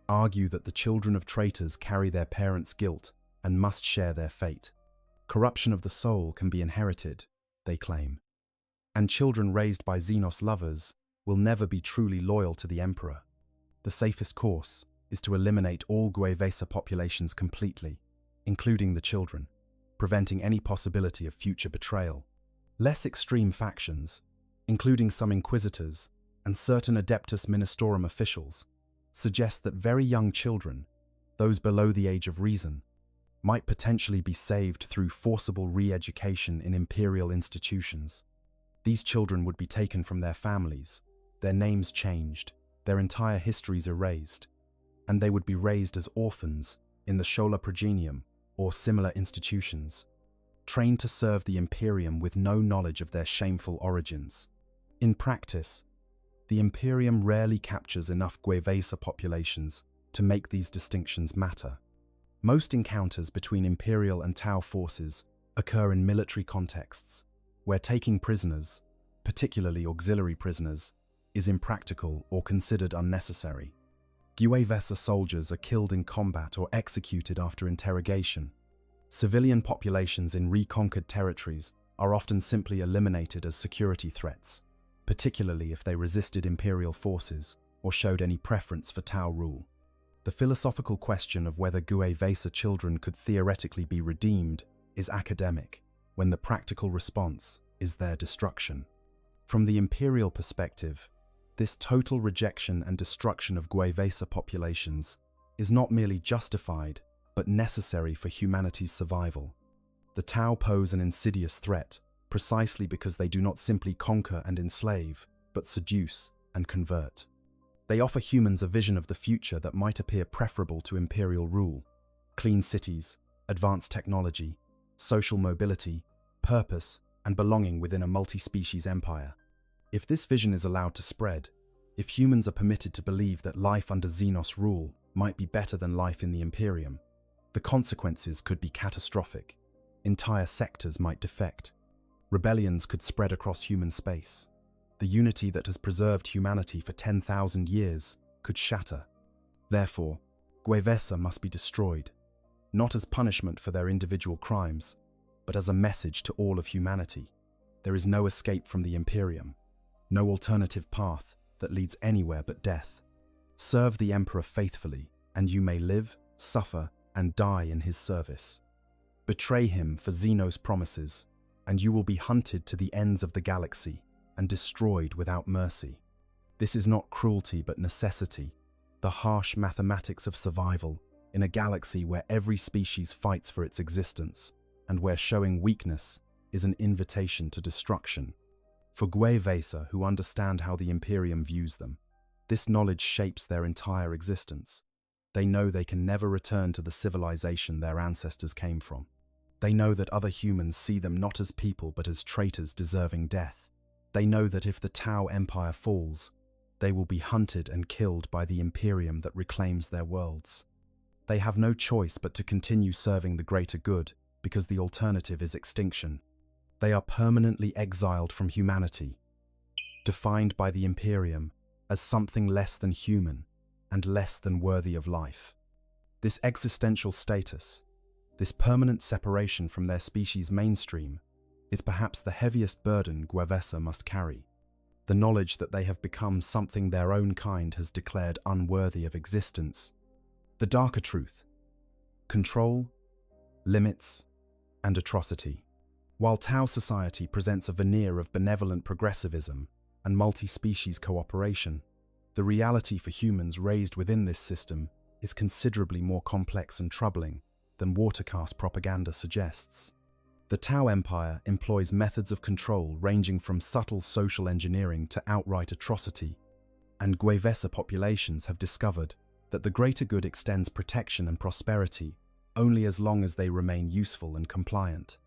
argue that the children of traitors carry their parents' guilt and must share their fate. Corruption of the soul can be inherited, they claim. And children raised by Xenos lovers will never be truly loyal to the Emperor. The safest course is to eliminate all Guevesa populations completely, including the children, preventing any possibility of future betrayal. Less extreme factions, including some inquisitors and certain Adeptus Ministorum officials, suggest that very young children, those below the age of reason, might potentially be saved through forcible re-education in Imperial institutions. These children would be taken from their families, their names changed, their entire histories erased, and they would be raised as orphans in the Schola Progenium or similar institutions, trained to serve the Imperium with no knowledge of their shameful origins. In practice, the Imperium rarely captures enough Guevesa populations to make these distinctions matter. Most encounters between Imperial and Tau forces occur in military contexts, where taking prisoners, particularly auxiliary prisoners, is impractical or considered unnecessary. Guevesa soldiers are killed in combat or executed after interrogation. Civilian populations in reconquered territories are often simply eliminated as security threats, particularly if they resisted Imperial forces or showed any preference for Tau rule. The philosophical question of whether Guevesa children could theoretically be redeemed is academic, when the practical response is their destruction. From the Imperial perspective, this total rejection and destruction of Guevesa populations is not merely justified, but necessary for humanity's survival. The Tau pose an insidious threat, precisely because they do not simply conquer and enslave, but seduce and convert. They offer humans a vision of the future that might appear preferable to Imperial rule: clean cities, advanced technology, social mobility, purpose, and belonging within a multi-species empire. If this vision is allowed to spread, if humans are permitted to believe that life under Xenos rule might be better than life in the Imperium, the consequences could be catastrophic. Entire sectors might defect. Rebellions could spread across human space. The unity that has preserved humanity for 10,000 years could shatter. Therefore, Guevesa must be destroyed, not as punishment for their individual crimes, but as a message to all of humanity. There is no escape from the Imperium, no alternative path that leads anywhere but death. Serve the Emperor faithfully, and you may live, suffer, and die in his service. Betray him for Xenos promises, and you will be hunted to the ends of the galaxy and destroyed without mercy. This is not cruelty but necessity, the harsh mathematics of survival in a galaxy where every species fights for its existence, and where showing weakness is an invitation to destruction. For Guevesa, who understand how the Imperium views them, this knowledge shapes their entire existence. They know they can never return to the civilization their ancestors came from. They know that other humans see them not as people but as traitors deserving death. They know that if the Tau Empire falls, they will be hunted and killed by the Imperium that reclaims their worlds. They have no choice but to continue serving the greater good, because the alternative is extinction. They are permanently exiled from humanity, defined by the Imperium as something less than human and less than worthy of life. This existential status, this permanent separation from their species' mainstream, is perhaps the heaviest burden Guevesa must carry. The knowledge that they have become something their own kind has declared unworthy of existence. The darker truth: control, limits, and atrocity. While Tau society presents a veneer of benevolent progressivism and multi-species cooperation, the reality for humans raised within this system is considerably more complex and troubling than watercast propaganda suggests. The Tau Empire employs methods of control ranging from subtle social engineering to outright atrocity, and Gwevesa populations have discovered that the greater good extends protection and prosperity only as long as they remain useful and compliant.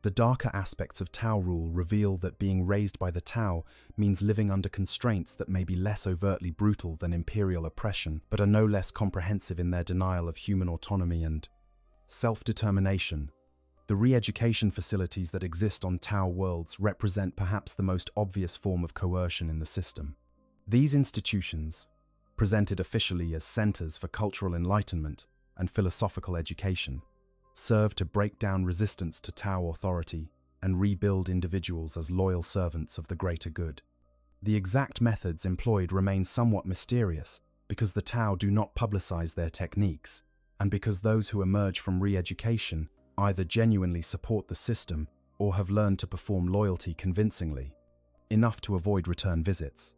The darker aspects of Tau rule reveal that being raised by the Tau means living under constraints that may be less overtly brutal than imperial oppression, but are no less comprehensive in their denial of human autonomy and self-determination. The re-education facilities that exist on Tau worlds represent perhaps the most obvious form of coercion in the system. These institutions, presented officially as centers for cultural enlightenment and philosophical education, serve to break down resistance to Tau authority and rebuild individuals as loyal servants of the greater good. The exact methods employed remain somewhat mysterious because the Tau do not publicize their techniques, and because those who emerge from re-education either genuinely support the system or have learned to perform loyalty convincingly, enough to avoid return visits.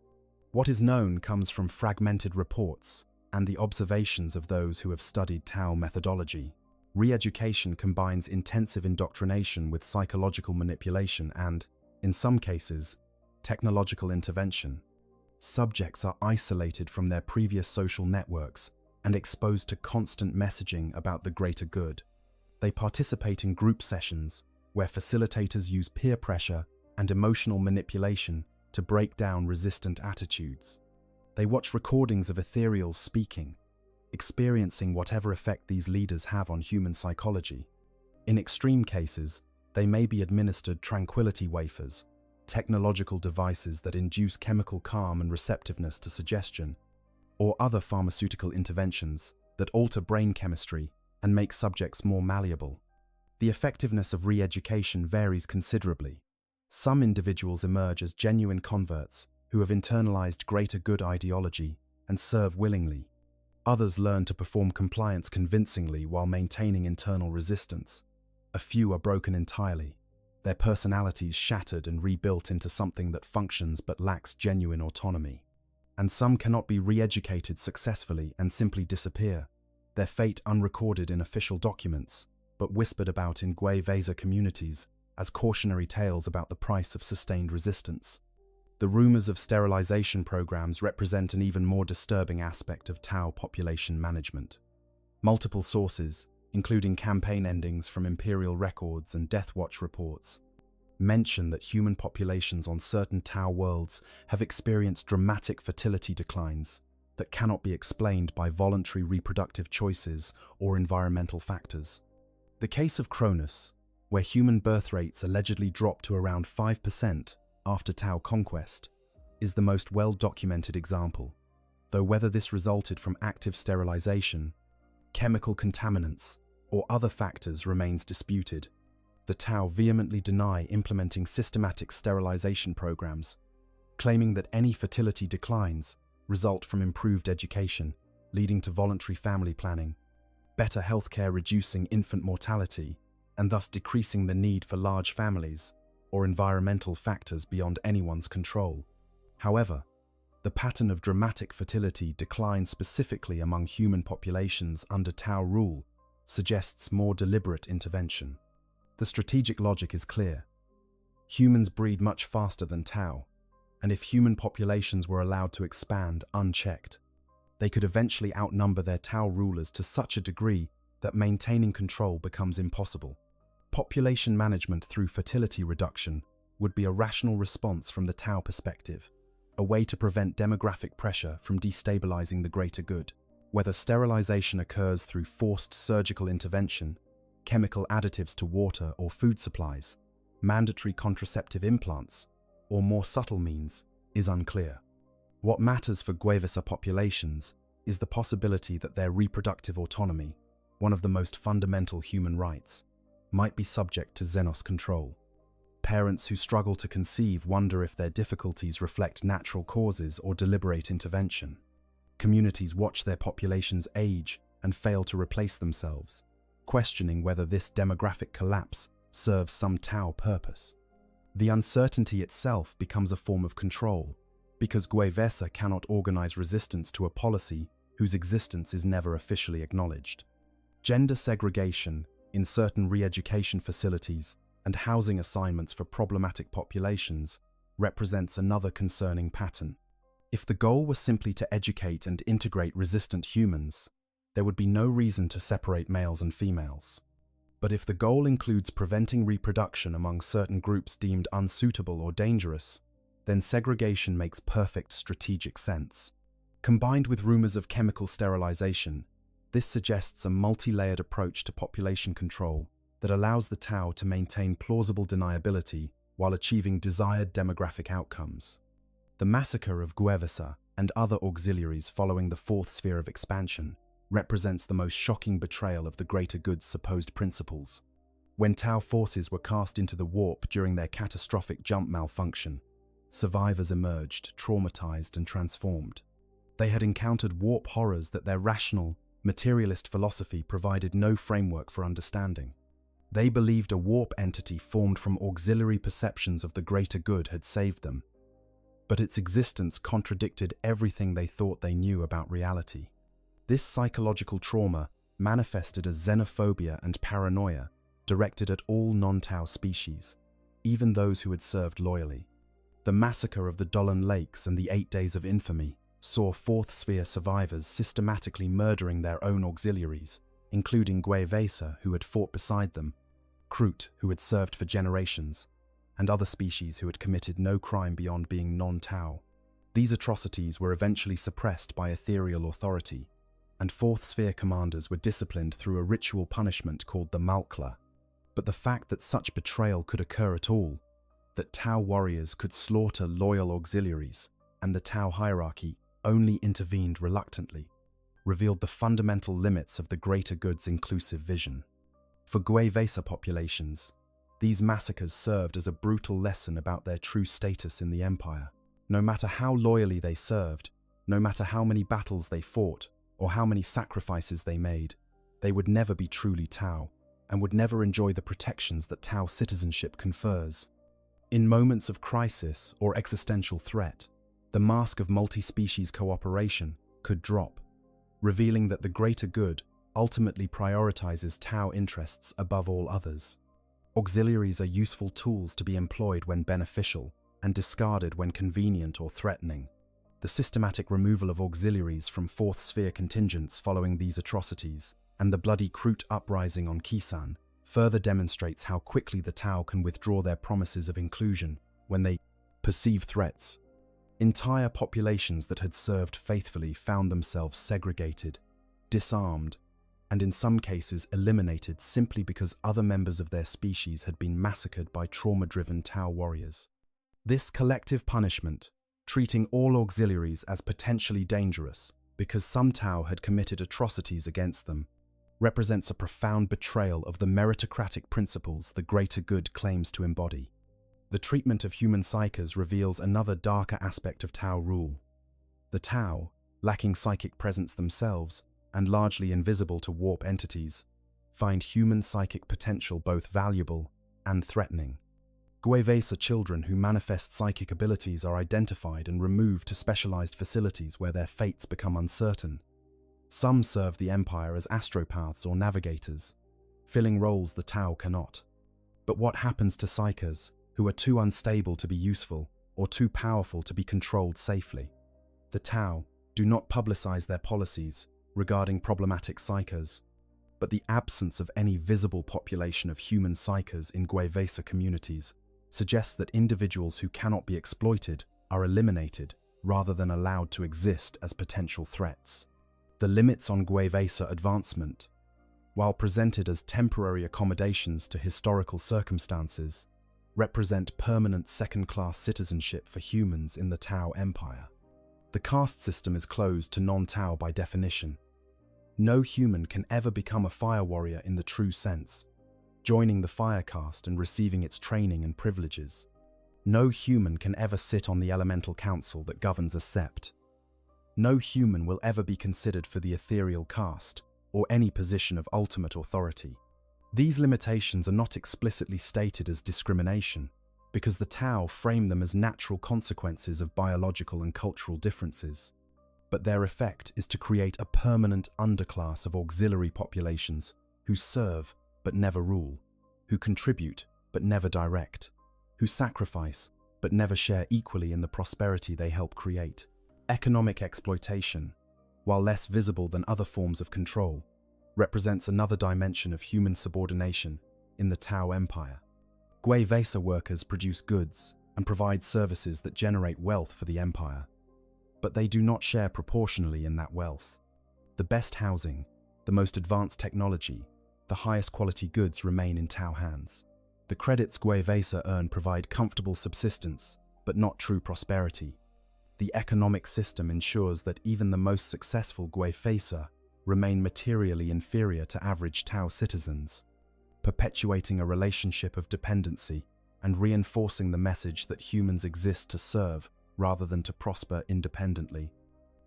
What is known comes from fragmented reports and the observations of those who have studied Tau methodology. Re-education combines intensive indoctrination with psychological manipulation and, in some cases, technological intervention. Subjects are isolated from their previous social networks and exposed to constant messaging about the greater good. They participate in group sessions where facilitators use peer pressure and emotional manipulation to break down resistant attitudes. They watch recordings of ethereals speaking, experiencing whatever effect these leaders have on human psychology. In extreme cases, they may be administered tranquility wafers, technological devices that induce chemical calm and receptiveness to suggestion, or other pharmaceutical interventions that alter brain chemistry and make subjects more malleable. The effectiveness of re-education varies considerably. Some individuals emerge as genuine converts who have internalized greater good ideology and serve willingly. Others learn to perform compliance convincingly while maintaining internal resistance. A few are broken entirely, their personalities shattered and rebuilt into something that functions but lacks genuine autonomy. And some cannot be re-educated successfully and simply disappear, their fate unrecorded in official documents, but whispered about in Gwevesa communities as cautionary tales about the price of sustained resistance. The rumors of sterilization programs represent an even more disturbing aspect of Tau population management. Multiple sources, including campaign endings from Imperial records and Deathwatch reports, mention that human populations on certain Tau worlds have experienced dramatic fertility declines that cannot be explained by voluntary reproductive choices or environmental factors. The case of Cronus, where human birth rates allegedly dropped to around 5% after Tau conquest, is the most well-documented example, though whether this resulted from active sterilization, chemical contaminants, or other factors remains disputed. The Tau vehemently deny implementing systematic sterilization programs, claiming that any fertility declines result from improved education, leading to voluntary family planning, better healthcare reducing infant mortality, and thus decreasing the need for large families, or environmental factors beyond anyone's control. However, the pattern of dramatic fertility decline specifically among human populations under Tau rule suggests more deliberate intervention. The strategic logic is clear. Humans breed much faster than Tau, and if human populations were allowed to expand unchecked, they could eventually outnumber their Tau rulers to such a degree that maintaining control becomes impossible. Population management through fertility reduction would be a rational response from the Tau perspective, a way to prevent demographic pressure from destabilizing the greater good. Whether sterilization occurs through forced surgical intervention, chemical additives to water or food supplies, mandatory contraceptive implants, or more subtle means, is unclear. What matters for Gwevesa populations is the possibility that their reproductive autonomy, one of the most fundamental human rights, might be subject to Xenos control. Parents who struggle to conceive wonder if their difficulties reflect natural causes or deliberate intervention. Communities watch their populations age and fail to replace themselves, questioning whether this demographic collapse serves some Tau purpose. The uncertainty itself becomes a form of control, because Gwevesa cannot organize resistance to a policy whose existence is never officially acknowledged. Gender segregation in certain re-education facilities and housing assignments for problematic populations represents another concerning pattern. If the goal was simply to educate and integrate resistant humans, there would be no reason to separate males and females. But if the goal includes preventing reproduction among certain groups deemed unsuitable or dangerous, then segregation makes perfect strategic sense. Combined with rumors of chemical sterilization, this suggests a multi-layered approach to population control that allows the Tau to maintain plausible deniability while achieving desired demographic outcomes. The massacre of Guevesa and other auxiliaries following the fourth sphere of expansion represents the most shocking betrayal of the greater good's supposed principles. When Tau forces were cast into the warp during their catastrophic jump malfunction, survivors emerged, traumatized and transformed. They had encountered warp horrors that their rational, materialist philosophy provided no framework for understanding. They believed a warp entity formed from auxiliary perceptions of the greater good had saved them, but its existence contradicted everything they thought they knew about reality. This psychological trauma manifested as xenophobia and paranoia directed at all non-Tau species, even those who had served loyally. The massacre of the Dolan Lakes and the 8 Days of Infamy saw Fourth Sphere survivors systematically murdering their own auxiliaries, including Guevesa, who had fought beside them, Kroot, who had served for generations, and other species who had committed no crime beyond being non-Tau. These atrocities were eventually suppressed by ethereal authority, and Fourth Sphere commanders were disciplined through a ritual punishment called the Malkla. But the fact that such betrayal could occur at all, that Tau warriors could slaughter loyal auxiliaries, and the Tau hierarchy only intervened reluctantly, revealed the fundamental limits of the greater good's inclusive vision. For Guevesa populations, these massacres served as a brutal lesson about their true status in the Empire. No matter how loyally they served, no matter how many battles they fought, or how many sacrifices they made, they would never be truly Tau, and would never enjoy the protections that Tau citizenship confers. In moments of crisis or existential threat, the mask of multi-species cooperation could drop, revealing that the greater good ultimately prioritizes Tau interests above all others. Auxiliaries are useful tools to be employed when beneficial and discarded when convenient or threatening. The systematic removal of auxiliaries from Fourth Sphere contingents following these atrocities and the bloody Kroot uprising on Kisan further demonstrates how quickly the Tau can withdraw their promises of inclusion when they perceive threats. Entire populations that had served faithfully found themselves segregated, disarmed, and in some cases eliminated simply because other members of their species had been massacred by trauma-driven Tau warriors. This collective punishment, treating all auxiliaries as potentially dangerous because some Tau had committed atrocities against them, represents a profound betrayal of the meritocratic principles the greater good claims to embody. The treatment of human psykers reveals another darker aspect of Tau rule. The Tau, lacking psychic presence themselves and largely invisible to warp entities, find human psychic potential both valuable and threatening. Guevesa children who manifest psychic abilities are identified and removed to specialized facilities where their fates become uncertain. Some serve the Empire as astropaths or navigators, filling roles the Tau cannot. But what happens to psykers who are too unstable to be useful or too powerful to be controlled safely? The Tau do not publicize their policies regarding problematic psykers, but the absence of any visible population of human psykers in Guevesa communities suggests that individuals who cannot be exploited are eliminated rather than allowed to exist as potential threats. The limits on Guevesa advancement, while presented as temporary accommodations to historical circumstances, represent permanent second-class citizenship for humans in the Tau Empire. The caste system is closed to non-Tau by definition. No human can ever become a fire warrior in the true sense, joining the fire caste and receiving its training and privileges. No human can ever sit on the elemental council that governs a sept. No human will ever be considered for the ethereal caste or any position of ultimate authority. These limitations are not explicitly stated as discrimination, because the Tau frame them as natural consequences of biological and cultural differences. But their effect is to create a permanent underclass of auxiliary populations who serve but never rule, who contribute but never direct, who sacrifice but never share equally in the prosperity they help create. Economic exploitation, while less visible than other forms of control, represents another dimension of human subordination in the Tau Empire. Vesa workers produce goods and provide services that generate wealth for the empire, but they do not share proportionally in that wealth. The best housing, the most advanced technology, the highest quality goods remain in Tau hands. The credits Vesa earn provide comfortable subsistence, but not true prosperity. The economic system ensures that even the most successful Vesa remain materially inferior to average Tau citizens, perpetuating a relationship of dependency and reinforcing the message that humans exist to serve rather than to prosper independently.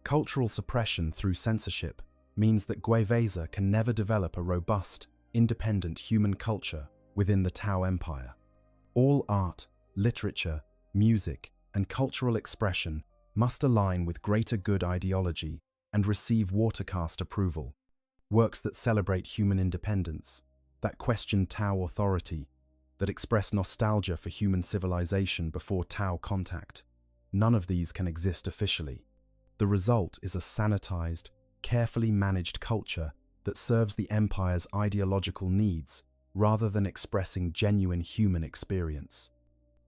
Cultural suppression through censorship means that Vesa can never develop a robust, independent human culture within the Tau Empire. All art, literature, music, and cultural expression must align with greater good ideology and receive watercast approval. Works that celebrate human independence, that question Tau authority, that express nostalgia for human civilization before Tau contact. None of these can exist officially. The result is a sanitized, carefully managed culture that serves the Empire's ideological needs rather than expressing genuine human experience.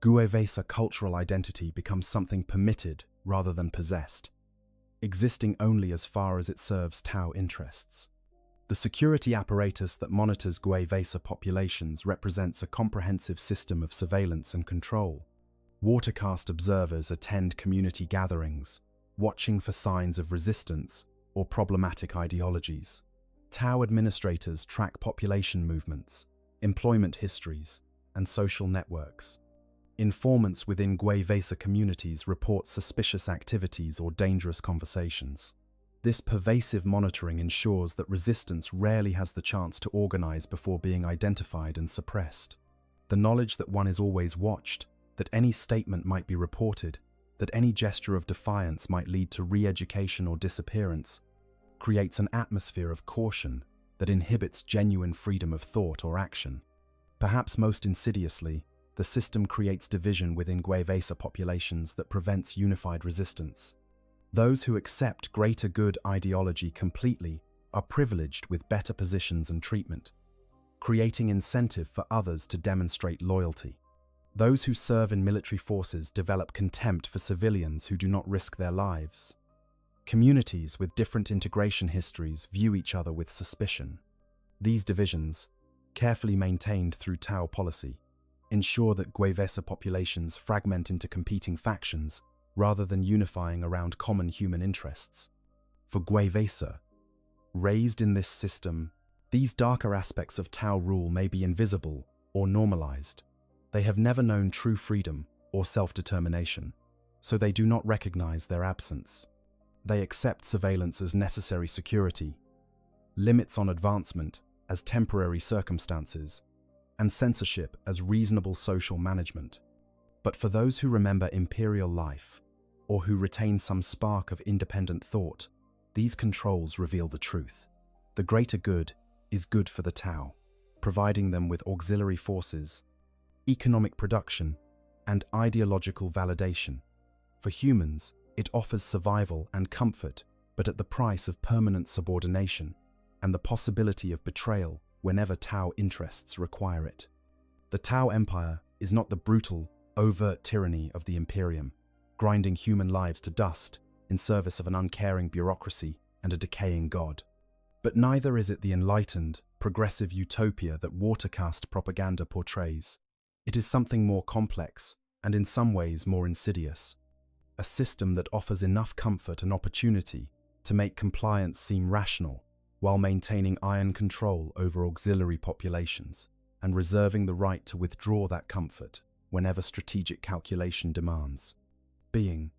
Vesa cultural identity becomes something permitted rather than possessed, existing only as far as it serves Tau interests. The security apparatus that monitors Vesa populations represents a comprehensive system of surveillance and control. Watercast observers attend community gatherings, watching for signs of resistance or problematic ideologies. Tau administrators track population movements, employment histories, and social networks. Informants within Vesa communities report suspicious activities or dangerous conversations. This pervasive monitoring ensures that resistance rarely has the chance to organize before being identified and suppressed. The knowledge that one is always watched, that any statement might be reported, that any gesture of defiance might lead to re-education or disappearance, creates an atmosphere of caution that inhibits genuine freedom of thought or action. Perhaps most insidiously, the system creates division within Vesa populations that prevents unified resistance. Those who accept greater good ideology completely are privileged with better positions and treatment, creating incentive for others to demonstrate loyalty. Those who serve in military forces develop contempt for civilians who do not risk their lives. Communities with different integration histories view each other with suspicion. These divisions, carefully maintained through Tau policy, ensure that Vesa populations fragment into competing factions rather than unifying around common human interests. For Vesa, raised in this system, these darker aspects of Tau rule may be invisible or normalized. They have never known true freedom or self-determination, so they do not recognize their absence. They accept surveillance as necessary security, limits on advancement as temporary circumstances, and censorship as reasonable social management. But for those who remember imperial life, or who retain some spark of independent thought, these controls reveal the truth. The greater good is good for the Tau, providing them with auxiliary forces, economic production, and ideological validation. For humans, it offers survival and comfort, but at the price of permanent subordination and the possibility of betrayal whenever Tau interests require it. The Tau Empire is not the brutal, overt tyranny of the Imperium, grinding human lives to dust in service of an uncaring bureaucracy and a decaying god. But neither is it the enlightened, progressive utopia that watercast propaganda portrays. It is something more complex and in some ways more insidious. A system that offers enough comfort and opportunity to make compliance seem rational while maintaining iron control over auxiliary populations and reserving the right to withdraw that comfort whenever strategic calculation demands. Being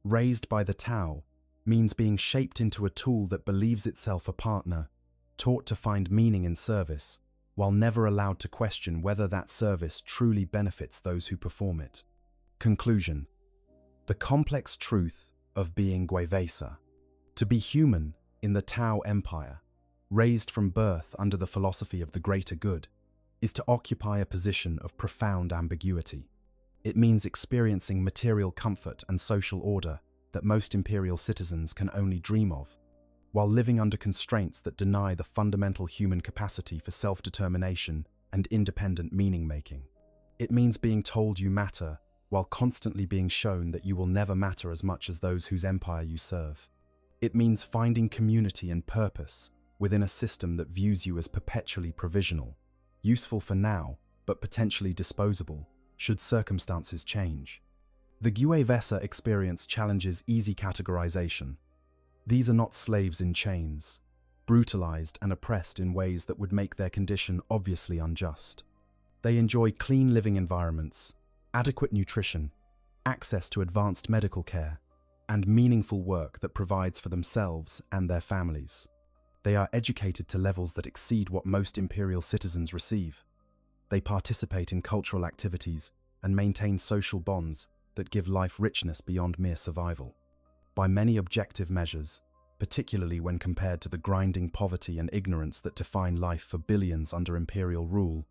raised by the Tau means being shaped into a tool that believes itself a partner, taught to find meaning in service, while never allowed to question whether that service truly benefits those who perform it. Conclusion. The complex truth of being Vesa. To be human in the Tau Empire, raised from birth under the philosophy of the greater good, is to occupy a position of profound ambiguity. It means experiencing material comfort and social order that most imperial citizens can only dream of, while living under constraints that deny the fundamental human capacity for self-determination and independent meaning-making. It means being told you matter, while constantly being shown that you will never matter as much as those whose empire you serve. It means finding community and purpose within a system that views you as perpetually provisional, useful for now, but potentially disposable, should circumstances change. The Guevesa experience challenges easy categorization. These are not slaves in chains, brutalized and oppressed in ways that would make their condition obviously unjust. They enjoy clean living environments, adequate nutrition, access to advanced medical care, and meaningful work that provides for themselves and their families. They are educated to levels that exceed what most imperial citizens receive. They participate in cultural activities and maintain social bonds that give life richness beyond mere survival. By many objective measures, particularly when compared to the grinding poverty and ignorance that define life for billions under imperial rule,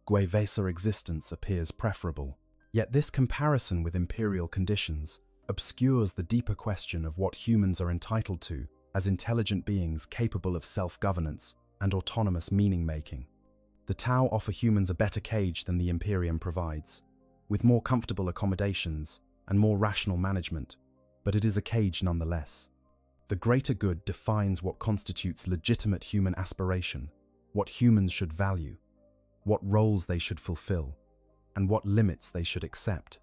Guevesa existence appears preferable. Yet this comparison with imperial conditions obscures the deeper question of what humans are entitled to as intelligent beings capable of self-governance and autonomous meaning-making. The Tau offer humans a better cage than the Imperium provides, with more comfortable accommodations and more rational management, but it is a cage nonetheless. The greater good defines what constitutes legitimate human aspiration, what humans should value, what roles they should fulfill, and what limits they should accept.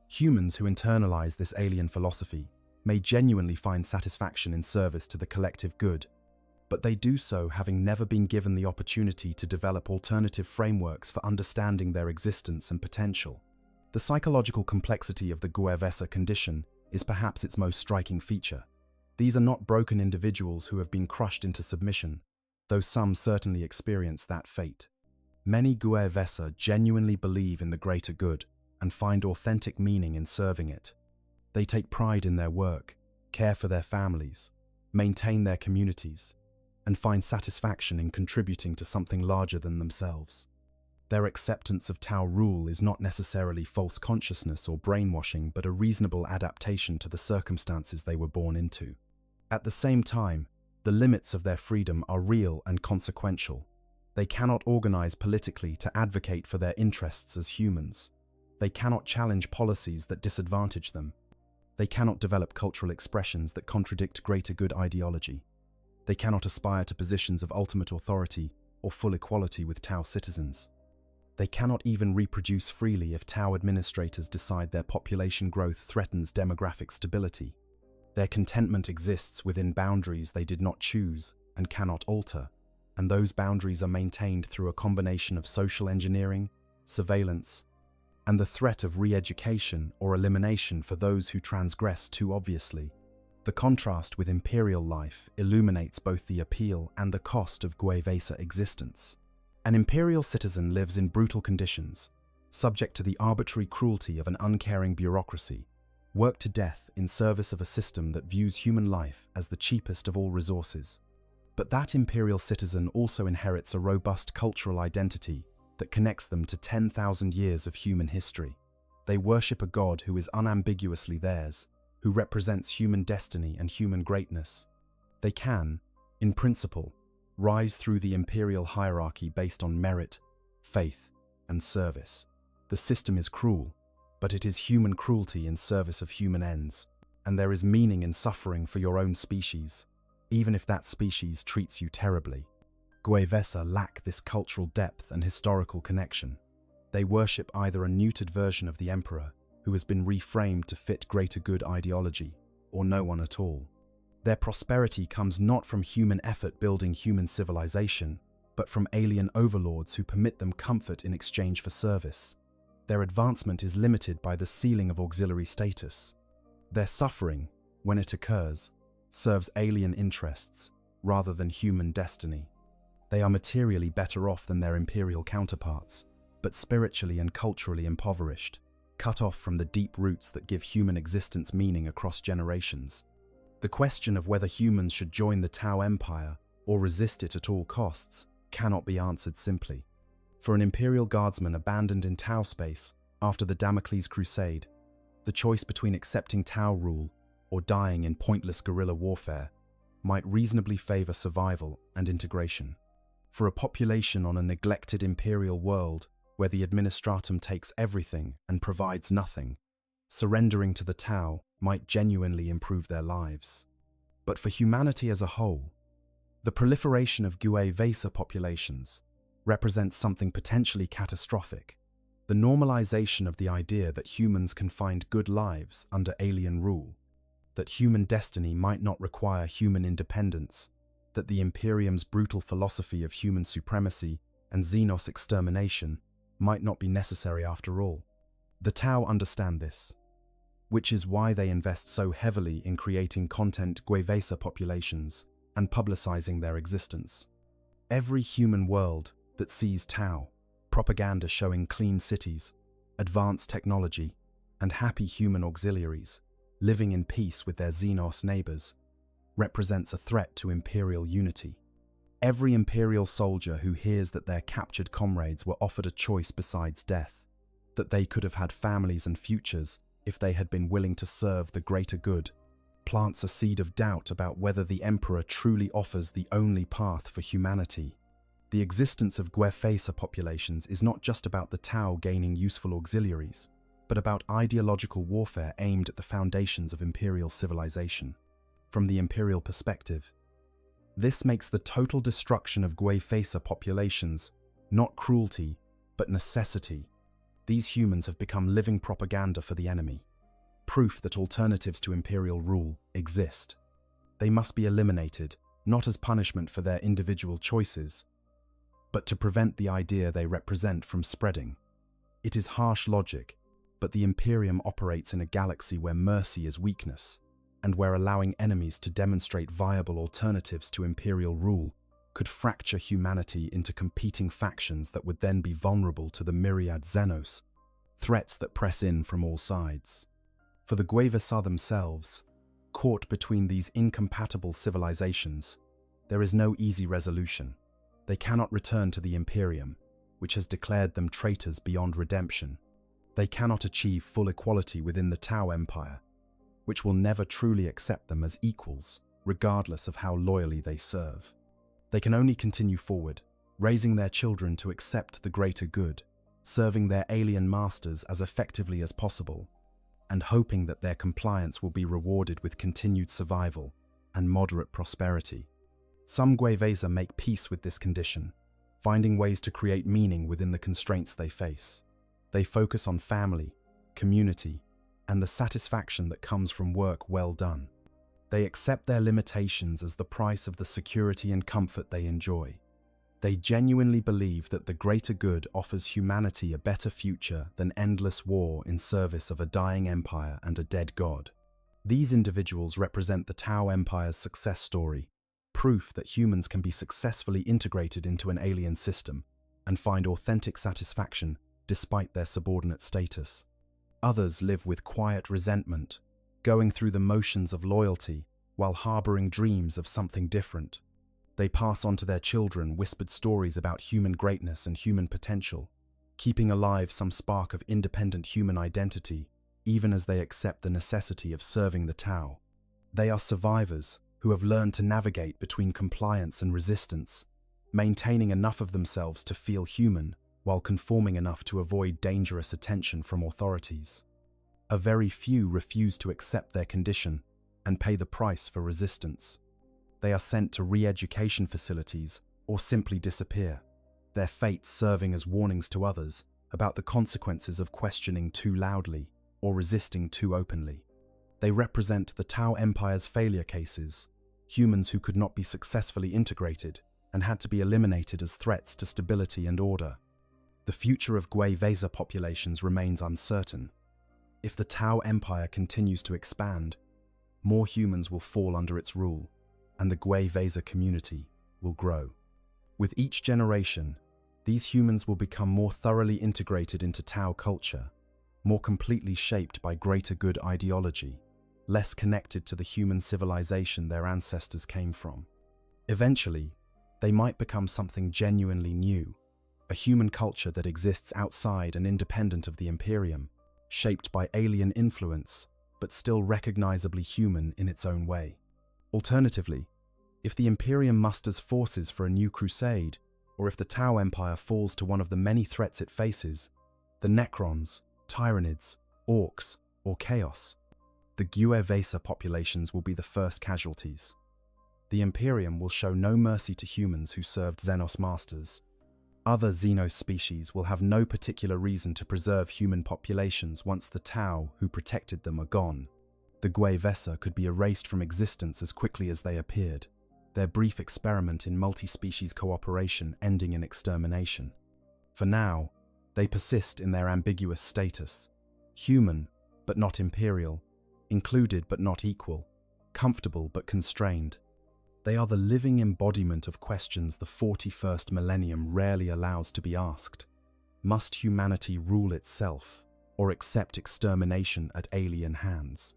Humans who internalize this alien philosophy may genuinely find satisfaction in service to the collective good, but they do so having never been given the opportunity to develop alternative frameworks for understanding their existence and potential. The psychological complexity of the Guevesa condition is perhaps its most striking feature. These are not broken individuals who have been crushed into submission, though some certainly experience that fate. Many Guevesa genuinely believe in the greater good and find authentic meaning in serving it. They take pride in their work, care for their families, maintain their communities, and find satisfaction in contributing to something larger than themselves. Their acceptance of Tau rule is not necessarily false consciousness or brainwashing, but a reasonable adaptation to the circumstances they were born into. At the same time, the limits of their freedom are real and consequential. They cannot organize politically to advocate for their interests as humans. They cannot challenge policies that disadvantage them. They cannot develop cultural expressions that contradict greater good ideology. They cannot aspire to positions of ultimate authority or full equality with Tau citizens. They cannot even reproduce freely if Tau administrators decide their population growth threatens demographic stability. Their contentment exists within boundaries they did not choose and cannot alter, and those boundaries are maintained through a combination of social engineering, surveillance, and the threat of re-education or elimination for those who transgress too obviously. The contrast with imperial life illuminates both the appeal and the cost of Guevesa existence. An imperial citizen lives in brutal conditions, subject to the arbitrary cruelty of an uncaring bureaucracy, worked to death in service of a system that views human life as the cheapest of all resources. But that imperial citizen also inherits a robust cultural identity that connects them to 10,000 years of human history. They worship a god who is unambiguously theirs, who represents human destiny and human greatness. They can, in principle, rise through the imperial hierarchy based on merit, faith, and service. The system is cruel, but it is human cruelty in service of human ends, and there is meaning in suffering for your own species, even if that species treats you terribly. Guevesa lack this cultural depth and historical connection. They worship either a neutered version of the emperor, who has been reframed to fit greater good ideology, or no one at all. Their prosperity comes not from human effort building human civilization, but from alien overlords who permit them comfort in exchange for service. Their advancement is limited by the ceiling of auxiliary status. Their suffering, when it occurs, serves alien interests rather than human destiny. They are materially better off than their imperial counterparts, but spiritually and culturally impoverished, cut off from the deep roots that give human existence meaning across generations. The question of whether humans should join the Tau Empire or resist it at all costs cannot be answered simply. For an Imperial Guardsman abandoned in Tau space after the Damocles Crusade, the choice between accepting Tau rule or dying in pointless guerrilla warfare might reasonably favor survival and integration. For a population on a neglected Imperial world where the Administratum takes everything and provides nothing, surrendering to the Tau might genuinely improve their lives. But for humanity as a whole, the proliferation of Gue Vesa populations represents something potentially catastrophic: the normalization of the idea that humans can find good lives under alien rule, that human destiny might not require human independence, that the Imperium's brutal philosophy of human supremacy and Xenos extermination might not be necessary after all. The Tau understand this, which is why they invest so heavily in creating content Gue Vesa populations and publicizing their existence. Every human world that sees Tau, propaganda showing clean cities, advanced technology, and happy human auxiliaries living in peace with their Xenos neighbors, represents a threat to Imperial unity. Every Imperial soldier who hears that their captured comrades were offered a choice besides death, that they could have had families and futures if they had been willing to serve the greater good, plants a seed of doubt about whether the Emperor truly offers the only path for humanity. The existence of Gue Vesa populations is not just about the Tau gaining useful auxiliaries, but about ideological warfare aimed at the foundations of Imperial civilization. From the Imperial perspective, this makes the total destruction of Gue Vesa populations not cruelty, but necessity. These humans have become living propaganda for the enemy, proof that alternatives to Imperial rule exist. They must be eliminated, not as punishment for their individual choices, but to prevent the idea they represent from spreading. It is harsh logic, but the Imperium operates in a galaxy where mercy is weakness, and where allowing enemies to demonstrate viable alternatives to Imperial rule could fracture humanity into competing factions that would then be vulnerable to the myriad Xenos, threats that press in from all sides. For the Gue Vesa themselves, caught between these incompatible civilizations, there is no easy resolution. They cannot return to the Imperium, which has declared them traitors beyond redemption. They cannot achieve full equality within the Tau Empire, which will never truly accept them as equals, regardless of how loyally they serve. They can only continue forward, raising their children to accept the greater good, serving their alien masters as effectively as possible, and hoping that their compliance will be rewarded with continued survival and moderate prosperity. Some Gue Vesa make peace with this condition, finding ways to create meaning within the constraints they face. They focus on family, community, and the satisfaction that comes from work well done. They accept their limitations as the price of the security and comfort they enjoy. They genuinely believe that the greater good offers humanity a better future than endless war in service of a dying empire and a dead god. These individuals represent the Tau Empire's success story, proof that humans can be successfully integrated into an alien system and find authentic satisfaction despite their subordinate status. Others live with quiet resentment, going through the motions of loyalty while harboring dreams of something different. They pass on to their children whispered stories about human greatness and human potential, keeping alive some spark of independent human identity, even as they accept the necessity of serving the Tau. They are survivors who have learned to navigate between compliance and resistance, maintaining enough of themselves to feel human while conforming enough to avoid dangerous attention from authorities. A very few refuse to accept their condition and pay the price for resistance. They are sent to re-education facilities or simply disappear, their fates serving as warnings to others about the consequences of questioning too loudly or resisting too openly. They represent the Tau Empire's failure cases, humans who could not be successfully integrated and had to be eliminated as threats to stability and order. The future of Gue Vesa populations remains uncertain. If the Tau Empire continues to expand, more humans will fall under its rule, and the Gue Vesa community will grow. With each generation, these humans will become more thoroughly integrated into Tau culture, more completely shaped by greater good ideology, less connected to the human civilization their ancestors came from. Eventually, they might become something genuinely new, a human culture that exists outside and independent of the Imperium, shaped by alien influence, but still recognizably human in its own way. Alternatively, if the Imperium musters forces for a new crusade, or if the Tau Empire falls to one of the many threats it faces, the Necrons, Tyranids, Orcs, or Chaos, the WH40K populations will be the first casualties. The Imperium will show no mercy to humans who served Xenos masters. Other Xenos species will have no particular reason to preserve human populations once the Tau who protected them are gone. The WH40K could be erased from existence as quickly as they appeared, their brief experiment in multi-species cooperation ending in extermination. For now, they persist in their ambiguous status: human but not imperial, included but not equal, comfortable but constrained. They are the living embodiment of questions the 41st millennium rarely allows to be asked. Must humanity rule itself, or accept extermination at alien hands?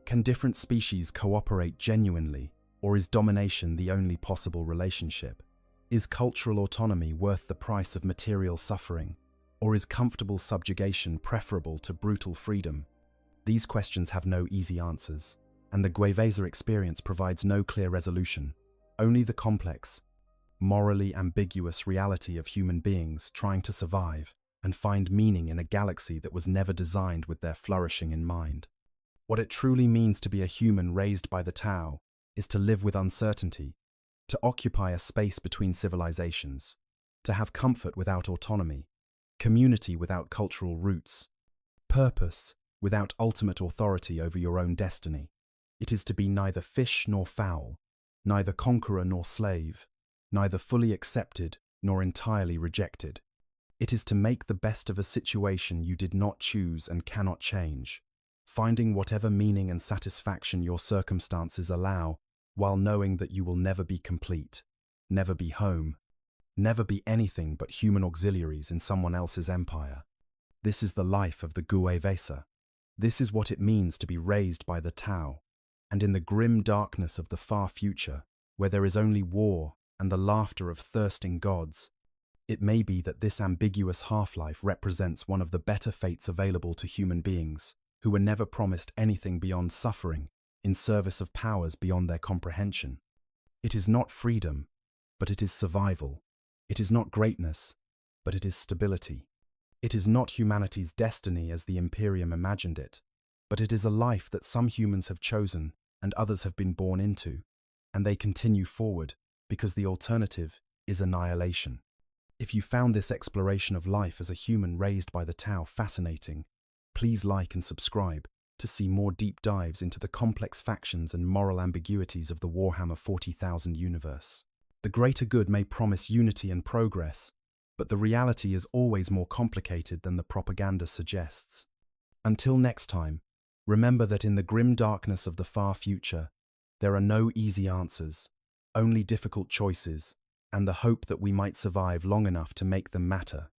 Can different species cooperate genuinely, or is domination the only possible relationship? Is cultural autonomy worth the price of material suffering, or is comfortable subjugation preferable to brutal freedom? These questions have no easy answers, and the WH40K experience provides no clear resolution, only the complex, morally ambiguous reality of human beings trying to survive and find meaning in a galaxy that was never designed with their flourishing in mind. What it truly means to be a human raised by the Tau is to live with uncertainty, to occupy a space between civilizations, to have comfort without autonomy, community without cultural roots, purpose without ultimate authority over your own destiny. It is to be neither fish nor fowl, neither conqueror nor slave, neither fully accepted nor entirely rejected. It is to make the best of a situation you did not choose and cannot change, finding whatever meaning and satisfaction your circumstances allow, while knowing that you will never be complete, never be home, never be anything but human auxiliaries in someone else's empire. This is the life of the WH40K. This is what it means to be raised by the Tau, and in the grim darkness of the far future, where there is only war and the laughter of thirsting gods, it may be that this ambiguous half-life represents one of the better fates available to human beings, who were never promised anything beyond suffering in service of powers beyond their comprehension. It is not freedom, but it is survival. It is not greatness, but it is stability. It is not humanity's destiny as the Imperium imagined it, but it is a life that some humans have chosen and others have been born into, and they continue forward because the alternative is annihilation. If you found this exploration of life as a human raised by the Tau fascinating, please like and subscribe to see more deep dives into the complex factions and moral ambiguities of the Warhammer 40,000 universe. The greater good may promise unity and progress, but the reality is always more complicated than the propaganda suggests. Until next time, remember that in the grim darkness of the far future, there are no easy answers, only difficult choices, and the hope that we might survive long enough to make them matter.